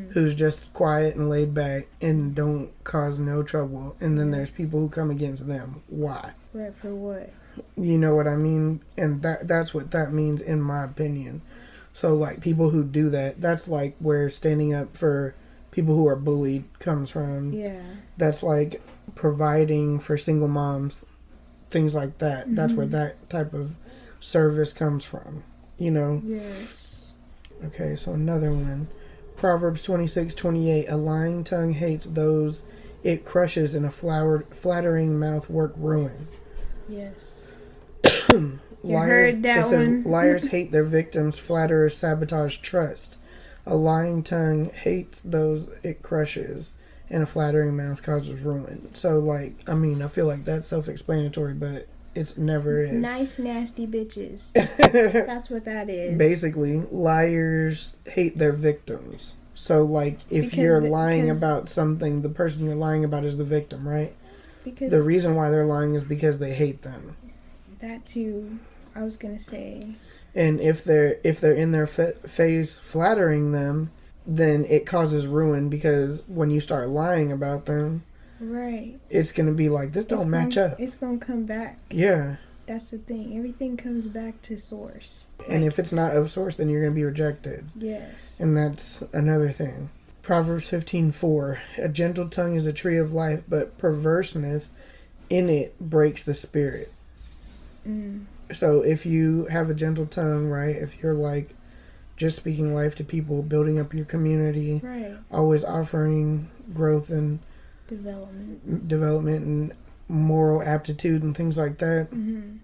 who's just quiet and laid back and don't cause no trouble, and then there's people who come against them. Why? Right, for what? You know what I mean? And that's what that means in my opinion. So like people who do that, that's like where standing up for people who are bullied comes from. Yeah. That's like providing for single moms, things like that. Mm-hmm. That's where that type of service comes from, you know? Yes. Okay, so another one. Proverbs 26:28. A lying tongue hates those it crushes, and a flattering mouth work ruin. Yes. You heard that one? Liars hate their victims, flatterers sabotage trust. A lying tongue hates those it crushes, and a flattering mouth causes ruin. So, like, I mean, I feel like that's self-explanatory, but it's never is. Nice, nasty bitches. That's what that is. Basically, liars hate their victims. So, like, if you're lying about something, the person you're lying about is the victim, right? Because the reason why they're lying is because they hate them. That too, I was gonna say. And if they're in their face flattering them, then it causes ruin, because when you start lying about them, right, it's gonna be like, this don't match up. It's gonna come back. Yeah. That's the thing. Everything comes back to source. And if it's not of source, then you're gonna be rejected. Yes. And that's another thing. Proverbs 15:4. A gentle tongue is a tree of life, but perverseness in it breaks the spirit. Mm. So if you have a gentle tongue, right, if you're like just speaking life to people, building up your community, right, always offering growth and development and moral aptitude and things like that, mm-hmm.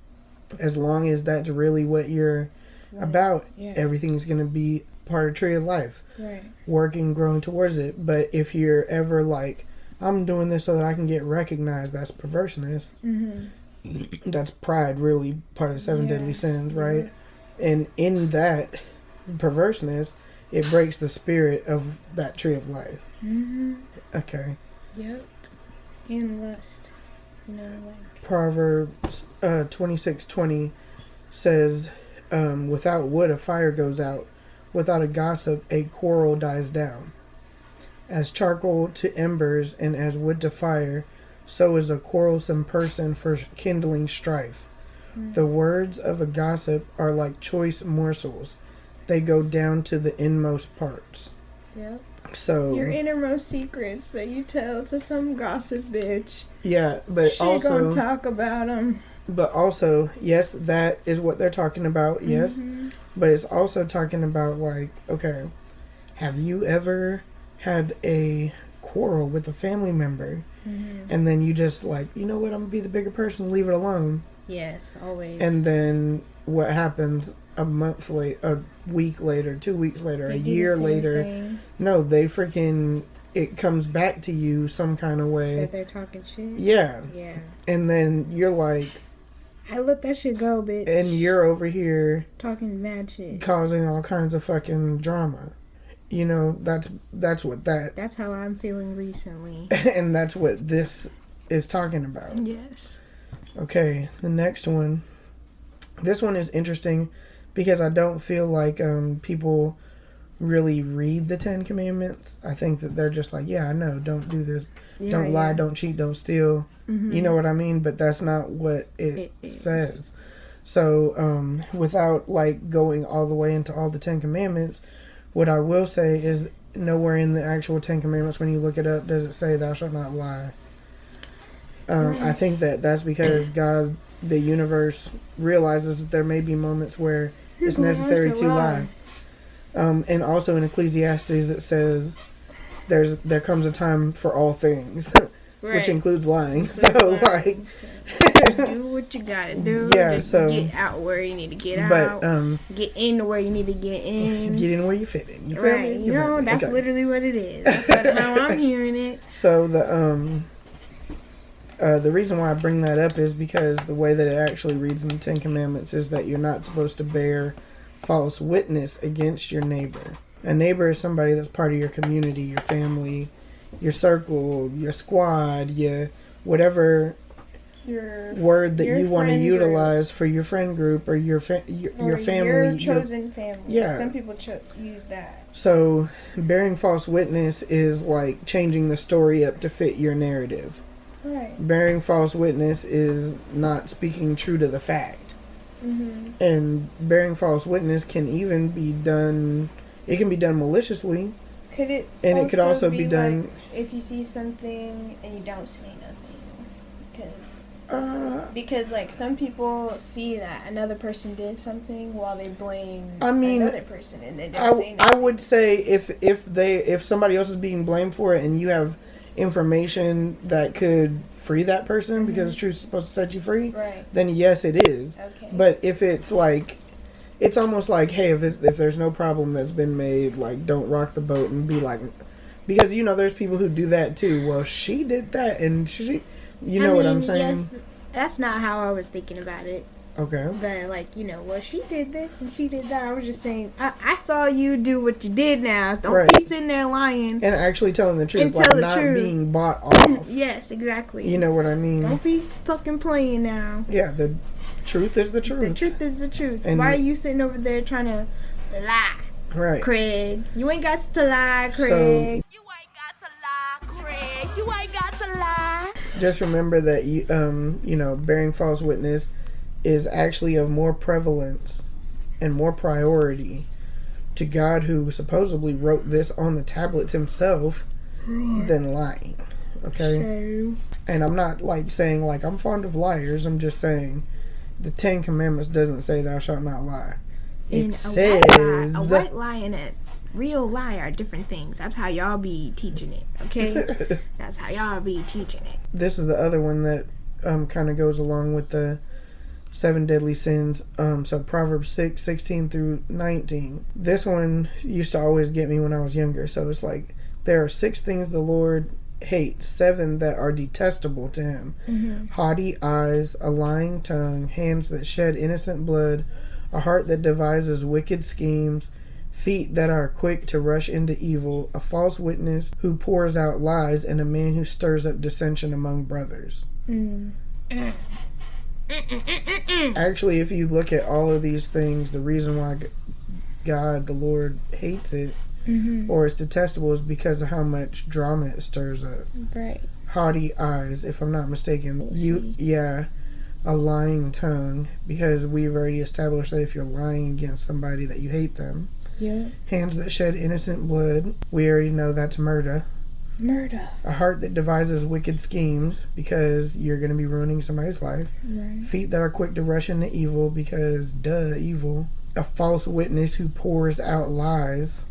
as long as that's really what you're about, everything's going to be part of tree of life, right, working, growing towards it. But if you're ever like, I'm doing this so that I can get recognized, that's perverseness. Mm-hmm. That's pride, really, part of the seven deadly sins, right? And in that perverseness, it breaks the spirit of that tree of life. Mm-hmm. Okay. Yep. And lust. You know, like Proverbs 26:20 says, without wood a fire goes out, without a gossip a quarrel dies down. As charcoal to embers and as wood to fire, so is a quarrelsome person for kindling strife. Mm. The words of a gossip are like choice morsels. They go down to the inmost parts. Yep. So your innermost secrets that you tell to some gossip bitch. Yeah, but she also gonna talk about them. But also, yes, that is what they're talking about. Yes, mm-hmm. But it's also talking about, like, okay, have you ever had a quarrel with a family member, mm-hmm. and then you just like, you know what, I'm gonna be the bigger person, leave it alone. Yes, always. And then what happens a month later, a week later, 2 weeks later, a year later? Thing. No, they freaking, it comes back to you some kind of way. That they're talking shit? Yeah. Yeah. And then you're like, I let that shit go, bitch. And you're over here talking mad shit, causing all kinds of fucking drama. You know, that's what that... That's how I'm feeling recently. And that's what this is talking about. Yes. Okay, the next one. This one is interesting because I don't feel like people really read the 10 Commandments. I think that they're just like, yeah, I know, don't do this. Don't lie, don't cheat, don't steal. Mm-hmm. You know what I mean? But that's not what it says. So, without like going all the way into all the 10 Commandments, what I will say is nowhere in the actual 10 Commandments, when you look it up, does it say thou shalt not lie. I think that's because God, the universe, realizes that there may be moments where it's necessary to lie. And also in Ecclesiastes it says there comes a time for all things, right. Which includes lying. Like, do what you gotta do. Yeah, so get out where you need to get out. Get in where you need to get in. Get in where you fit in. You feel right. me? You know, that's okay. Literally what it is. That's how I'm hearing it. So the reason why I bring that up is because the way that it actually reads in the 10 Commandments is that you're not supposed to bear false witness against your neighbor. A neighbor is somebody that's part of your community, your family, your circle, your squad, your whatever word that you want to utilize for your friend group or your family. Your chosen family. Yeah. Some people use that. So bearing false witness is like changing the story up to fit your narrative. Right. Bearing false witness is not speaking true to the fact. Mm-hmm. And bearing false witness can even be done. It can be done maliciously. Could it? And it could also be done. Like if you see something and you don't say nothing, because like some people see that another person did something while they blame another person and they don't say nothing. I would say if somebody else is being blamed for it and you have information that could free that person because truth is supposed to set you free, right, then yes, it is. Okay. But if it's like, it's almost like, hey, if there's no problem that's been made, like, don't rock the boat and be like, because there's people who do that too. Well, she did that and she, what I'm saying? Yes, that's not how I was thinking about it. Okay. But like, well, she did this and she did that. I was just saying, I saw you do what you did now. Don't be sitting there lying. And actually telling the truth. And tell the not truth. Being bought off. Yes, exactly. You know what I mean? Don't be fucking playing now. Yeah, the truth is the truth. The truth is the truth. And why are you sitting over there trying to lie? Right. Craig. You ain't got to lie, Craig. You ain't got to lie, Craig. You ain't got to lie. Just remember that bearing false witness is actually of more prevalence and more priority to God, who supposedly wrote this on the tablets himself, than lying. Okay? So, and I'm not saying I'm fond of liars. I'm just saying the 10 Commandments doesn't say thou shalt not lie. It says a white lie and a real lie are different things. That's how y'all be teaching it, okay? That's how y'all be teaching it. This is the other one that kind of goes along with the 7 deadly sins. So Proverbs 6:16 through 19. This one used to always get me when I was younger. So it's like, there are 6 things the Lord hates, 7 that are detestable to him. Mm-hmm. Haughty eyes, a lying tongue, hands that shed innocent blood, a heart that devises wicked schemes, feet that are quick to rush into evil, a false witness who pours out lies, and a man who stirs up dissension among brothers. Actually, if you look at all of these things, the reason why God, the Lord, hates it, or is detestable, is because of how much drama it stirs up. Right. Haughty eyes, if I'm not mistaken. A lying tongue, because we've already established that if you're lying against somebody that you hate them. Yeah. Hands that shed innocent blood, we already know that's murder. Murder. A heart that devises wicked schemes, because you're going to be ruining somebody's life. Right. Feet that are quick to rush into evil, because evil. A false witness who pours out lies.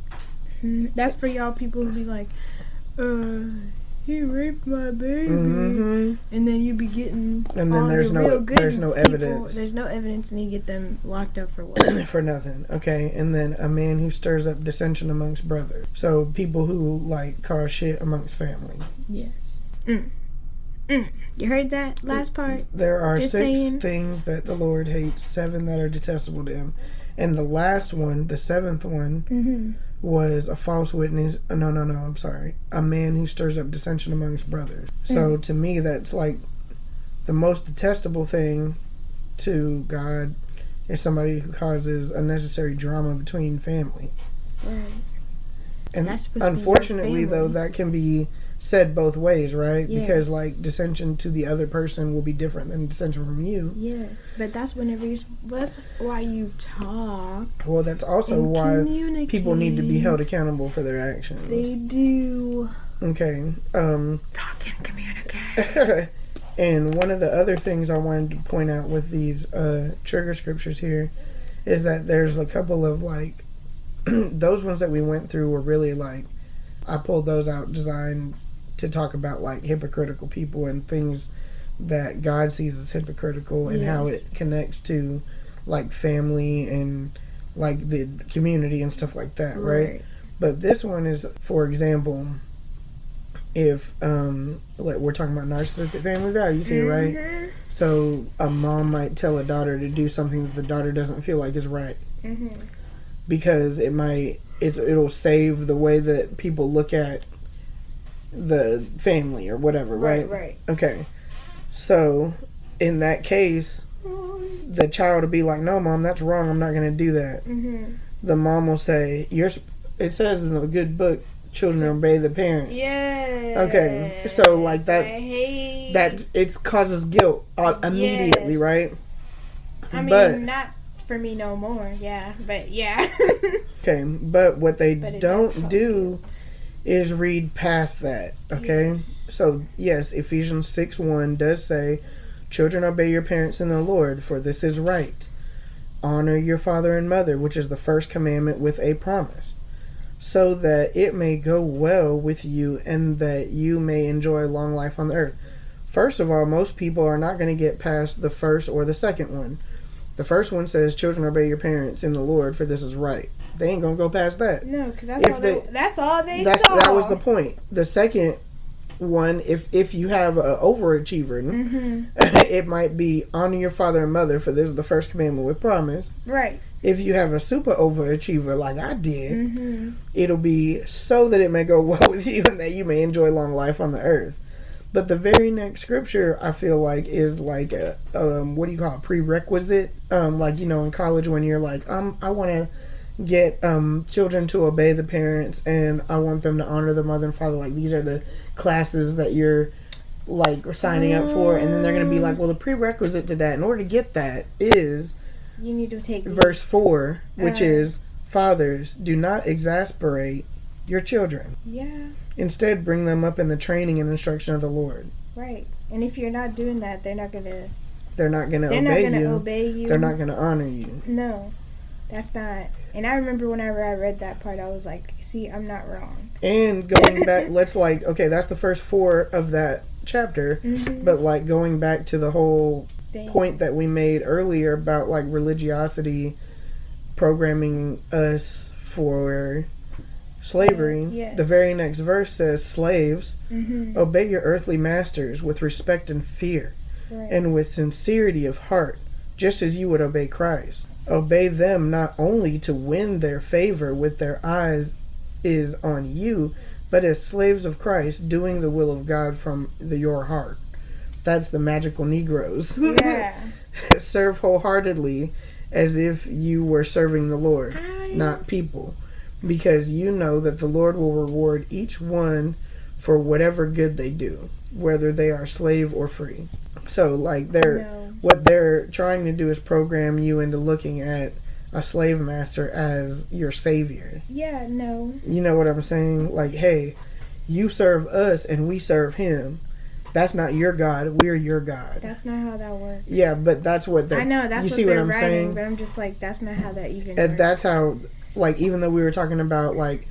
That's for y'all people who be like, he raped my baby, and then you be getting, and then there's no evidence. There's no evidence, and you get them locked up for what? For nothing. Okay, and then a man who stirs up dissension amongst brothers. So people who cause shit amongst family. Yes. You heard that last part? There are 6 things that the Lord hates, 7 that are detestable to him, and the last one, the 7th one, was a false witness. No, I'm sorry. A man who stirs up dissension amongst brothers. So to me, that's the most detestable thing to God is somebody who causes unnecessary drama between family. Right. And that's unfortunately, though, that can be said both ways, right? Yes. Because dissension to the other person will be different than dissension from you. Yes, but that's that's why you talk. Well, that's also why people need to be held accountable for their actions. They do. Okay. Talk and communicate. And one of the other things I wanted to point out with these trigger scriptures here is that there's a couple of those ones that we went through were really I pulled those out designed to talk about hypocritical people and things that God sees as hypocritical, and how it connects to family and the community and stuff like that, right? But this one is, for example, if we're talking about narcissistic family values here, right? So a mom might tell a daughter to do something that the daughter doesn't feel like is right, because it'll save the way that people look at the family or whatever, right? Right. Okay. So in that case, the child will be like, "No, Mom, that's wrong. I'm not going to do that." The mom will say, it says in the good book, children obey the parents. Yeah. Okay. So that. I hate that it causes guilt immediately, Yes. right? I mean, But- not for me no more. Yeah, but yeah. Okay, but what they But it does don't cause do guilt. is read past that, okay? Yes. So, yes, Ephesians 6:1 does say, "Children, obey your parents in the Lord, for this is right. Honor your father and mother," which is the first commandment with a promise, "so that it may go well with you and that you may enjoy long life on the earth." First of all, most people are not going to get past the first or the second one. The first one says, "Children, obey your parents in the Lord, for this is right." They ain't going to go past that. No, because If that's all they That's saw. that was the point. The second one, if you have an overachiever, Mm-hmm. it might be honor your father and mother, for this is the first commandment with promise. Right. If you have a super overachiever like I did, Mm-hmm. it'll be so that it may go well with you and that you may enjoy long life on the earth. But the very next scripture, I feel like, is like a what do you call it, prerequisite? Like, you know, in college when you're like, I want to get children to obey the parents and I want them to honor the mother and father. Like, these are the classes that you're like signing up for, and then they're gonna be like, well, the prerequisite to that, in order to get that, is You need to take verse 4, which Uh. is, "Fathers, do not exasperate your children. Yeah. Instead, bring them up in the training and instruction of the Lord." Right. And if you're not doing that, they're not gonna They're not going to they're not obey gonna you. obey you. They're not going to honor you. No, that's not. And I remember whenever I read that part, I was like, "See, I'm not wrong." And going back, okay, that's the first 4 of that chapter. Mm-hmm. But like going back to the whole Dang. point that we made earlier about like religiosity programming us for slavery, Yes. the very next verse says, "Slaves, Mm-hmm. obey your earthly masters with respect and fear, Right. and with sincerity of heart, just as you would obey Christ. Obey them not only to win their favor with their eyes is on you, but as slaves of Christ, doing the will of God from your heart." That's the magical Negroes. Yeah. Serve wholeheartedly as if you were serving the Lord, I- not people, because you know that the Lord will reward each one for whatever good they do, whether they are slave or free. So, like, No. what they're trying to do is program you into looking at a slave master as your savior. Yeah. No. You know what I'm saying? Like, hey, you serve us and we serve him. That's not your God. We're your God. That's not how that works. Yeah, but that's what they're... I know that's you what see they're what I'm writing, saying? but I'm just like, that's not how that even. And works. that's how, like, even though we were talking about, like,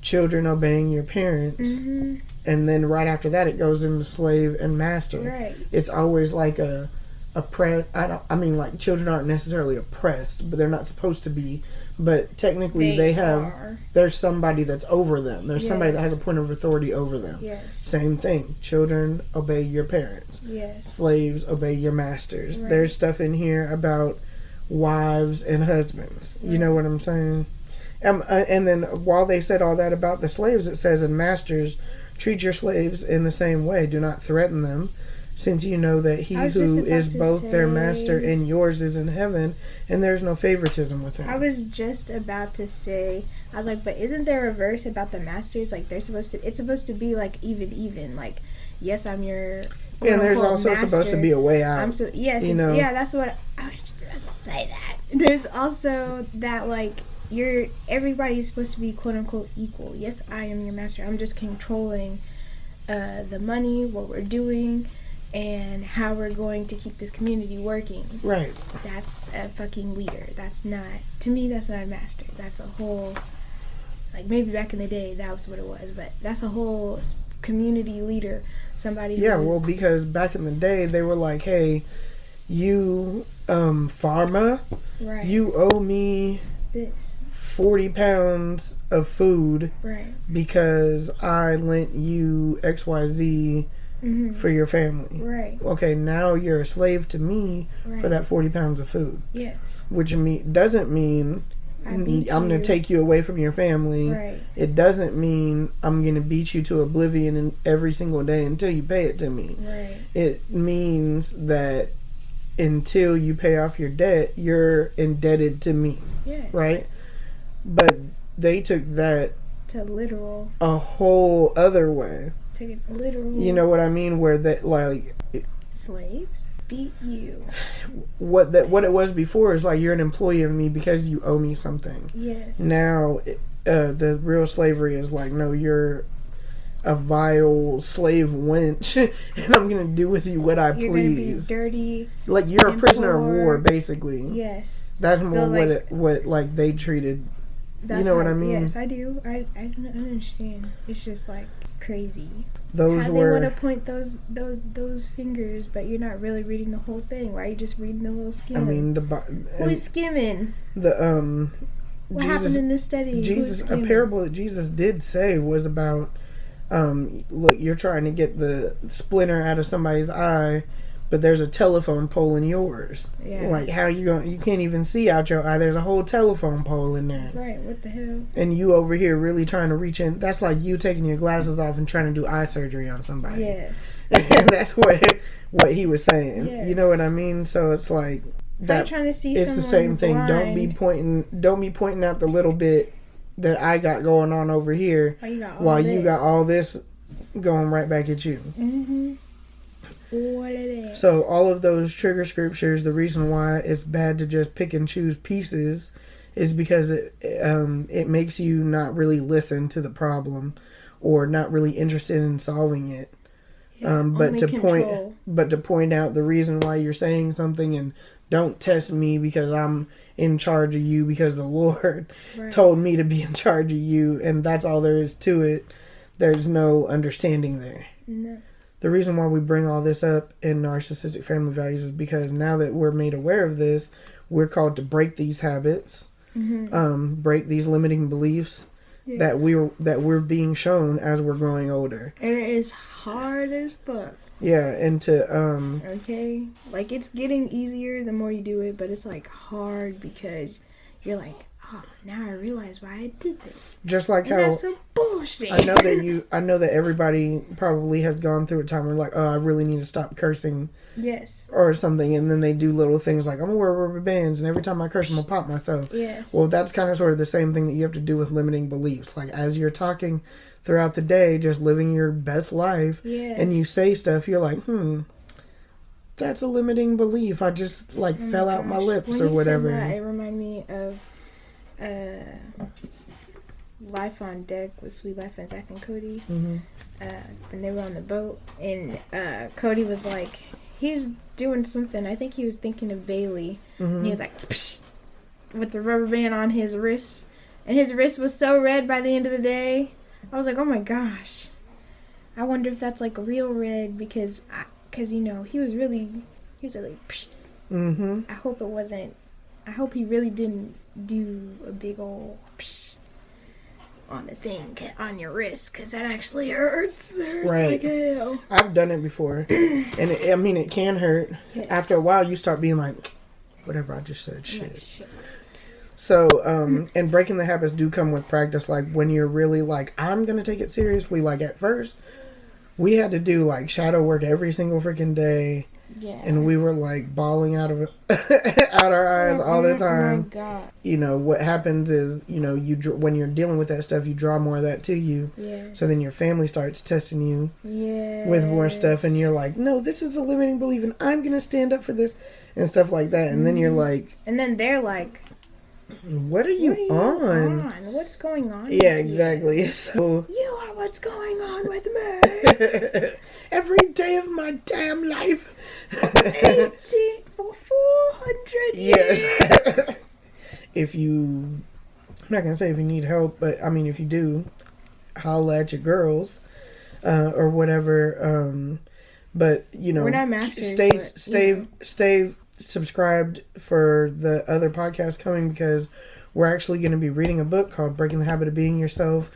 children obeying your parents, Mm-hmm. and then right after that it goes into slave and master. Right. It's always like a I mean, like, children aren't necessarily oppressed, but they're not supposed to be. But technically, they have. are. There's somebody that's over them. There's somebody that Yes. has a point of authority over them. Yes. Same thing. Children obey your parents. Yes. Slaves obey your masters. Right. There's stuff in here about wives and husbands. You know what I'm saying? And then while they said all that about the slaves, it says, "And masters, treat your slaves in the same way. Do not threaten them, since you know that he I was just who about is to both their say- master and yours is in heaven, and there's no favoritism with him." I was just about to say, I was like, but isn't there a verse about the masters? Like, it's supposed to be like even. Like, yes, I'm your. Yeah, and there's quote-unquote also supposed to master. be a way out. Yes, you know? yeah, that's what I was just about to say that. There's also that, like, everybody's supposed to be quote unquote equal. Yes, I am your master. I'm just controlling the money, what we're doing, and how we're going to keep this community working. Right. That's a fucking leader. That's not, to me, that's not a master. That's a whole, like, maybe back in the day that was what it was, but that's a whole community leader. Somebody who Yeah, is, well, because back in the day, they were like, hey, you, pharma, right, you owe me this, 40 pounds of food right, because I lent you XYZ mm-hmm. for your family. right, Okay, now you're a slave to me right, for that 40 pounds of food. yes, Which doesn't mean I beat I'm going you. to take you away from your family. Right. It doesn't mean I'm going to beat you to oblivion every single day until you pay it to me. right, It means that until you pay off your debt, you're indebted to me, yes, right? But they took that to literal, a whole other way. Take it literal. You know what I mean? Where that like Slaves beat you. what it was before is like you're an employee of me because you owe me something. Yes. Now the real slavery is like, no, you're a vile slave wench, and I'm gonna do with you what I You're please. gonna be dirty. Like you're a prisoner of war, basically. Yes. That's more like, what like they treated. That's You know what how- I mean? Yes, I do. I don't understand. It's just like crazy. Those How were. they want to point those fingers, but you're not really reading the whole thing. Why are you just reading the little skim? I mean who's skimming? the What happened in this study? Jesus, Who's a skimming? parable that Jesus did say was about, look, you're trying to get the splinter out of somebody's eye, but there's a telephone pole in yours. Yeah. Like, how you can't even see out your eye. There's a whole telephone pole in there. Right. What the hell? And you over here really trying to reach in. That's like you taking your glasses off and trying to do eye surgery on somebody. Yes. And that's what he was saying. Yes. You know what I mean? So it's like I'm trying to see. it's the same thing. Blind. Don't be pointing out the little bit that I got going on over here while you got all this going right back at you. Mm-hmm. What it is. So all of those trigger scriptures, the reason why it's bad to just pick and choose pieces is because it makes you not really listen to the problem or not really interested in solving it. But to point out the reason why you're saying something, and don't test me because I'm in charge of you because the Lord told me to be in charge of you, and that's all there is to it. There's no understanding there. No. The reason why we bring all this up in Narcissistic Family Values is because now that we're made aware of this, we're called to break these habits, break these limiting beliefs that we're being shown as we're growing older. And it is hard as fuck. Yeah, and to Okay, like it's getting easier the more you do it, but it's like hard because you're like, oh, now I realize why I did this. just like And how that's some bullshit. I know that everybody probably has gone through a time where like, oh, I really need to stop cursing Yes. or something, and then they do little things like, I'm gonna wear rubber bands, and every time I curse, I'm gonna pop myself. Yes. Well, that's kind of sort of the same thing that you have to do with limiting beliefs. Like, as you're talking throughout the day, just living your best life, Yes. and you say stuff, you're like, that's a limiting belief. I just, like, fell out my lips when or you whatever. Said that, it reminded me of Life on Deck with Sweet Life and Zach and Cody. Mm-hmm. When they were on the boat, and Cody was like, he was doing something. I think he was thinking of Bailey. Mm-hmm. And he was like, psh, with the rubber band on his wrist. And his wrist was so red by the end of the day. I was like, oh my gosh. I wonder if that's like real red because you know, he was really psh. Mm-hmm. I hope he really didn't do a big old psh on the thing on your wrist, because that actually hurts. It hurts Right. like hell. I've done it before. And it can hurt. Yes. After a while, you start being like, whatever I just said, shit. Like, shit. So, and breaking the habits do come with practice. Like, when you're really like, I'm going to take it seriously. Like, at first, we had to do, like, shadow work every single freaking day. Yeah. And we were, like, bawling out of out our eyes all the time. Oh my God. You know, what happens is, you know, when you're dealing with that stuff, you draw more of that to you. Yes. So then your family starts testing you Yes. with more stuff. And you're like, no, this is a limiting belief. And I'm going to stand up for this. And stuff like that. And then you're like... And then they're like... What are you on? What's going on? Yeah, exactly. So You are what's going on with me. every day of my damn life. 80 for 400 years. Yes. If you, I'm not gonna say if you need help, but I mean if you do, holla at your girls, or whatever. But you know, We're not masters, stay subscribed for the other podcasts coming, because we're actually going to be reading a book called Breaking the Habit of Being Yourself,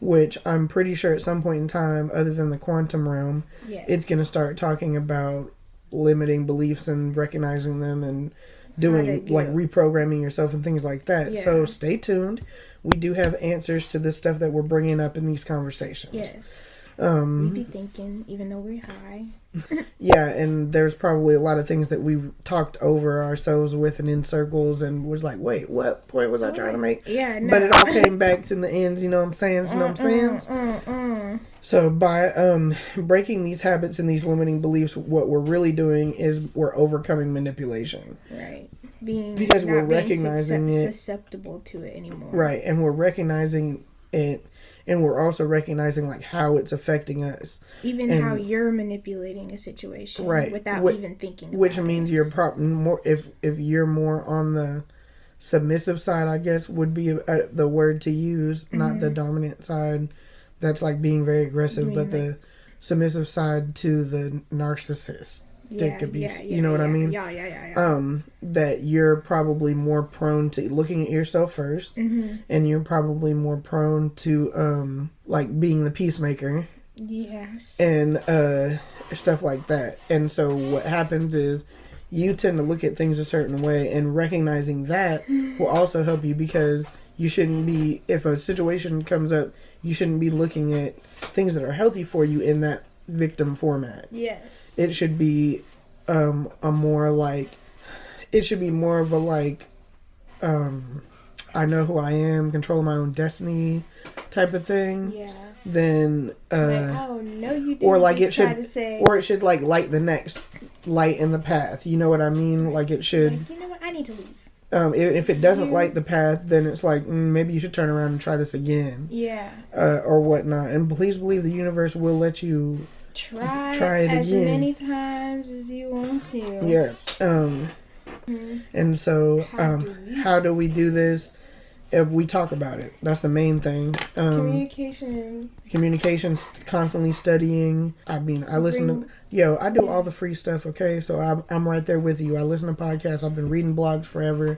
which I'm pretty sure at some point in time, other than the quantum realm, Yes. it's going to start talking about limiting beliefs and recognizing them and doing like reprogramming yourself and things like that. Yeah. So stay tuned. We do have answers to the stuff that we're bringing up in these conversations. Yes. We be thinking, even though we're high. Yeah, and there's probably a lot of things that we talked over ourselves with and in circles and was like, wait, what point was I trying to make? Yeah, no. But it all came back to the ends, you know what I'm saying? You know what I'm saying? So by breaking these habits and these limiting beliefs, what we're really doing is we're overcoming manipulation. Right. Being Because we're not being recognizing it. susceptible to it anymore. Right, and we're recognizing it, and we're also recognizing like how it's affecting us. Even and, how you're manipulating a situation, right, without even thinking about which it. means you're more if you're more on the submissive side, I guess would be the word to use, not the dominant side. That's like being very aggressive, but the submissive side to the narcissist. Abuse. You know what I mean? Yeah. That you're probably more prone to looking at yourself first, and you're probably more prone to like being the peacemaker. Yes. And stuff like that. And so what happens is you tend to look at things a certain way, and recognizing that will also help you, because you shouldn't be, if a situation comes up, you shouldn't be looking at things that are healthy for you in that victim format. Yes. It should be a more like, it should be more of a like, I know who I am, control my own destiny type of thing. Yeah. Then like, oh no, you didn't. or like just it should, or it should like light the next light in the path. You know what I mean? Like it should. Like, you know what? I need to leave. If it doesn't light the path, then it's like maybe you should turn around and try this again. Yeah. Or whatnot. And please believe the universe will let you try it as again. many times as you want to. Yeah. And so, how do we do this? If we talk about it, that's the main thing. Communication, constantly studying. I mean, I listen to, I do all the free stuff, okay? So I'm right there with you. I listen to podcasts. I've been reading blogs forever.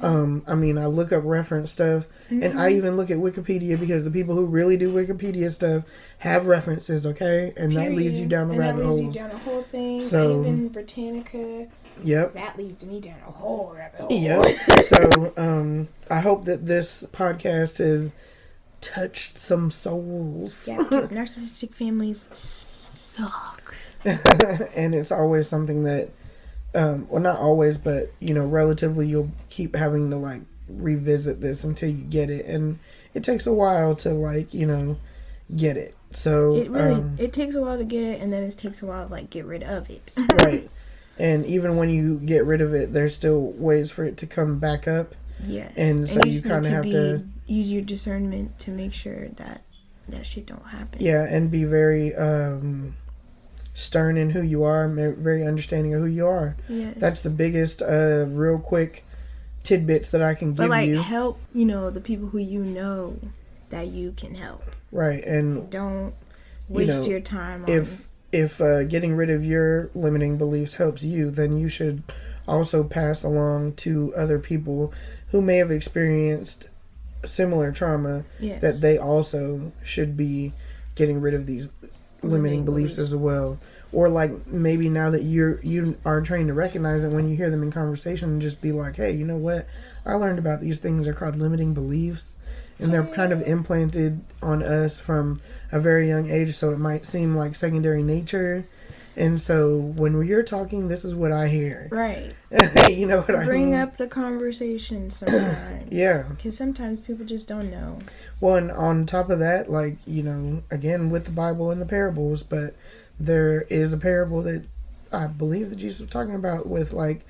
I mean, I look up reference stuff, and I even look at Wikipedia, because the people who really do Wikipedia stuff have references, okay? And that leads you down the rabbit holes. That leads you down a whole thing. So, even Britannica. Yep. That leads me down a whole rabbit hole. Yep. So, I hope that this podcast has touched some souls. Yeah, because narcissistic families suck. And it's always something that, well, not always, but, relatively you'll keep having to, like, revisit this until you get it. And it takes a while to, like, get it. So it really, it takes a while to get it, and then it takes a while to, like, get rid of it. Right. And even when you get rid of it, there's still ways for it to come back up. Yes. And so you kind of have to use your discernment to make sure that shit don't happen. Yeah, and be very stern in who you are, very understanding of who you are. Yes. That's the biggest, real quick tidbits that I can give you. But, like, help, the people who you know that you can help. Right, and don't waste your time on... If getting rid of your limiting beliefs helps you, then you should also pass along to other people who may have experienced similar trauma, that they also should be getting rid of these limiting beliefs as well. Or like maybe now that you are trained to recognize it, when you hear them in conversation, just be like, hey, you know what? I learned about these things. They're called limiting beliefs. And they're kind of implanted on us from a very young age, so it might seem like secondary nature. And so when you're talking, this is what I hear. Right. You know what I mean? Bring up the conversation sometimes. Yeah. Because sometimes people just don't know. Well, and on top of that, like, again, with the Bible and the parables, but there is a parable that I believe that Jesus was talking about with, like,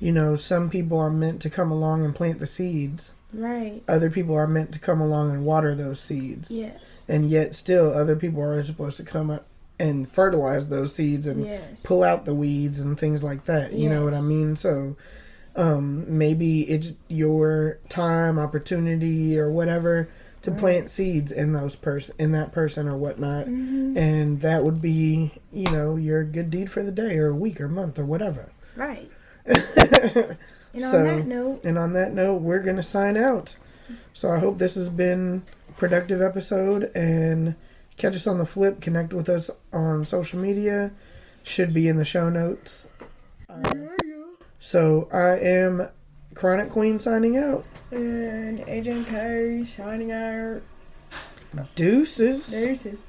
some people are meant to come along and plant the seeds. Right. Other people are meant to come along and water those seeds. Yes. And yet still other people are supposed to come up and fertilize those seeds and pull out the weeds and things like that. You know what I mean? So maybe it's your time, opportunity, or whatever to plant seeds in in that person or whatnot. And that would be, your good deed for the day or a week or month or whatever. Right. And on that note, we're going to sign out. So I hope this has been a productive episode, and catch us on the flip. Connect with us on social media. Should be in the show notes. So I am Chronic Queen signing out. And Agent K signing out. Deuces. Deuces.